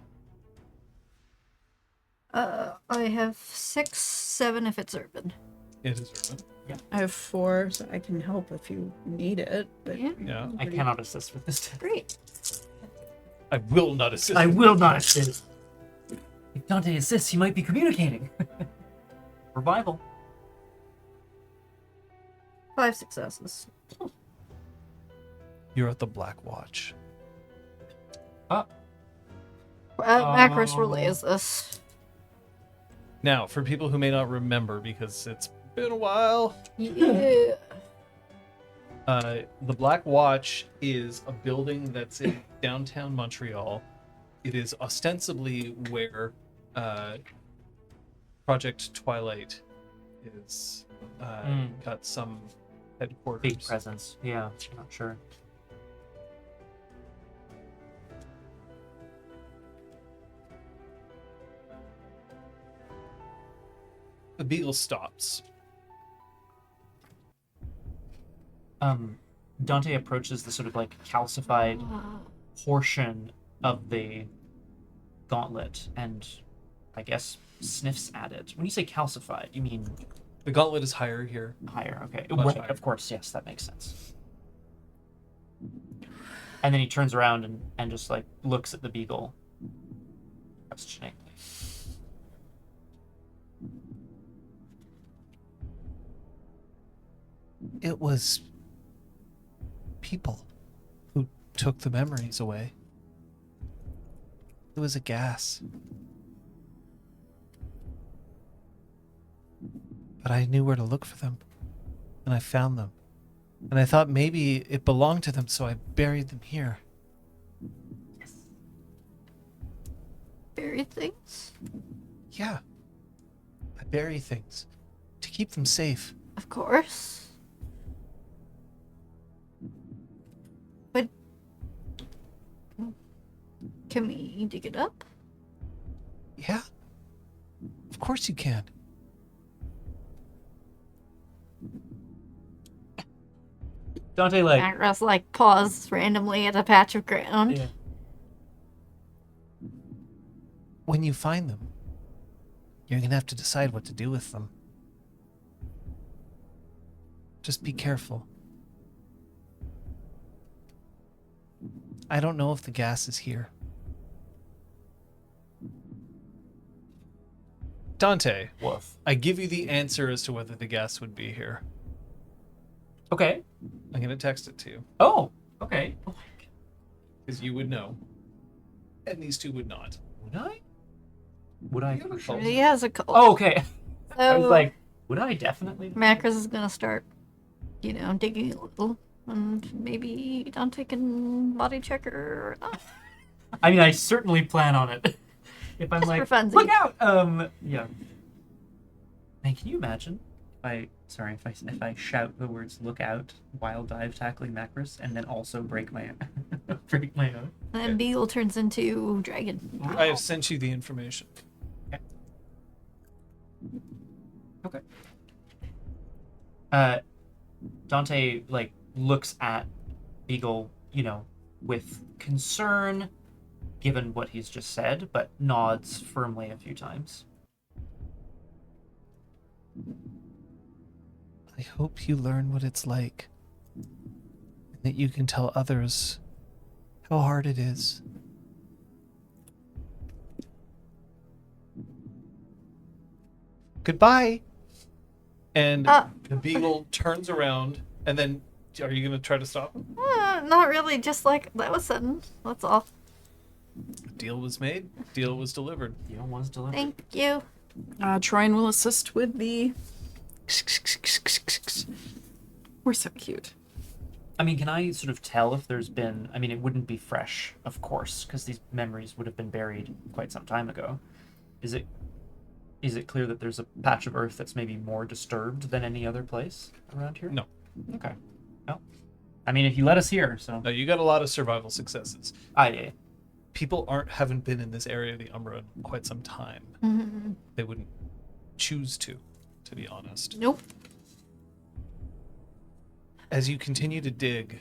I have 6, 7 if it's urban. It is urban. I have 4, so I can help if you need it. But Yeah. Yeah. I cannot assist with this. Great. I will not assist. I will not assist. If Dante assists, he might be communicating. Revival. 5 successes. You're at the Black Watch. Macros relays this. Now, for people who may not remember, because it's been a while, Yeah. the Black Watch is a building that's in downtown Montreal. It is ostensibly where Project Twilight is got some headquarters. Big presence. Yeah, I'm not sure. The beagle stops. Dante approaches the sort of like calcified portion of the gauntlet and I guess sniffs at it. When you say calcified, you mean The gauntlet is higher here. higher, okay. Much Right, higher. of course, yes, that makes sense. And then he turns around and just like looks at the beagle questioningly. It was people who took the memories away. It was a gas. But I knew where to look for them, and I found them. And I thought maybe it belonged to them, so I buried them here. Bury things? Yeah. I bury things to keep them safe. Of course. But can we dig it up? Yeah. Of course you can. Dante like Macros like pause randomly at a patch of ground. yeah. When you find them, you're going to have to decide what to do with them. Just be careful. I don't know if the gas is here. Dante, Woof. I give you the answer as to whether the gas would be here. Okay. I'm going to text it to you, Oh, okay. Oh my god. because you would know. And these two would not. Would I? Would I? You have a cult. He has a cult. Oh, okay. I was So like, would I definitely? Macros is gonna start, digging a little. And maybe Dante can body check her or not. I mean, I certainly plan on it. If I'm Just like, for funsies. look out! Yeah. Man, can you imagine if I shout the words "look out" while dive tackling Macros, and then also break my break my own? And then Beagle turns into dragon. I have sent you the information. Okay. Dante like looks at Beagle, with concern, given what he's just said, but nods firmly a few times. I hope you learn what it's like, and that you can tell others how hard it is. Goodbye. And the beagle turns around, and then, are you going to try to stop him? Not really, just like, that was sudden. That's all. Deal was made. Deal was delivered. Deal was delivered. Thank you. Troyan will assist with the... We're so cute. I mean, can I sort of tell if there's been... I mean, it wouldn't be fresh, of course, because these memories would have been buried quite some time ago. Is it clear that there's a patch of Earth that's maybe more disturbed than any other place around here? No. Okay. Well, I mean, if you let us here, so... No, you got a lot of survival successes. Yeah. People haven't been in this area of the Umbra in quite some time. Mm-hmm. They wouldn't choose to be honest. Nope. As you continue to dig,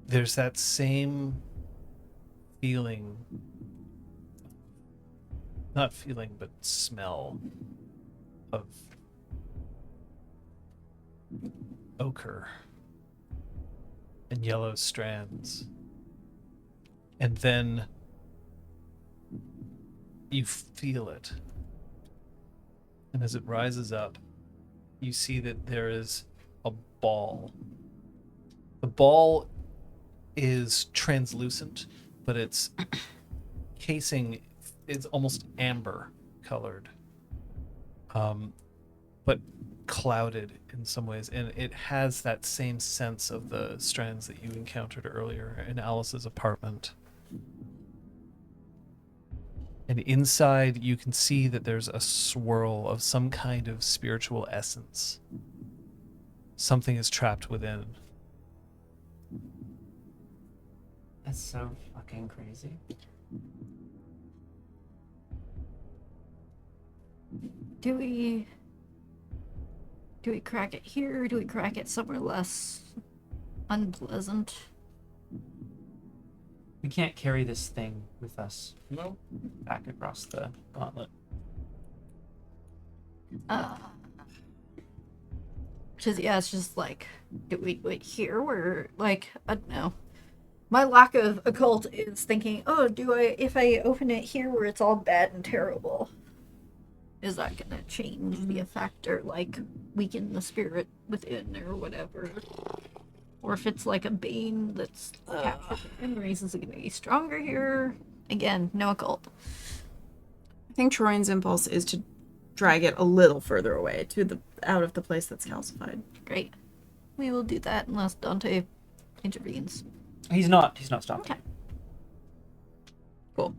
there's that same feeling, not feeling, but smell of ochre and yellow strands. And then you feel it. And as it rises up, you see that there is a ball. The ball is translucent, but its casing is almost amber colored, but clouded in some ways, and it has that same sense of the strands that you encountered earlier in Alice's apartment. And inside, you can see that there's a swirl of some kind of spiritual essence. Something is trapped within. That's so fucking crazy. Do we crack it here, or do we crack it somewhere less unpleasant? We can't carry this thing with us No. back across the gauntlet. It's just like, do we do it here where, like, I don't know. My lack of occult is thinking, if I open it here where it's all bad and terrible, is that gonna change the effect or, like, weaken the spirit within or whatever? Or if it's like a bane that's captured memories, is it gonna be stronger here? Again, no occult. I think Troyan's impulse is to drag it a little further away out of the place that's calcified. Great. We will do that unless Dante intervenes. He's not stopping. Okay. Cool.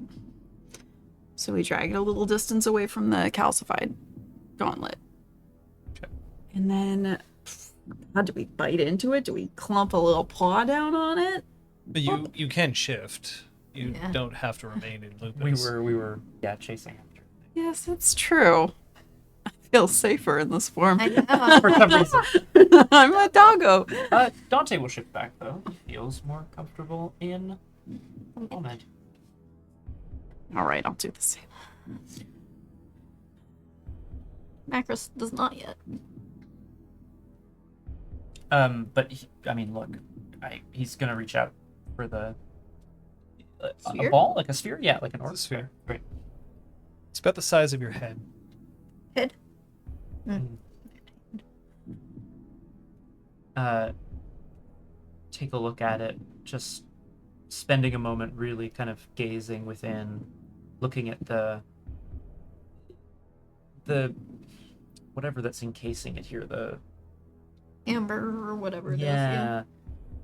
So we drag it a little distance away from the calcified gauntlet. Okay. And then, how do we bite into it? Do we clump a little paw down on it? But you can shift. You Yeah. don't have to remain in lupus. We were chasing after. Yes, that's true. I feel safer in this form. I know. For some reason. I'm a doggo. Dante will shift back though. He feels more comfortable in the moment. All right, I'll do the same. Macros does not yet. But look, he's gonna reach out for the a Sphere? ball, like a sphere, yeah, like an orb. It's a sphere. Great. It's about the size of your head. Head? Take a look at it, just spending a moment really kind of gazing within, looking at the whatever that's encasing it here, the amber or whatever it is. Yeah.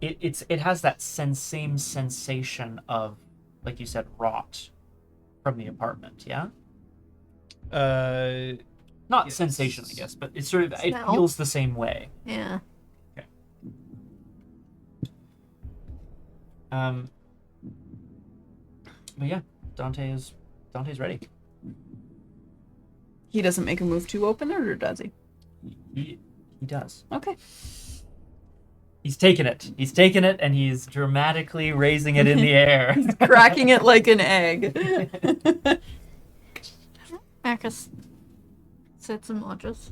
It has that same sensation of, like you said, rot from the apartment, yeah? Not Yes. sensation, I guess, but it's sort of, it Smell? feels the same way. Yeah. But yeah, Dante's ready. He doesn't make a move to open it, or does he? He does. Okay. He's taken it, and he's dramatically raising it in the air. Cracking it like an egg. Marcus sits and watches.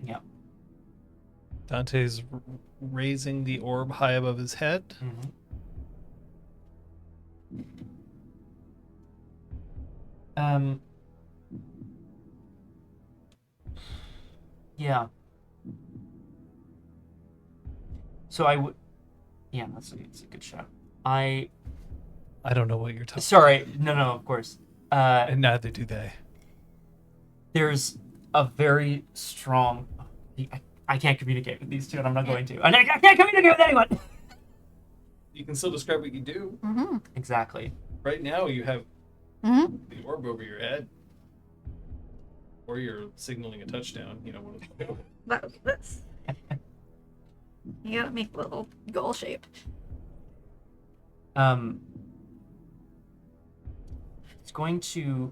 Yeah. Dante's raising the orb high above his head. Mm-hmm. Yeah. So I would. Yeah, it's a good shot. I don't know what you're talking Sorry, no, of course. about. And neither do they. There's a very strong. I can't communicate with these two, and I'm not going to. And I can't communicate with anyone. You can still describe what you do. Mm-hmm. Exactly. Right now, you have Mm-hmm. the orb over your head. Or you're signaling a touchdown, one of the two. That was this. You gotta make a little goal shape. He's going to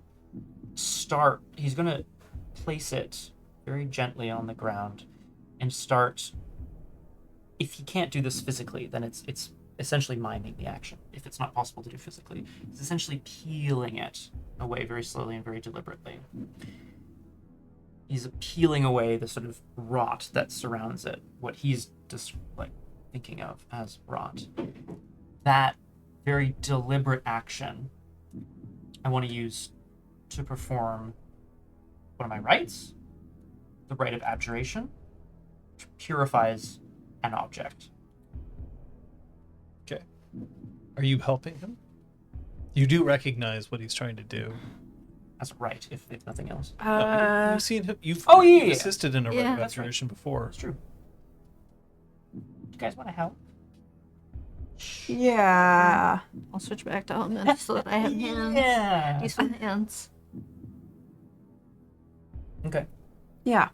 start. He's going to place it very gently on the ground and start. If he can't do this physically, then it's essentially miming the action. If it's not possible to do physically, it's essentially peeling it away very slowly and very deliberately. He's peeling away the sort of rot that surrounds it, what he's just thinking of as rot. That very deliberate action I want to use to perform one of my rites, the rite of abjuration, which purifies an object. Okay. Are you helping him? You do recognize what he's trying to do. As a rite, if nothing else. You've seen him. You've assisted in a rite Yeah, of that's right. abjuration before. That's true. Do you guys want to help? Yeah. I'll switch back to Almond so that I have hands. Yeah. Decent hands. Okay. Yeah.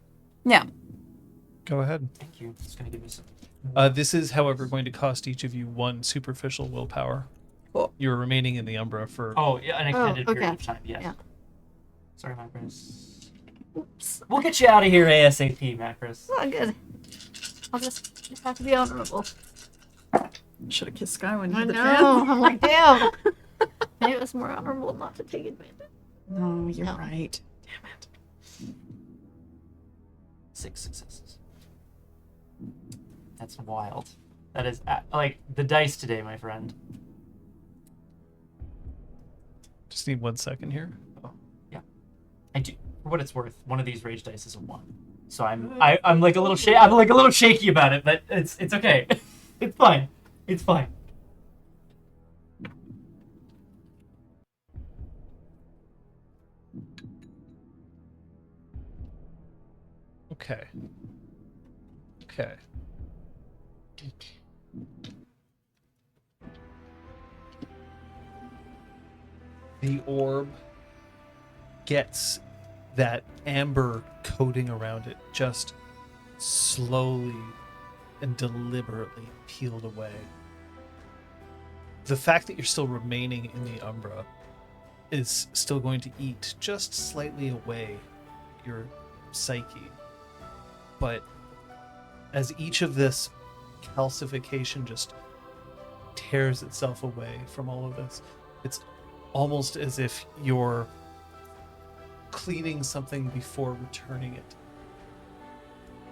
Yeah. Go ahead. Thank you. It's going to give me some. This is, however, going to cost each of you 1 superficial willpower. Cool. You're remaining in the Umbra for... Oh, yeah, an extended period okay. of time. Yes. Yeah. Sorry, Macros. Oops. We'll get you out of here ASAP, Macros. Oh, good. I'll just have to be honorable. Should have kissed Sky when you I hit the know. fan. I'm like, damn. Maybe it was more honorable not to take advantage. No, you're No. right. Damn it. 6 successes. That's wild. That is the dice today, my friend. Just need 1 second here. I do. For what it's worth, one of these rage dice is a 1. So I'm like a little I'm like a little shaky about it, but it's okay. It's fine. It's fine. Okay. Okay. The orb gets that amber coating around it just slowly and deliberately peeled away. The fact that you're still remaining in the Umbra is still going to eat just slightly away your psyche. But as each of this calcification just tears itself away from all of this, it's almost as if you're cleaning something before returning it,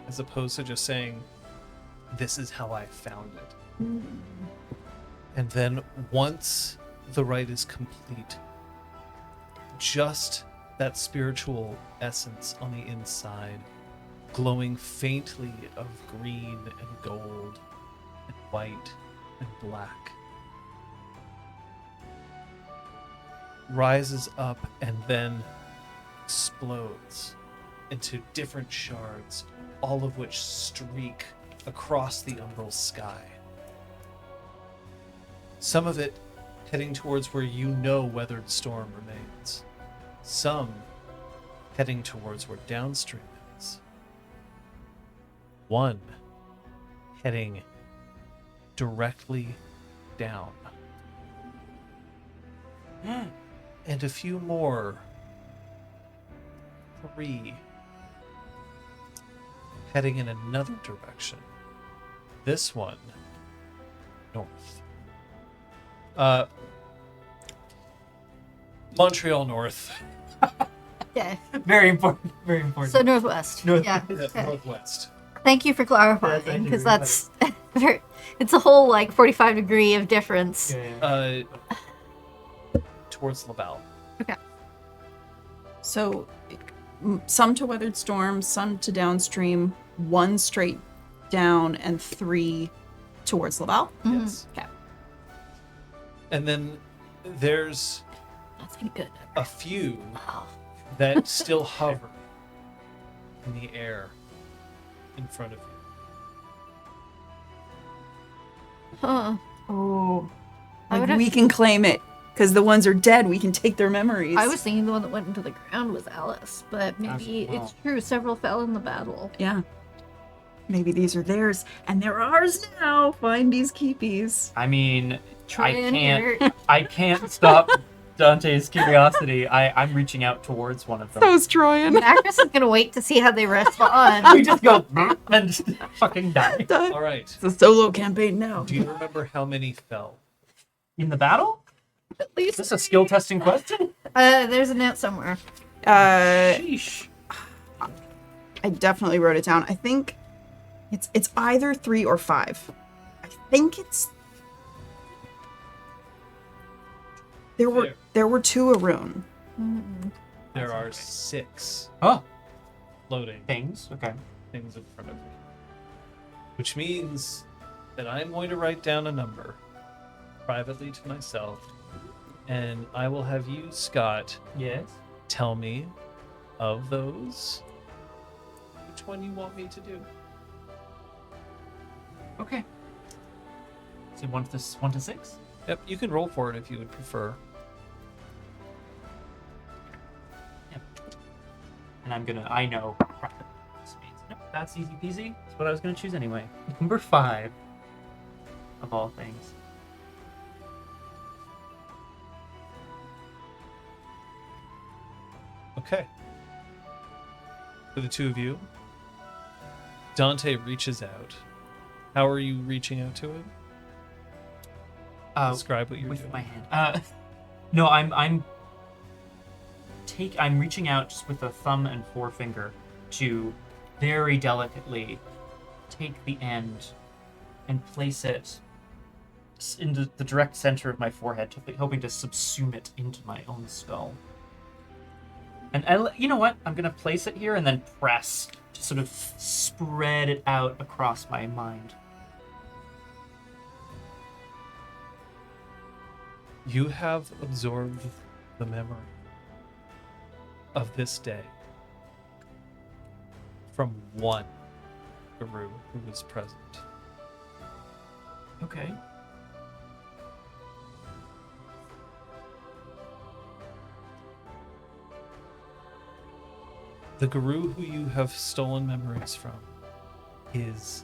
as opposed to just saying, this is how I found it. And then once the rite is complete, just that spiritual essence on the inside, glowing faintly of green and gold and white and black, rises up and then explodes into different shards all of which streak across the umbral sky. Some of it heading towards where you know Weathered Storm remains. Some heading towards where Downstream is. One heading directly down. And a few more. 3 heading in another direction. This one north. Montreal north. Okay. Very important. Very important. So northwest. North- Yeah. Yeah, Okay. northwest. Thank you for Yeah, clarifying, thank you because very that's it's a whole like 45 degree of difference. Yeah. Towards Laval. So, some to Weathered Storm, some to Downstream, 1 straight down, and 3 towards Laval. Yes. Okay. And then there's That's been good. a few Oh. that still hover in the air in front of you. Huh. Oh. I Like would've- we can claim it, because the ones are dead, we can take their memories. I was thinking the one that went into the ground was Alice, but maybe Wow. it's true. Several fell in the battle. Yeah. Maybe these are theirs, and they're ours now. Find these keepies. I mean, Try and hear. I can't stop Dante's curiosity. I'm reaching out towards one of them. So is Troyan. The actress is gonna wait to see how they respond. We just go and just fucking die. All right. It's a solo campaign now. Do you remember how many fell? In the battle? At Is least this a skill testing question? there's a note somewhere. Sheesh. I definitely wrote it down. I think it's either 3 or 5. I think it's there were 2 Arun. There are 6 Oh, floating things. Okay. things in front of you. Which means that I'm going to write down a number privately to myself, and I will have you, Scott, Yes. tell me of those which one you want me to do. Okay. So 1 to 6? Yep, you can roll for it if you would prefer. And I know. Nope, that's easy peasy. That's what I was gonna choose anyway. Number 5. Of all things. Okay. For the 2 of you, Dante reaches out. How are you reaching out to him? Describe what you're with doing. my hand. No, I'm reaching out just with the thumb and forefinger to very delicately take the end and place it in the direct center of my forehead, hoping to subsume it into my own skull. And you know what? I'm gonna place it here and then press to sort of spread it out across my mind. You have absorbed the memory of this day from one guru who was present. Okay. The guru who you have stolen memories from is...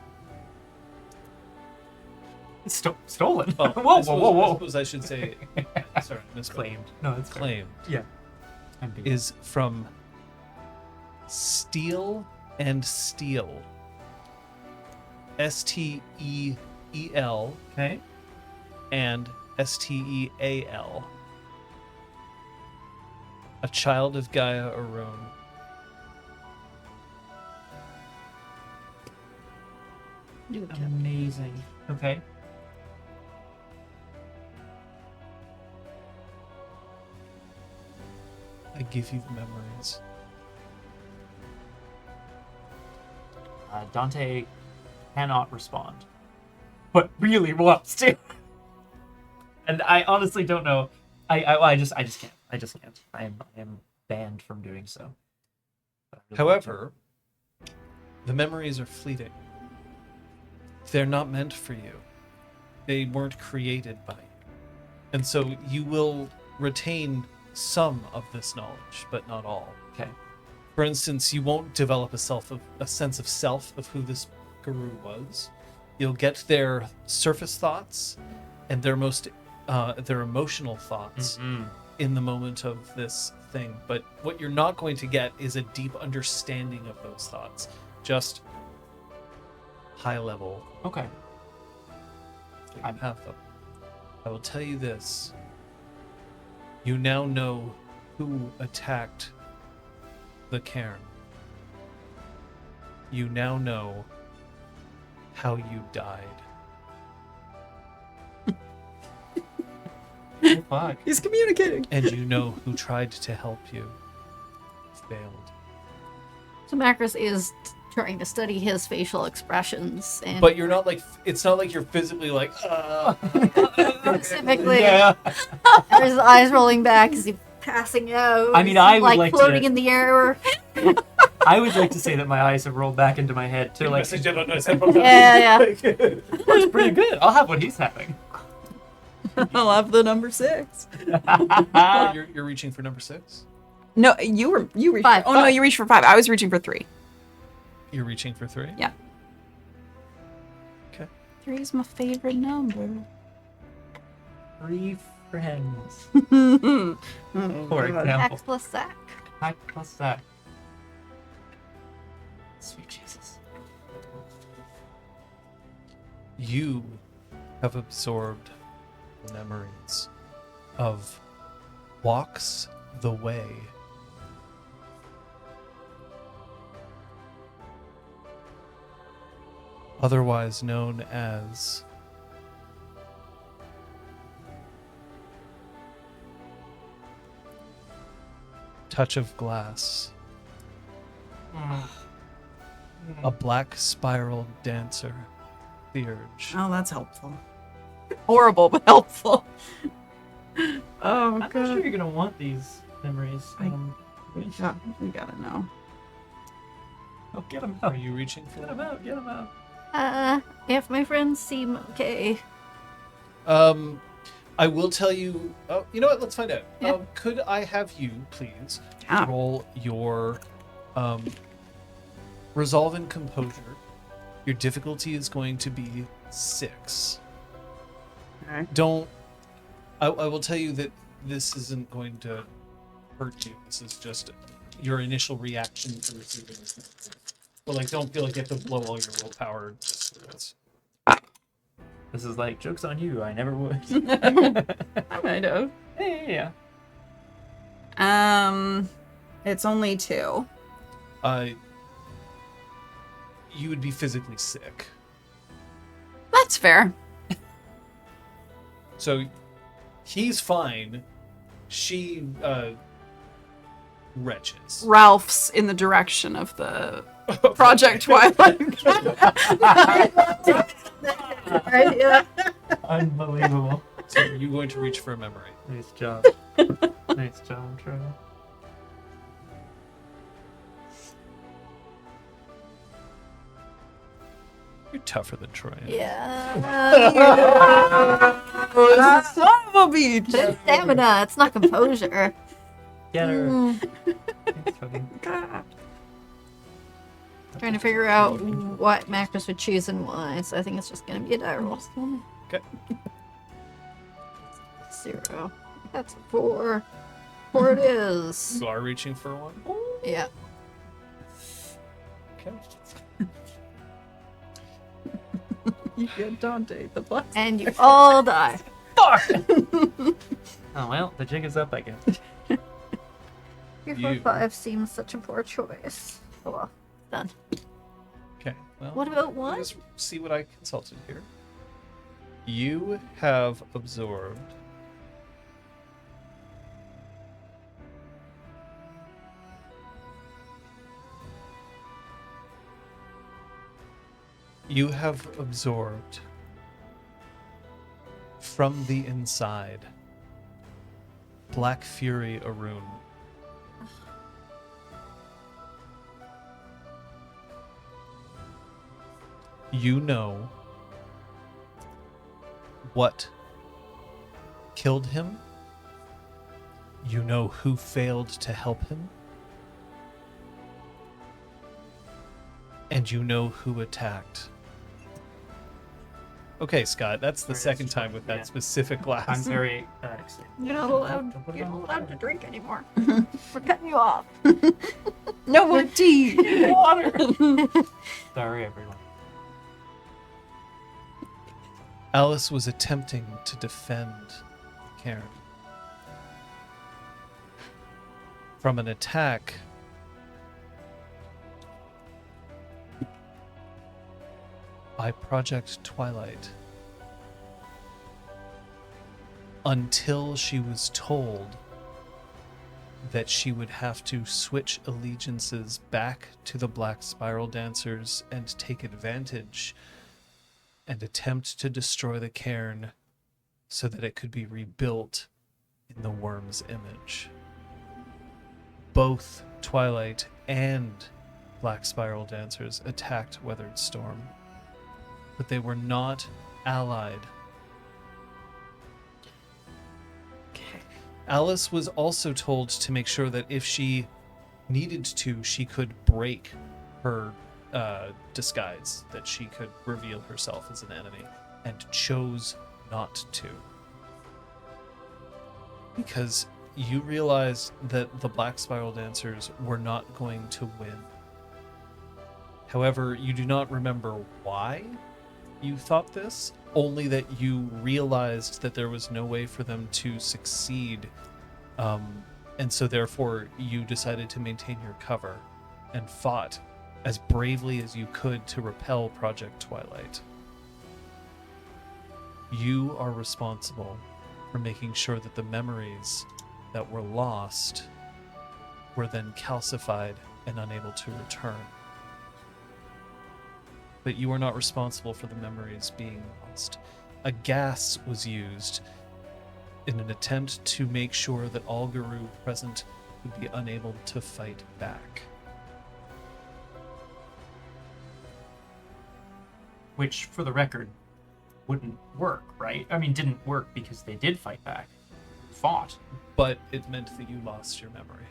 Stolen. Oh, whoa, I suppose, whoa, whoa, I whoa. suppose I should say... Sorry, misspoke. Claimed. No, it's Claimed. Yeah. I'm being- Is from Steel and Steel. S-T-E-E-L Okay. and S-T-E-A-L. A child of Gaia Arun. Amazing. Okay. I give you the memories. Dante cannot respond, but really wants to. And I honestly don't know. I just can't. I just can't. I am banned from doing so. But I really want to. However, The memories are fleeting. They're not meant for you. They weren't created by you. And so you will retain some of this knowledge, but not all. Okay. For instance, you won't develop a sense of self of who this guru was. You'll get their surface thoughts and their emotional thoughts in the moment of this thing. But what you're not going to get is a deep understanding of those thoughts. Just high level. Okay. I have them. I will tell you this. You now know who attacked the cairn. You now know how you died. Oh, fuck. He's communicating. And you know who tried to help you. Failed. So Macros is trying to study his facial expressions, and But you're not like, it's not like you're physically like, specifically, Yeah. are his eyes rolling back? Is he passing out? I mean, Is he, I would like to- floating in the air. I would like to say that my eyes have rolled back into my head too. Like, Yeah. that's pretty good. I'll have what he's having. I'll have the number 6. You're reaching for number 6? No, you reached. 5. Oh no, you reached for 5. I was reaching for 3. You're reaching for 3? Yeah. Okay. 3 is my favorite number. 3 friends. Oh, For God. example. X plus Zach. Hack plus that. Sweet Jesus. You have absorbed memories of walks the way. Otherwise known as Touch of Glass, a black spiral dancer, the urge. Oh, that's helpful. Horrible, but helpful. Oh I'm not sure god. you're gonna want these memories. Yeah, we gotta know. Oh, get them Are out. you reaching for Get them out. Get them out. If my friends seem okay. I will tell you. Oh, you know what? Let's find out. Yeah. Could I have you please Yeah. roll your resolve and composure? Your difficulty is going to be 6. Okay. Don't. I will tell you that this isn't going to hurt you. This is just your initial reaction to receiving this. But like, don't feel like you have to blow all your willpower just for this. This is like, joke's on you. I never would. I might have. Yeah. It's only 2. You would be physically sick. That's fair. So he's fine. She wretches. Ralph's in the direction of the Project Twilight. Right, yeah. Unbelievable. So you're going to reach for a memory. Nice job. Nice job, Trevor. You're tougher than Troy. Yeah. Son of a beach. It's stamina. It's not composure. Get her. Mm. Thanks, Trevor. Trying to figure out what Macros would choose and why, so I think it's just gonna be a die roll. Okay. 0. That's a 4. 4 it is. You are reaching for one. Yeah. Okay. You get Dante the plus. And you all die. Fuck! Oh, well, the jig is up, I guess. 3, 4, You. 5 seems such a poor choice. Oh well. Done. Okay. Well, What about let me 1? just see what I consulted here. You have absorbed from the inside Black Fury Arun. You know what killed him. You know who failed to help him. And you know who attacked. Okay, Scott, that's the Very second interesting, time with that yeah. specific I'm glass. very excited. You're not allowed to drink anymore. We're cutting you off. No more tea. Water. Sorry, everyone. Alice was attempting to defend Karen from an attack by Project Twilight until she was told that she would have to switch allegiances back to the Black Spiral Dancers and take advantage and attempt to destroy the cairn so that it could be rebuilt in the worm's image. Both Twilight and Black Spiral Dancers attacked Weathered Storm, but they were not allied. Alice was also told to make sure that if she needed to, she could break her disguise, that she could reveal herself as an enemy, and chose not to. Because you realized that the Black Spiral Dancers were not going to win. However, you do not remember why you thought this, only that you realized that there was no way for them to succeed, and so therefore you decided to maintain your cover and fought as bravely as you could to repel Project Twilight. You are responsible for making sure that the memories that were lost were then calcified and unable to return. But you are not responsible for the memories being lost. A gas was used in an attempt to make sure that all Guru present would be unable to fight back. Which, for the record, wouldn't work, right? I mean, didn't work because they did fight back. Fought. But it meant that you lost your memory.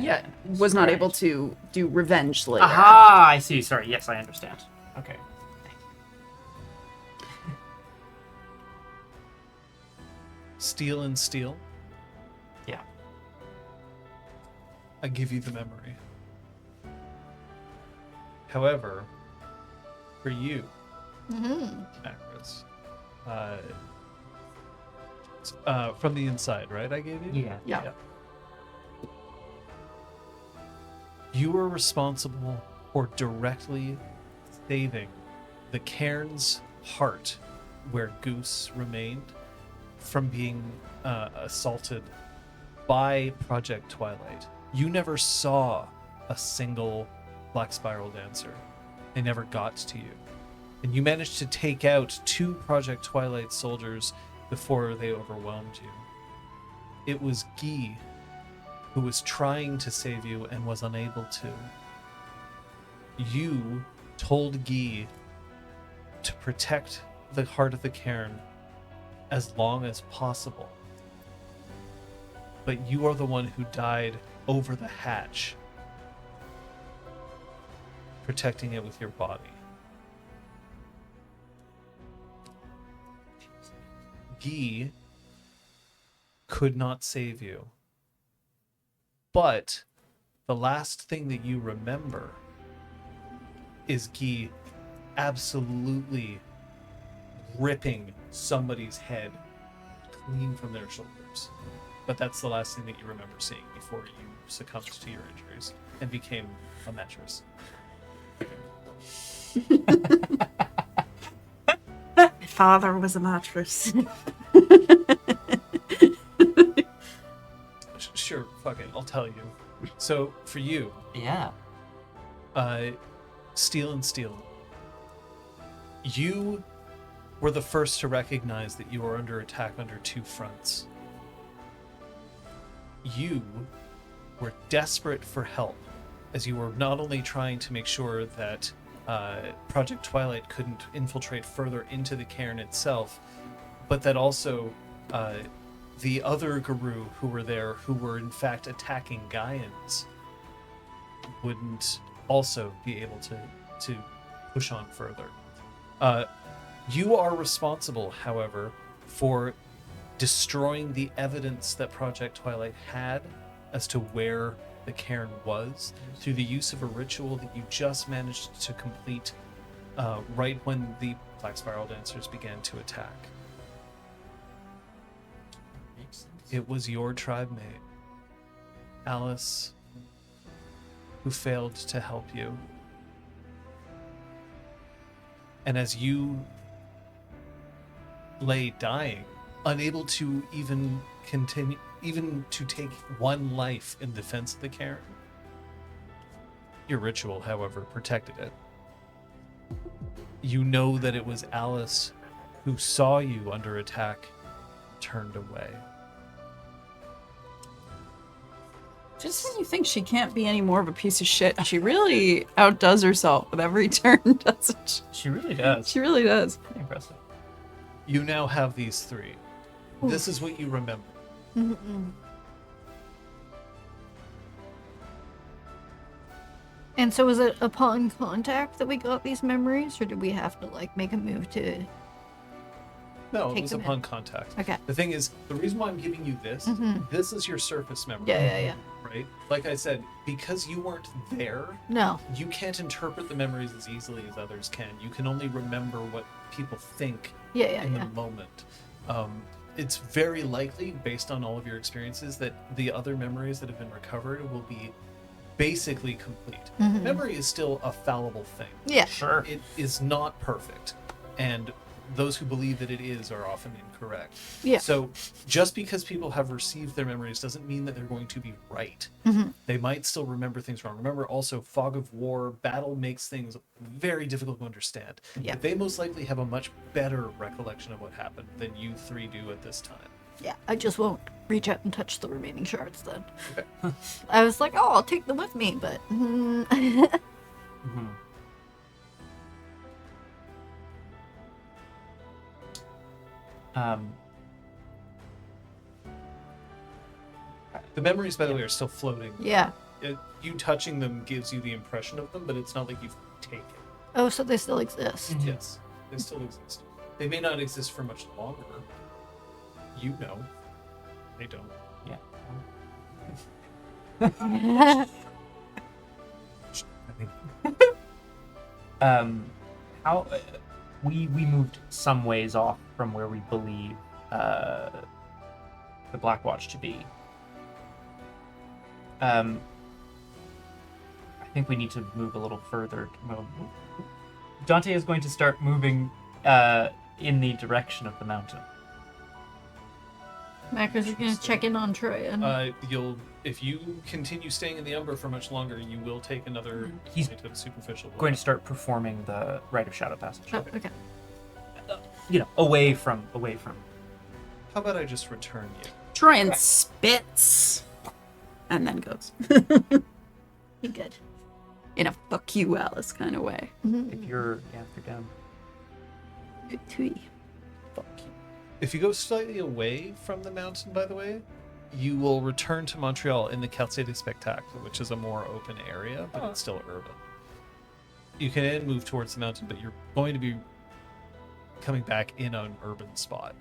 Yeah, was not able to do revenge later. Aha! I see. Sorry. Yes, I understand. Okay. Steel and steel. Yeah. I give you the memory. However, for you, Acris, from the inside, right? I gave you? Yeah. You were responsible for directly saving the cairn's heart, where Goose remained, from being assaulted by Project Twilight. You never saw a single Black Spiral Dancer. They never got to you. And you managed to take out 2 Project Twilight soldiers before they overwhelmed you. It was Guy who was trying to save you and was unable to. You told Guy to protect the heart of the cairn as long as possible. But you are the one who died over the hatch, protecting it with your body. Guy could not save you. But the last thing that you remember is Guy absolutely ripping somebody's head clean from their shoulders. But that's the last thing that you remember seeing before you succumbed to your injuries and became a mattress. My father was a mattress. Sure, fuck it, I'll tell you. So, for you, Yeah. Steel and Steel, you were the first to recognize that you were under attack under 2 fronts. You were desperate for help, as you were not only trying to make sure that Project Twilight couldn't infiltrate further into the cairn itself, but that also the other Guru who were there, who were in fact attacking Gaians, wouldn't also be able to push on further. You are responsible, however, for destroying the evidence that Project Twilight had as to where the cairn was through the use of a ritual that you just managed to complete right when the Black Spiral Dancers began to attack. Makes sense. It was your tribe mate, Alice, who failed to help you. And as you lay dying, unable to even continue, even to take one life in defense of the cairn, your ritual, however, protected it. You know that it was Alice who saw you under attack, turned away. Just when you think she can't be any more of a piece of shit, she really outdoes herself with every turn, doesn't she? She really does. She really does. Pretty impressive. You now have these three. This is what you remember. And so was it upon contact that we got these memories, or did we have to like make a move to? No, it Take was them in. upon contact. Okay. The thing is, the reason why I'm giving you this, this is your surface memory. Yeah. Right? Like I said, because you weren't there, No. you can't interpret the memories as easily as others can. You can only remember what people think Yeah. in the moment. It's very likely, based on all of your experiences, that the other memories that have been recovered will be basically complete. Memory is still a fallible thing. Yeah. Sure. It is not perfect, and those who believe that it is are often incorrect. Yeah. So just because people have received their memories doesn't mean that they're going to be right. They might still remember things wrong. Remember also, fog of war, battle makes things very difficult to understand. Yeah. But they most likely have a much better recollection of what happened than you three do at this time. Yeah. I just won't reach out and touch the remaining shards then. Okay. I was like, oh, I'll take them with me, but The memories, by the way, are still floating. yeah. You touching them gives you the impression of them, but it's not like you've taken. Oh, so they still exist. Yes, they still exist. They may not exist for much longer. You know. They don't. Yeah. How we moved some ways off from where we believe the Black Watch to be. I think we need to move a little further. Dante is going to start moving in the direction of the mountain. Macros is gonna check in on Troy and If you continue staying in the Umber for much longer, you will take another He's point of superficial. Going to start performing the Rite of Shadow Passage. oh, okay. Away from. How about I just return you? Troy and spits. And then goes. You good. In a fuck you, Alice kind of way. If you're down. Tui. Fuck you. If you go slightly away from the mountain, by the way, you will return to Montreal in the Quartier du Spectacle, which is a more open area, but it's still urban. You can then move towards the mountain, but you're going to be coming back in an urban spot.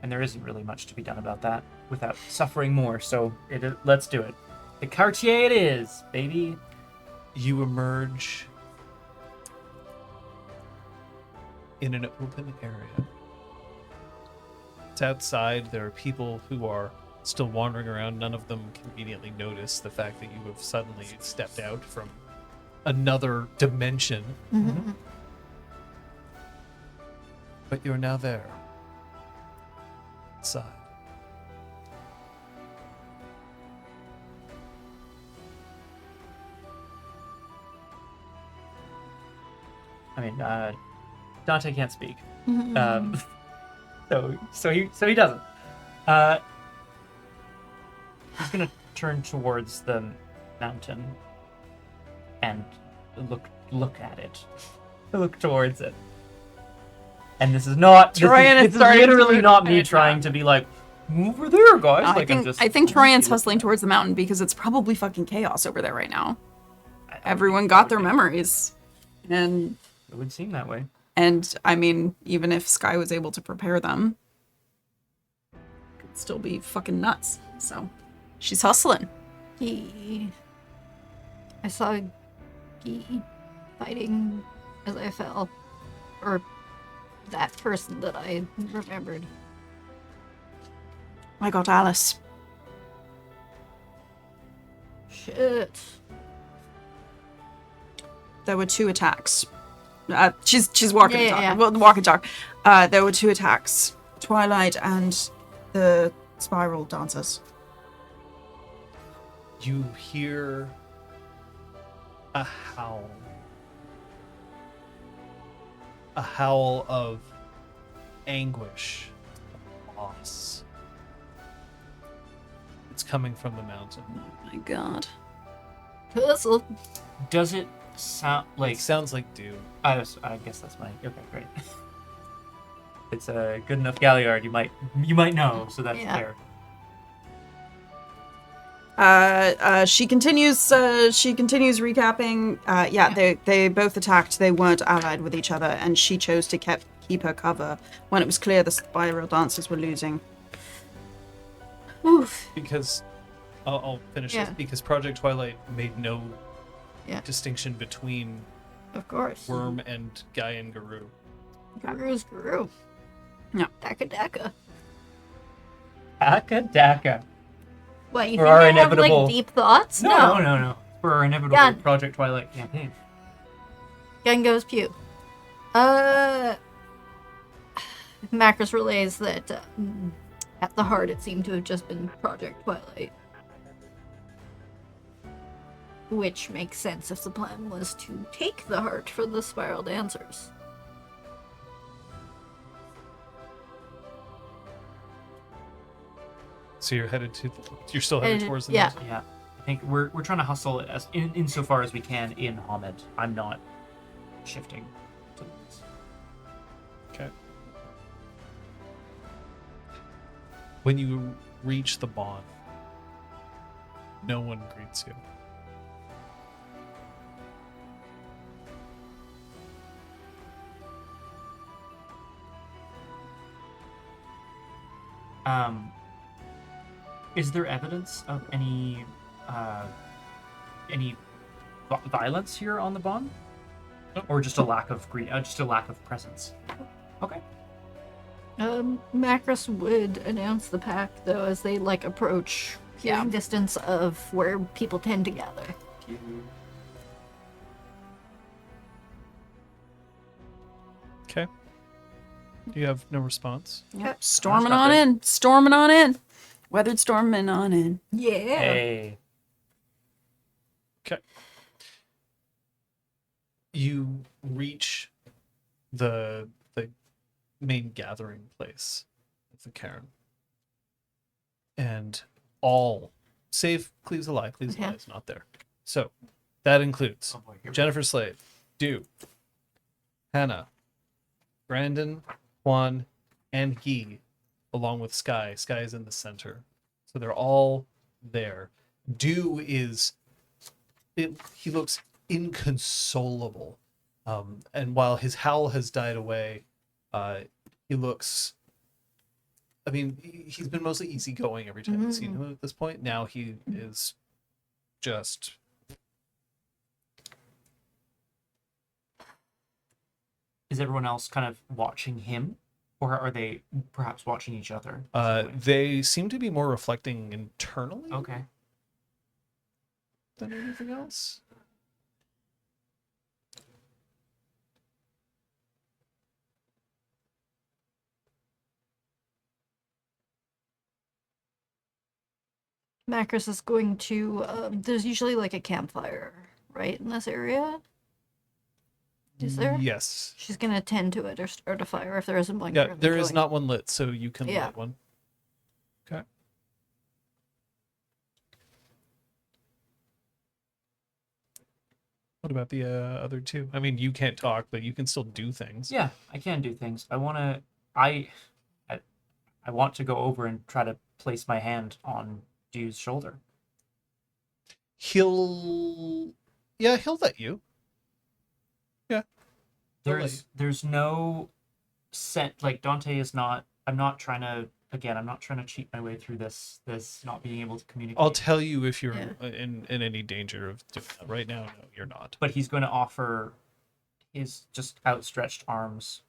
And there isn't really much to be done about that without suffering more, so let's do it. The Cartier it is, baby. You emerge in an open area. It's outside. There are people who are still wandering around. None of them conveniently notice the fact that you have suddenly stepped out from another dimension. But you're now there. Outside. I mean, Dante can't speak, so he doesn't. He's gonna turn towards the mountain and look look at it. I look towards it. And this is not. Troyan This is is starting to literally not me attack. trying to be like, over there, guys. No, like, I think Troyan's hustling towards the mountain because it's probably fucking chaos over there right now. Everyone got their memories. And It would seem that way. I mean, even if Sky was able to prepare them, it could still be fucking nuts. So she's hustling. I saw Guy fighting as I fell. Or that person that I remembered. I got Alice. Shit. There were 2 attacks. She's walking and talking. Yeah. Well, walk and talk. There were 2 attacks. Twilight and the spiral dancers. You hear a howl. A howl of anguish, loss. It's coming from the mountain. Oh my god. Tussle. Does it sound like. It sounds like dew. I guess that's my. Okay, great. It's a good enough Galliard. You might know, so that's Yeah. fair. She continues recapping. They both attacked. They weren't allied with each other, and she chose to keep her cover when it was clear the spiral dancers were losing. Oof. Because I'll finish Yeah. this. Because Project Twilight made no Yeah. distinction between Of course. Worm and Guy and Guru. Guru's Guru. Yeah. Daka Daka. Akadaka. What, you For think our I have, inevitable- like, deep thoughts? No. For our inevitable Done. Project Twilight campaign. Gun goes pew. Macros relays that at the heart it seemed to have just been Project Twilight. Which makes sense if the plan was to take the heart for the spiral dancers. So you're still headed towards the yeah. mountain? Yeah. I think we're trying to hustle as insofar as we can in Hamid. I'm not shifting to this. Okay. When you reach the bond, no one greets you. Is there evidence of any violence here on the bond, or just a lack of presence? Okay. Macros would announce the pack though as they approach hearing distance of where people tend to gather. Okay. You have no response? Yep. Storming on in. Weathered storming on in. Yeah. Hey. Okay. You reach the main gathering place of the cairn. And all, save Cleves Alive. Cleves Okay. Alive is not there. So, that includes Oh boy, here we go. Jennifer Slade, Dew, Hannah, Brandon, Juan, and Guy, along with Sky. Sky is in the center. So they're all there. Dew he looks inconsolable. And while his howl has died away, he looks, he's been mostly easygoing every time we've seen him at this point. Now he is just... Is everyone else kind of watching him, or are they perhaps watching each other? They seem to be more reflecting internally Okay. than anything else. Macros is going to there's usually a campfire right in this area. Is there? Yes. She's gonna tend to it or start a fire if there isn't one. Yeah, currently there is going. not one lit, so you can Yeah. light one. Okay. What about the other two? I mean, you can't talk, but you can still do things. Yeah, I can do things. I want to go over and try to place my hand on Dew's shoulder. He'll let you. Yeah. There's no set, like Dante is not. I'm not trying to cheat my way through this not being able to communicate. I'll tell you if you're in any danger of doing that. Right now, no, you're not. But he's going to offer his just outstretched arms.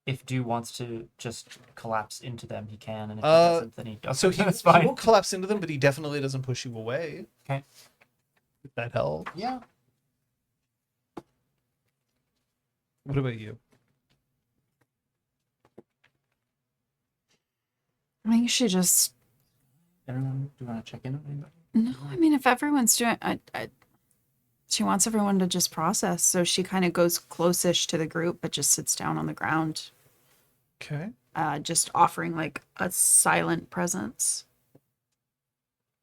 If Dew wants to just collapse into them, he can, and if he doesn't, then he doesn't. So That's he fine. won't collapse into them, but he definitely doesn't push you away. Okay. If that helps. Yeah. What about you? I think she just. Everyone, do you want to check in on anybody? No, I mean, if everyone's doing, she wants everyone to just process. So she kind of goes close-ish to the group, but just sits down on the ground, Okay. just offering like a silent presence.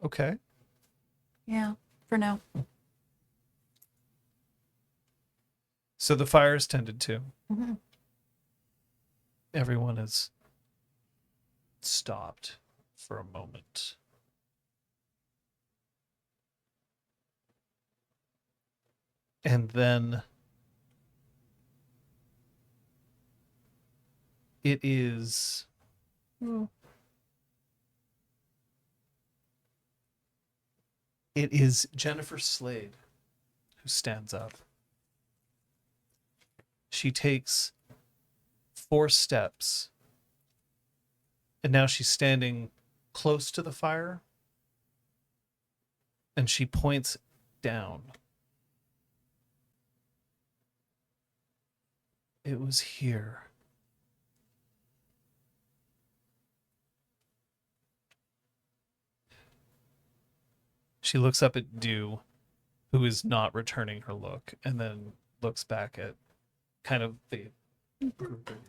Okay. Yeah, for now. So the fire is tended to. Mm-hmm. Everyone is stopped for a moment. And then it is Jennifer Slade who stands up. She takes 4 steps, and now she's standing close to the fire, and she points down. It was here. She looks up at Dew, who is not returning her look, and then looks back at kind of the group of you.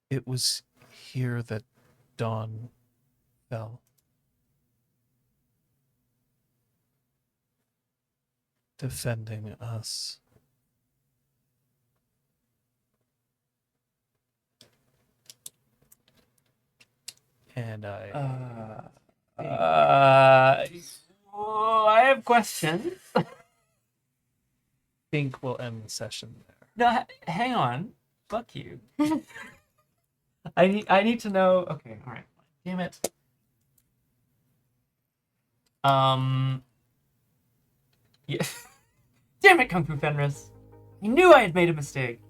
It was here that Dawn fell. Defending us. And I have questions. think we'll end the session there. No, hang on. Fuck you. I need to know. Okay, all right. Damn it. Yeah. Damn it, Kung Fu Fenris. I knew I had made a mistake.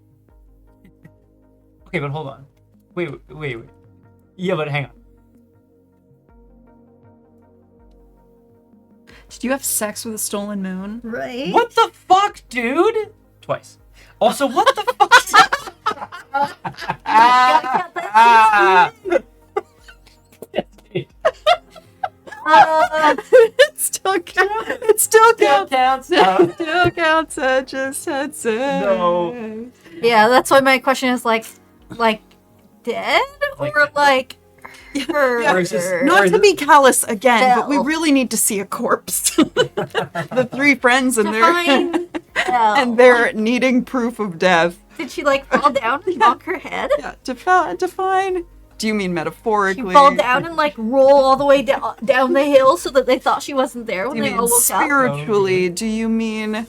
Okay, but hold on. Wait. Yeah, but hang on. Did you have sex with a stolen moon? Right? What the fuck, dude? Twice. Also, what the fuck? It still counts. It still counts. Still counts. I just had sex. No. Yeah, that's why my question is like dead or like her. Yeah. Or is this- Not to be callous again, but we Fell. really need to see a corpse. The 3 friends and Define fell. and they're needing proof of death. Did she like fall down and knock her head? Yeah, define. Do you mean She metaphorically? fall down and like roll all the way down the hill so that they thought she wasn't there when Do you they mean all woke up? spiritually? Do you mean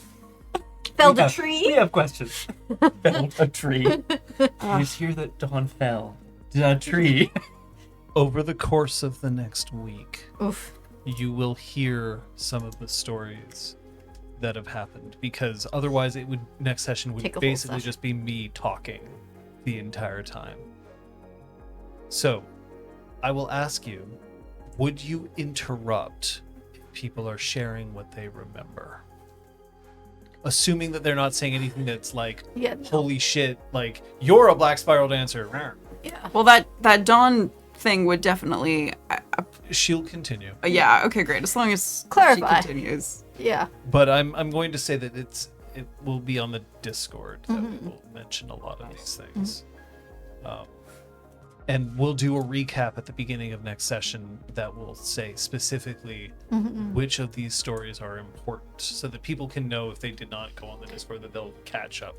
Felled a We tree? have questions. Felled a tree. Did you hear that Dawn fell? A tree. Over the course of the next week, Oof. you will hear some of the stories that have happened, because otherwise next session would Take a whole basically session. just be me talking the entire time. So I will ask you, would you interrupt if people are sharing what they remember? Assuming that they're not saying anything that's like, Yeah. No. holy shit, like, you're a black spiral dancer. Yeah. well that Dawn thing would definitely She'll continue. yeah, okay, great. As long as Clarify. she continues. Yeah. But I'm going to say that it will be on the Discord that we will mention a lot of these things. And we'll do a recap at the beginning of next session that will say specifically which of these stories are important, so that people can know if they did not go on the Discord that they'll catch up.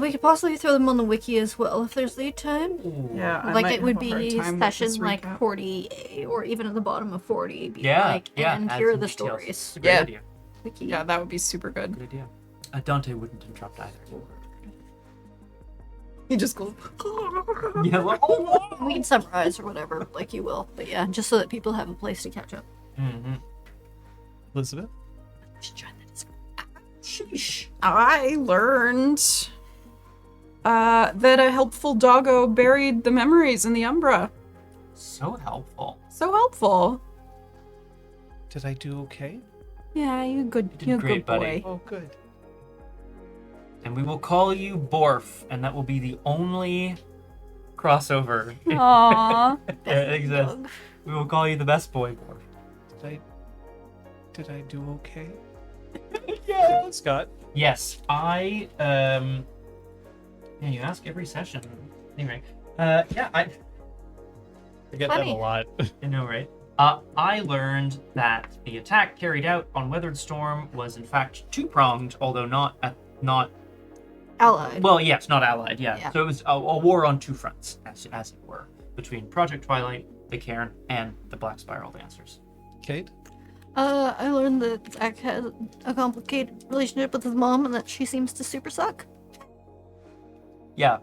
We could possibly throw them on the wiki as well if there's lead time. Yeah, I Like might it would have a hard be time with this session like recap. 40A or even at the bottom of 40. Be Yeah, like, yeah. and add here are some the details. stories. It's a great Yeah. idea. Wiki. Yeah, that would be super good. Good idea. Dante wouldn't interrupt either. He just goes. Yeah, well, We can summarize or whatever, like you will. But yeah, just so that people have a place to catch up. Elizabeth? Sheesh. I learned that a helpful doggo buried the memories in the Umbra. so helpful. So helpful. Did I do okay? Yeah, you good. You did You great, good buddy. boy. Oh, good. And we will call you Borf, and that will be the only crossover Aww. that exists. We will call you the best boy, Borf. Did I do okay? Yeah. Scott? Yes, I Man, you ask every session. Anyway, yeah, I I get that a Funny. lot. I know, right? I learned that the attack carried out on Weathered Storm was in fact two-pronged, although not Allied. well, yes, not allied. Yeah, Yeah. so it was a war on two fronts, as it were, between Project Twilight, the Cairn, and the Black Spiral Dancers. Kate? I learned that Zach has a complicated relationship with his mom and that she seems to super suck. Yeah,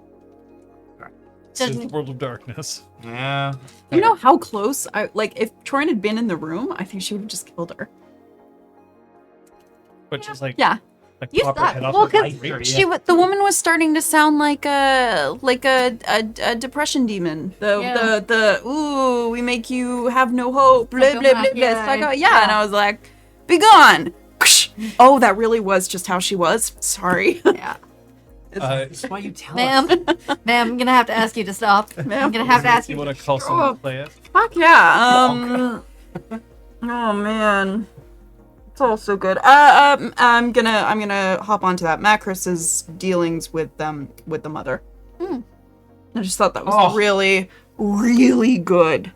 This is the Doesn't- World of Darkness. yeah. You know how close if Troyan had been in the room, I think she would have just killed her. Which is like, Yeah. like You pop her thought- head off Well, with because a grape. the woman was starting to sound like a depression demon. Ooh, we make you have no hope. Blah blah blah blah. Yeah, Psycho. yeah. Yeah, and I was like, be gone. Oh, that really was just how she was. Sorry. Yeah. That's why you tell us. Ma'am, I'm gonna have to ask you to stop. I'm gonna have to ask You you. want to call someone to play it? Fuck yeah. Oh man. It's all so good. I'm gonna hop onto that. Macris's dealings with the mother. I just thought that was really, really good.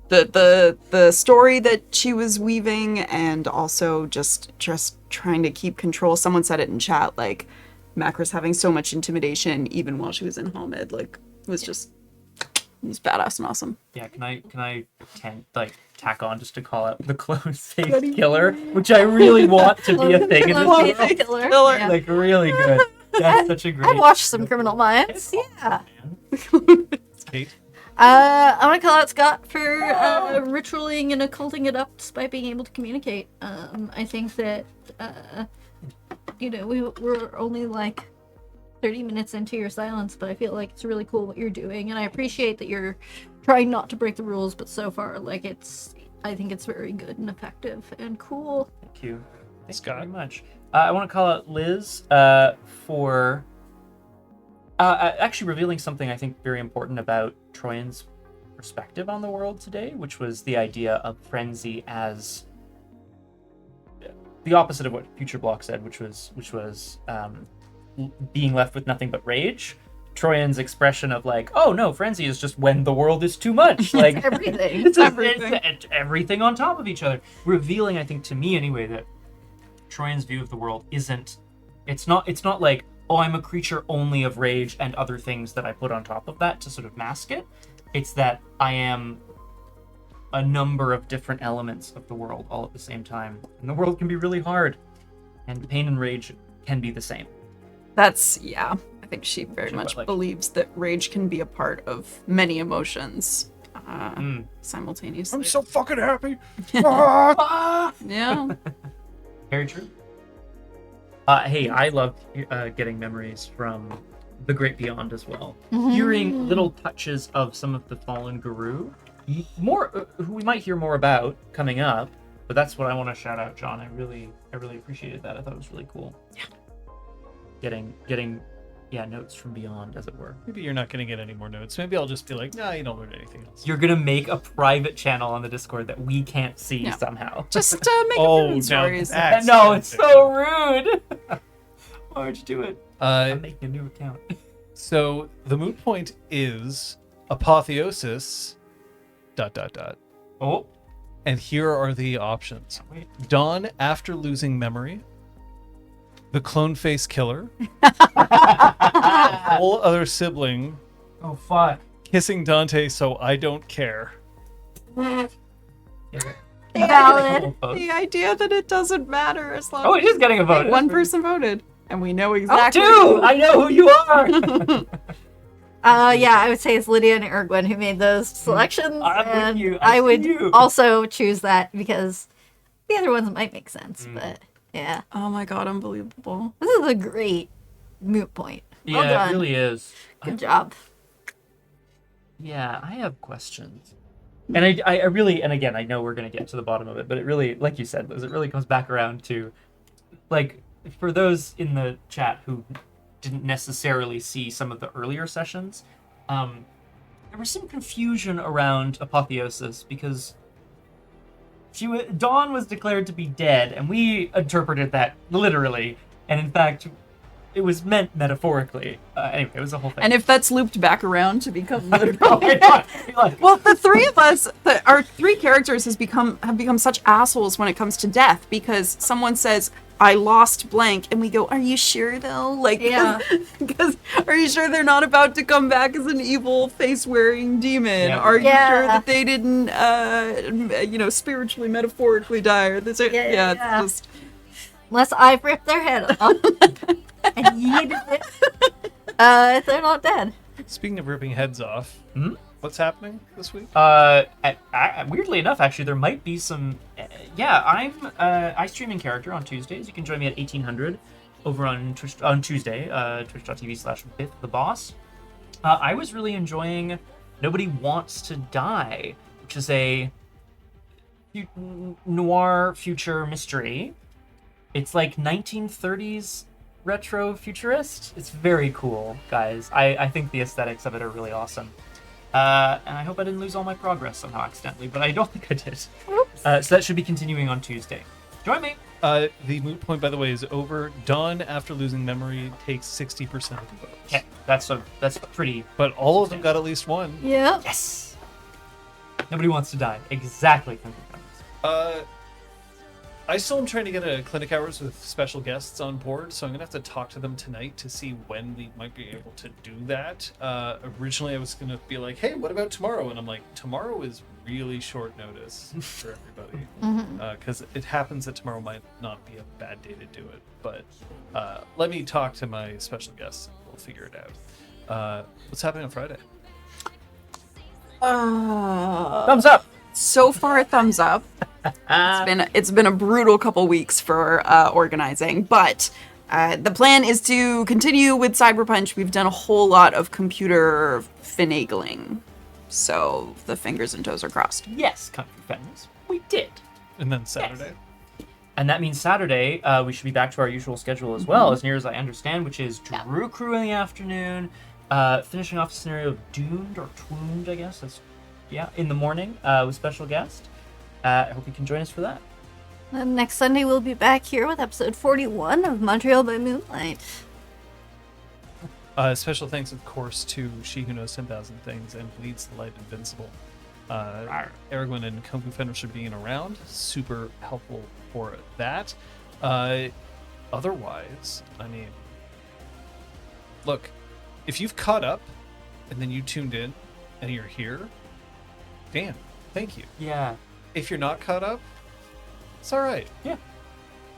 The story that she was weaving, and also just trying to keep control. Someone said it in chat, like Macris having so much intimidation even while she was in Homid, like was just it was badass and awesome. Yeah, can I tack on just to call out the close-faced killer, which I really want to be a thing in this Close-faced world. killer. Yeah. Like really good. That's such a great. I've watched some Criminal Minds. Yeah. Kate? I want to call out Scott for ritualing and occulting it up despite being able to communicate. I think that, we're only like 30 minutes into your silence, but I feel like it's really cool what you're doing, and I appreciate that you're trying not to break the rules, but so far, like, I think it's very good and effective and cool. Thank you. Thank Scott? you very much. I want to call out Liz for actually revealing something I think very important about Troyan's perspective on the world today, which was the idea of frenzy as the opposite of what Future Block said, which was being left with nothing but rage. Troyan's expression of like, oh no, frenzy is just when the world is too much. Like Everything. it's everything on top of each other. Revealing, I think, to me anyway, that Troyan's view of the world isn't. It's not like, oh, I'm a creature only of rage and other things that I put on top of that to sort of mask it. It's that I am a number of different elements of the world all at the same time. And the world can be really hard. And pain and rage can be the same. That's I think she very Sure, much but, like- believes that rage can be a part of many emotions Mm. simultaneously. I'm so fucking happy. Yeah. Very true. Hey, I love getting memories from the Great Beyond as well. Hearing little touches of some of the fallen Guru, more who we might hear more about coming up. But that's what I want to shout out, John. I really appreciated that. I thought it was really cool. Yeah. Getting notes from beyond, as it were. Maybe you're not going to get any more notes. Maybe I'll just be like, nah, you don't learn anything else. You're gonna make a private channel on the Discord that we can't see Yeah. somehow. Just make up your stories. that's No, it's so rude. Why would you do it? I'm making a new account. So the moot point is apotheosis. ... Oh, And here are the options: wait. Dawn after losing memory, the clone face killer, whole other sibling Oh, fuck. kissing Dante so I don't care. Valid. The idea that it doesn't matter as long Oh, it is getting a vote. as one person voted. And we know Oh, exactly. two! I know who you are! Yeah, I would say it's Lydia and Ergwin who made those selections. I'm with and you. I I would see you. also choose that because the other ones might make sense. But yeah, Oh my god, unbelievable. this is a great moot point. Well Yeah, done. it really is. Good job. Yeah, I have questions. And I really, and again, I know we're going to get to the bottom of it, but it really, like you said, Liz, it really comes back around to, like, for those in the chat who didn't necessarily see some of the earlier sessions, there was some confusion around Apotheosis because Dawn was declared to be dead, and we interpreted that literally, and in fact, it was meant metaphorically. Anyway, it was a whole thing. And if that's looped back around to become literal. Like, Well, the three of us, our three characters have become such assholes when it comes to death because someone says, I lost blank, and we go, are you sure though? Like, Yeah. because are you sure they're not about to come back as an evil face-wearing demon? Yeah. Are you Yeah. sure that they didn't, spiritually, metaphorically die? Or this, Yeah. it's just... Unless I've ripped their head off and yeeted it, they're not dead. Speaking of ripping heads off, what's happening this week? Weirdly enough, actually, there might be some. I stream in character on Tuesdays. You can join me at 1800 over on Twitch on Tuesday. Twitch.tv/BithTheBoss. I was really enjoying Nobody Wants to Die, which is a noir future mystery. It's like 1930s retro futurist. It's very cool, guys. I think the aesthetics of it are really awesome. And I hope I didn't lose all my progress somehow accidentally, but I don't think I did. So that should be continuing on Tuesday. Join me. The moot point, by the way, is over. Dawn, after losing memory, takes 60% of the votes. Okay, that's pretty. But all of them got at least one. Yeah. Yes. Nobody Wants to Die. Exactly. I still am trying to get a clinic hours with special guests on board, so I'm going to have to talk to them tonight to see when we might be able to do that. Originally, I was going to be like, hey, what about tomorrow? And I'm like, tomorrow is really short notice for everybody. Because it happens that tomorrow might not be a bad day to do it. But let me talk to my special guests. We'll figure it out. What's happening on Friday? Thumbs up. So far, a thumbs up. It's been a brutal couple weeks for organizing, but the plan is to continue with Cyberpunch. We've done a whole lot of computer finagling, so the fingers and toes are crossed. Yes, Country Fens. We did. And then Saturday? And that means Saturday, we should be back to our usual schedule as well, as near as I understand, which is Drew Crew in the afternoon, finishing off the scenario of Doomed or Twooned, I guess. In the morning with special guest. I hope you can join us for that. And next Sunday we'll be back here with episode 41 of Montreal by Moonlight. Special thanks, of course, to She Who Knows 10,000 Things and Bleeds the Light Invincible. Aragorn and Kung Fu Fenris for being around. Super helpful for that. Otherwise, I mean, look, if you've caught up and then you tuned in and you're here, damn, thank you. Yeah. If you're not caught up, it's all right. Yeah.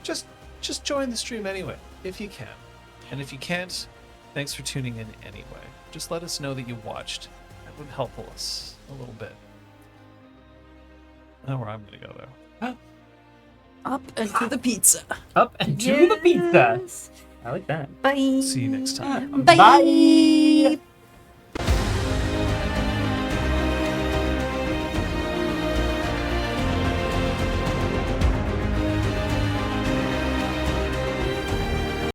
Just join the stream anyway, if you can. And if you can't, thanks for tuning in anyway. Just let us know that you watched. That would help us a little bit. I know where I'm going to go, though. Up and to the pizza. Up and to the pizza. Yes. I like that. Bye. See you next time. Bye.